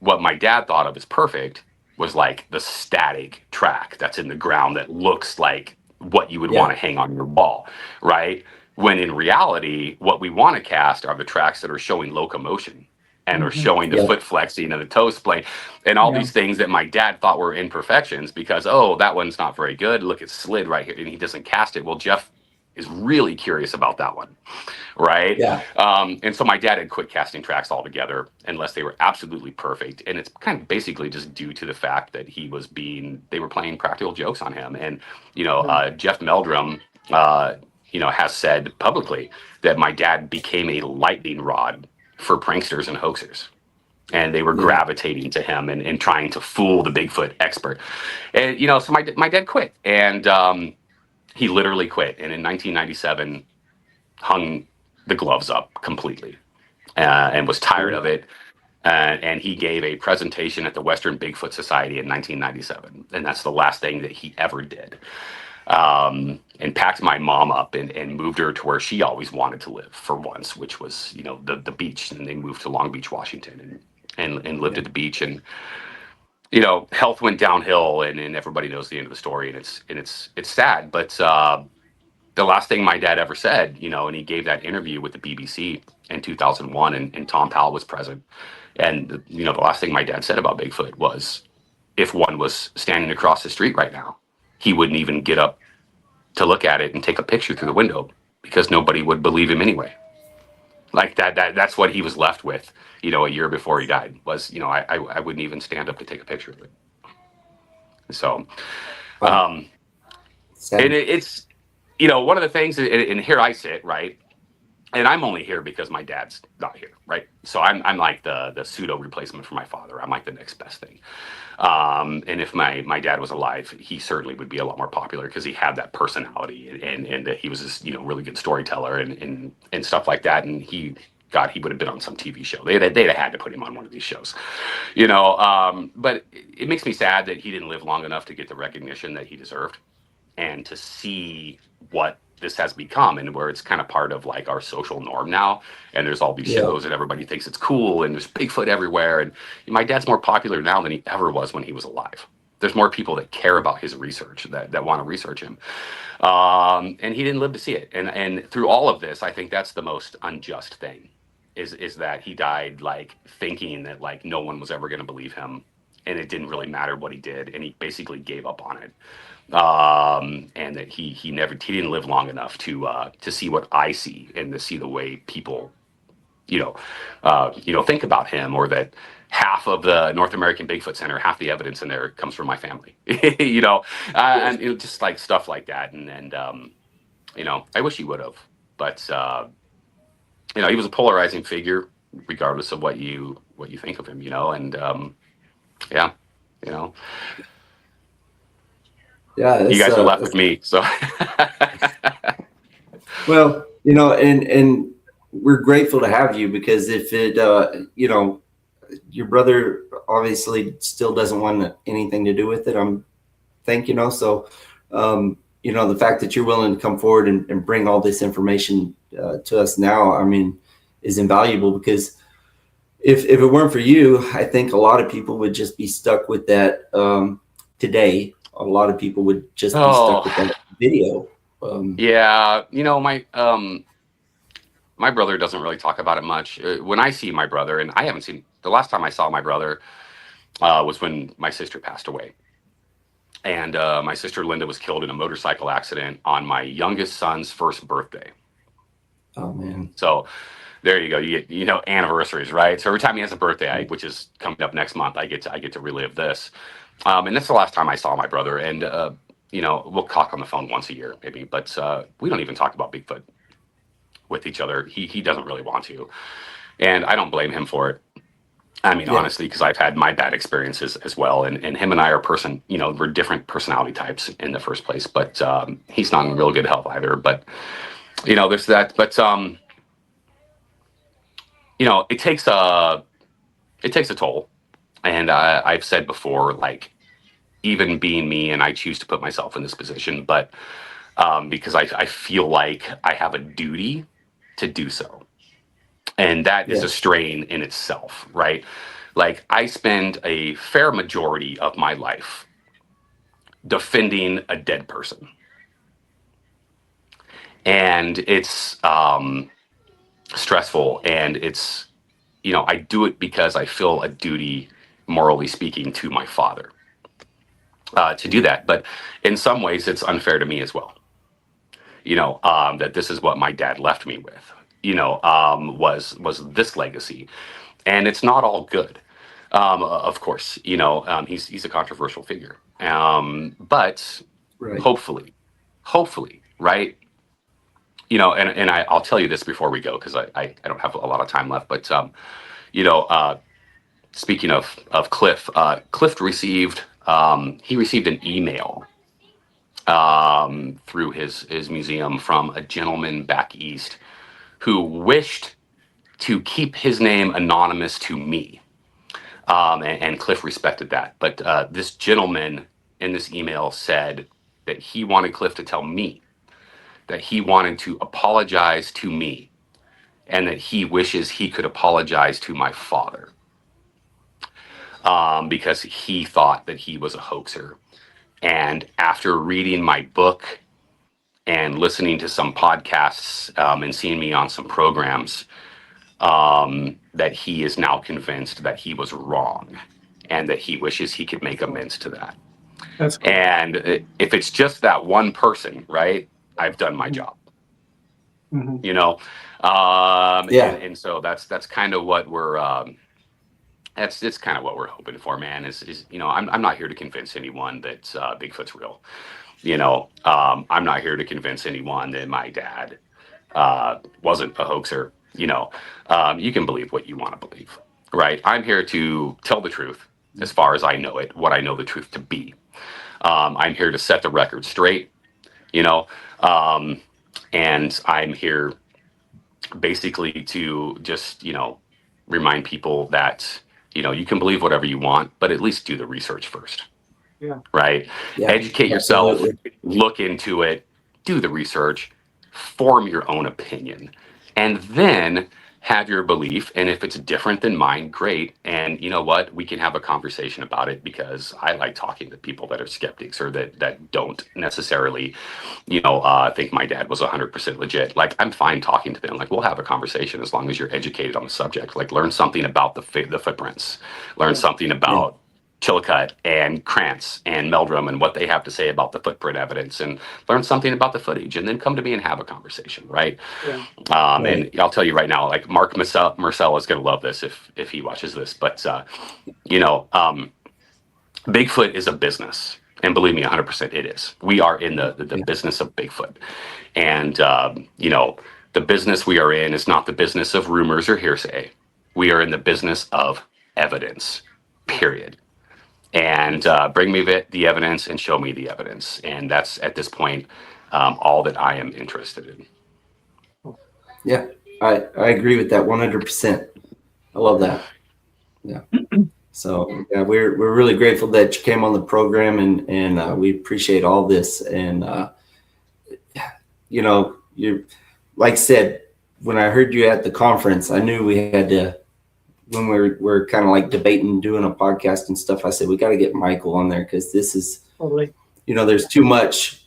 what my dad thought of as perfect was like the static track that's in the ground that looks like what you would want Yeah. to hang on your wall, right? When in reality, what we want to cast are the tracks that are showing locomotion and are Mhm. showing the Yeah. foot flexing and the toe splaying and all Yeah. these things that my dad thought were imperfections because, oh, that one's not very good. Look, it's slid right here and he doesn't cast it. Well, Jeff is really curious about that one, right? Yeah. And so my dad had quit casting tracks altogether unless they were absolutely perfect. And it's kind of basically just due to the fact that they were playing practical jokes on him. And, you know, Jeff Meldrum, you know, has said publicly that my dad became a lightning rod for pranksters and hoaxers. And they were Yeah. gravitating to him and trying to fool the Bigfoot expert. And, you know, so my dad quit. And he literally quit. And in 1997, hung the gloves up completely and was tired of it. And he gave a presentation at the Western Bigfoot Society in 1997. And that's the last thing that he ever did. And packed my mom up and moved her to where she always wanted to live for once, which was, you know, the beach. And they moved to Long Beach, Washington and lived at the beach. And, you know, health went downhill and everybody knows the end of the story. And it's sad, but the last thing my dad ever said, you know, and he gave that interview with the BBC in 2001, and Tom Powell was present. And, you know, the last thing my dad said about Bigfoot was if one was standing across the street right now, he wouldn't even get up to look at it and take a picture through the window because nobody would believe him anyway. Like that's what he was left with, you know, a year before he died was, you know, I wouldn't even stand up to take a picture of it. So, Wow. and Sad. it's, you know, one of the things, and here I sit, right? And I'm only here because my dad's not here, right? So I'm like the pseudo replacement for my father. I'm like the next best thing. And if my dad was alive, he certainly would be a lot more popular because he had that personality and he was this, you know, really good storyteller and stuff like that. And God, he would have been on some TV show. They'd have had to put him on one of these shows, you know. But it makes me sad that he didn't live long enough to get the recognition that he deserved and to see what this has become and where it's kind of part of like our social norm now. And there's all these Yeah. shows and everybody thinks it's cool and there's Bigfoot everywhere. And my dad's more popular now than he ever was when he was alive. There's more people that care about his research, that want to research him. And he didn't live to see it. And through all of this, I think that's the most unjust thing, is that he died like thinking that like no one was ever going to believe him, and it didn't really matter what he did, and he basically gave up on it. And that he didn't live long enough to see what I see, and to see the way people think about him, or that half of the North American Bigfoot Center, half the evidence in there comes from my family, and just like stuff like that. And I wish he would have, but he was a polarizing figure, regardless of what you think of him, and yeah, Yeah, you guys are left with me, so. Well, and we're grateful to have you, because if it, your brother obviously still doesn't want anything to do with it, so, the fact that you're willing to come forward and bring all this information to us now, I mean, is invaluable, because if it weren't for you, I think a lot of people would just be stuck with that. Today, a lot of people would just be stuck with that video. Yeah, my brother doesn't really talk about it much. When I see my brother, and I haven't seen, the last time I saw my brother was when my sister passed away. And my sister Linda was killed in a motorcycle accident on my youngest son's first birthday. Oh man! So there you go. You get anniversaries, right? So every time he has a birthday, which is coming up next month, I get to relive this. And that's the last time I saw my brother. And we'll talk on the phone once a year, maybe, but we don't even talk about Bigfoot with each other. He doesn't really want to, and I don't blame him for it. I mean, honestly, because I've had my bad experiences as well, and him and I are we're different personality types in the first place, but he's not in real good health either. But there's that. But it takes a toll, and I've said before, like, even being me, and I choose to put myself in this position, but because I feel like I have a duty to do so. And that is a strain in itself, right? Like, I spend a fair majority of my life defending a dead person. And it's stressful, and it's, I do it because I feel a duty, morally speaking, to my father to do that. But in some ways, it's unfair to me as well. That this is what my dad left me with, was this legacy, and it's not all good. Of course, he's a controversial figure, but Right. hopefully, right? I'll tell you this before we go, because I don't have a lot of time left, but speaking of Cliff, Cliff received an email through his museum from a gentleman back east who wished to keep his name anonymous to me. And Cliff respected that. But this gentleman in this email said that he wanted Cliff to tell me that he wanted to apologize to me, and that he wishes he could apologize to my father, because he thought that he was a hoaxer. And after reading my book and listening to some podcasts, and seeing me on some programs, that he is now convinced that he was wrong, and that he wishes he could make amends to that. That's cool. And if it's just that one person, right, I've done my job. Mhm. And so that's kind of what we're it's kind of what we're hoping for, man. Is I'm not here to convince anyone that Bigfoot's real. I'm not here to convince anyone that my dad wasn't a hoaxer. You can believe what you want to believe, right? I'm here to tell the truth as far as I know it, what I know the truth to be. I'm here to set the record straight, and I'm here basically to just, remind people that, you can believe whatever you want, but at least do the research first. Yeah. Right? Yeah, Educate yourself, absolutely. look into it, do the research, form your own opinion, and then have your belief, and if it's different than mine, great. And you know what, we can have a conversation about it, because I like talking to people that are skeptics, or that don't necessarily, think my dad was 100% legit. Like, I'm fine talking to them. Like, we'll have a conversation as long as you're educated on the subject. Like, learn something about the footprints, learn something about Chillicothe and Krantz and Meldrum and what they have to say about the footprint evidence, and learn something about the footage, and then come to me and have a conversation, right? And I'll tell you right now, like, Mark Marcel is going to love this if he watches this, but Bigfoot is a business, and believe me, 100% it is. We are in the business of Bigfoot, and the business we are in is not the business of rumors or hearsay. We are in the business of evidence, period. And bring me the evidence and show me the evidence. And that's, at this point, all that I am interested in. Yeah, I agree with that 100%. I love that. Yeah. So yeah, we're really grateful that you came on the program, and we appreciate all this. And you, like I said, when I heard you at the conference, I knew we had to. When we're kind of like debating doing a podcast and stuff, I said we got to get Michael on there, because this is totally, there's too much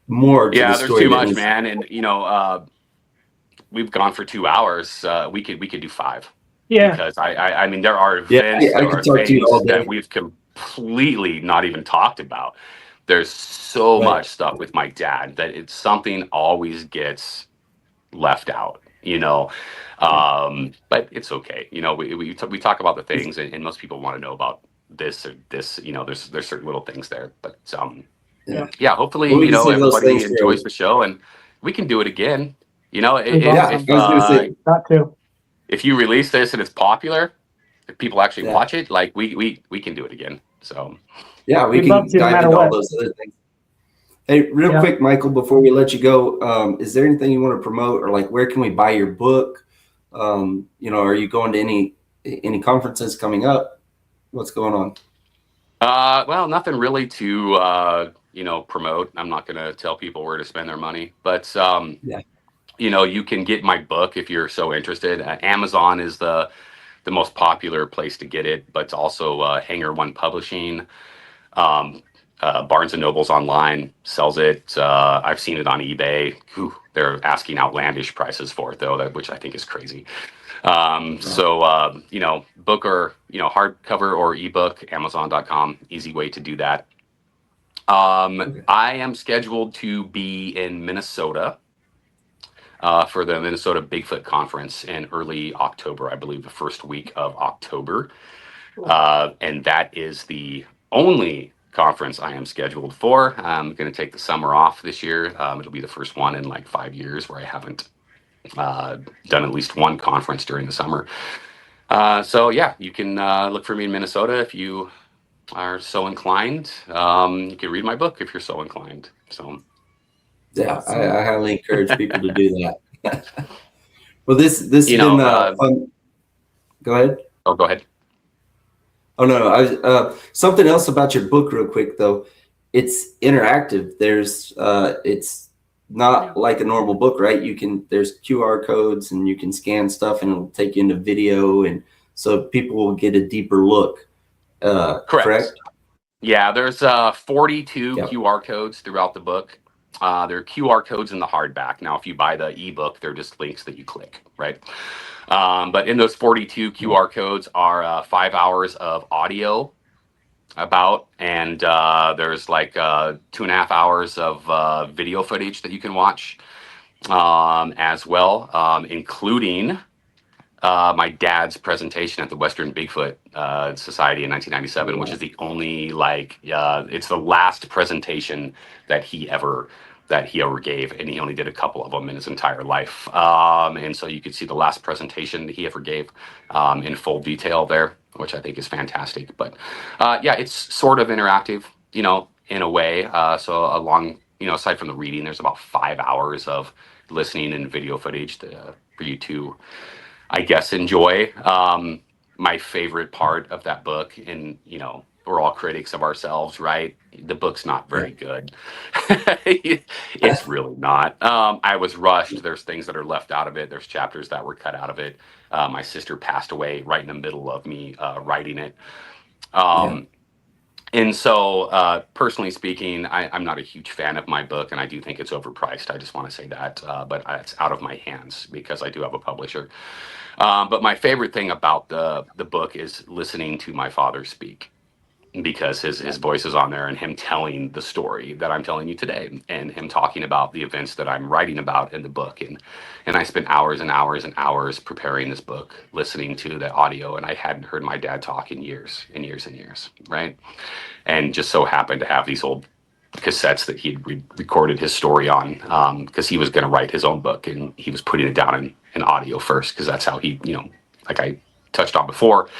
more to the story. There's too much, man. And we've gone for 2 hours. We could do 5. Yeah, because I mean, there are events, there are things that we've completely not even talked about. There's so much stuff with my dad that it's something always gets left out. But it's okay. We talk about the things, and most people want to know about this or this. There's certain little things there, but hopefully, everybody enjoys the show, and we can do it again. If you release this and it's popular, if people actually watch it, like we can do it again. So we can dive into all those other things. Hey, real quick, Michael, before we let you go, is there anything you want to promote, or like where can we buy your book? Are you going to any conferences coming up? What's going on? Well, nothing really to promote. I'm not going to tell people where to spend their money, but you can get my book if you're so interested. Amazon is the most popular place to get it, but also Hangar One Publishing. Barnes and Noble's online sells it. I've seen it on eBay. They're asking outlandish prices for it, though, which I think is crazy. So book or hardcover or ebook, Amazon.com, easy way to do that. I am scheduled to be in Minnesota for the Minnesota Bigfoot Conference in early October, I believe the first week of October. And that is the only conference I am scheduled for. I'm going to take the summer off this year. It'll be the first one in like 5 years where I haven't done at least one conference during the summer. So you can look for me in Minnesota if you are so inclined. You can read my book if you're so inclined. So I highly encourage people to do that. Well, this has been fun. Go ahead. Oh, go ahead. Oh no, I something else about your book real quick though. It's interactive. There's it's not like a normal book, right? There's QR codes, and you can scan stuff, and it'll take you into video, and so people will get a deeper look. Correct? Yeah, there's 42 QR codes throughout the book. There are QR codes in the hardback. Now, if you buy the ebook, they're just links that you click, right? But in those 42 QR codes are 5 hours of audio and there's like 2.5 hours of video footage that you can watch as well, including my dad's presentation at the Western Bigfoot Society in 1997, which is the only it's the last presentation that he ever gave, and he only did a couple of them in his entire life. And so you could see the last presentation that he ever gave in full detail there, which I think is fantastic. But it's sort of interactive, in a way. So along, aside from the reading, there's about 5 hours of listening and video footage for you to, I guess, enjoy. My favorite part of that book, and we're all critics of ourselves, right? The book's not very good. It's really not. I was rushed. There's things that are left out of it. There's chapters that were cut out of it. My sister passed away right in the middle of me writing it. Yeah. And so, personally speaking, I'm not a huge fan of my book, and I do think it's overpriced. I just want to say that, but it's out of my hands because I do have a publisher. But my favorite thing about the book is listening to my father speak, because his voice is on there, and him telling the story that I'm telling you today, and him talking about the events that I'm writing about in the book. And I spent hours and hours and hours preparing this book, listening to the audio, and I hadn't heard my dad talk in years and years and years, right? And just so happened to have these old cassettes that he'd recorded his story on, because he was going to write his own book, and he was putting it down in audio first, because that's how he, like I touched on before,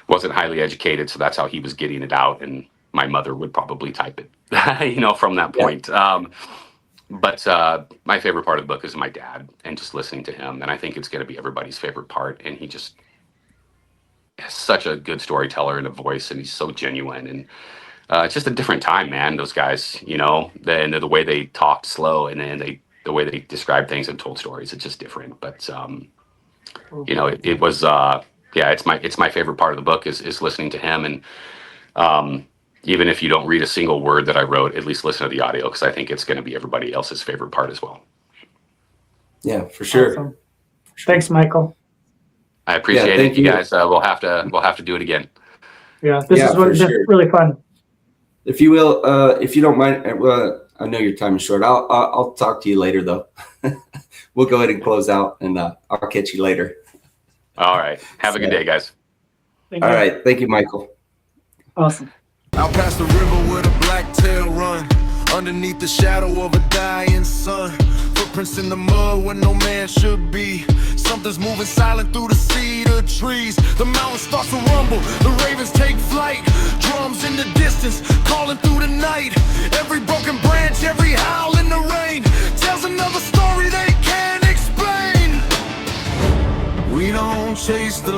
wasn't highly educated, so that's how he was getting it out, and my mother would probably type it, from that point. But my favorite part of the book is my dad, and just listening to him, and I think it's going to be everybody's favorite part. And he just is such a good storyteller and a voice, and he's so genuine, and it's just a different time, man. Those guys, the way they talked slow, and then the way they described things and told stories, it's just different. But it was it's my favorite part of the book is listening to him. And even if you don't read a single word that I wrote, at least listen to the audio, because I think it's going to be everybody else's favorite part as well. Yeah, for sure. Awesome. Thanks, Michael. I appreciate it, you guys. We'll have to do it again. Yeah, this is really fun. If you will, if you don't mind, I know your time is short. I'll talk to you later, though. We'll go ahead and close out, and I'll catch you later. All right. Have a good day, guys. Thank you. All right. Thank you, Michael. Awesome. Out past the river where the blacktail run, underneath the shadow of a dying sun. Footprints in the mud where no man should be. Something's moving silent through the cedar trees. The mountain starts to rumble, the ravens take flight. Drums in the distance, calling through the night. Every broken branch, every howl in the rain tells another story they can't explain. We don't chase the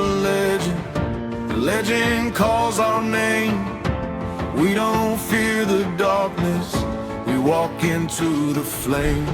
legend calls our name. We don't fear the darkness, we walk into the flame.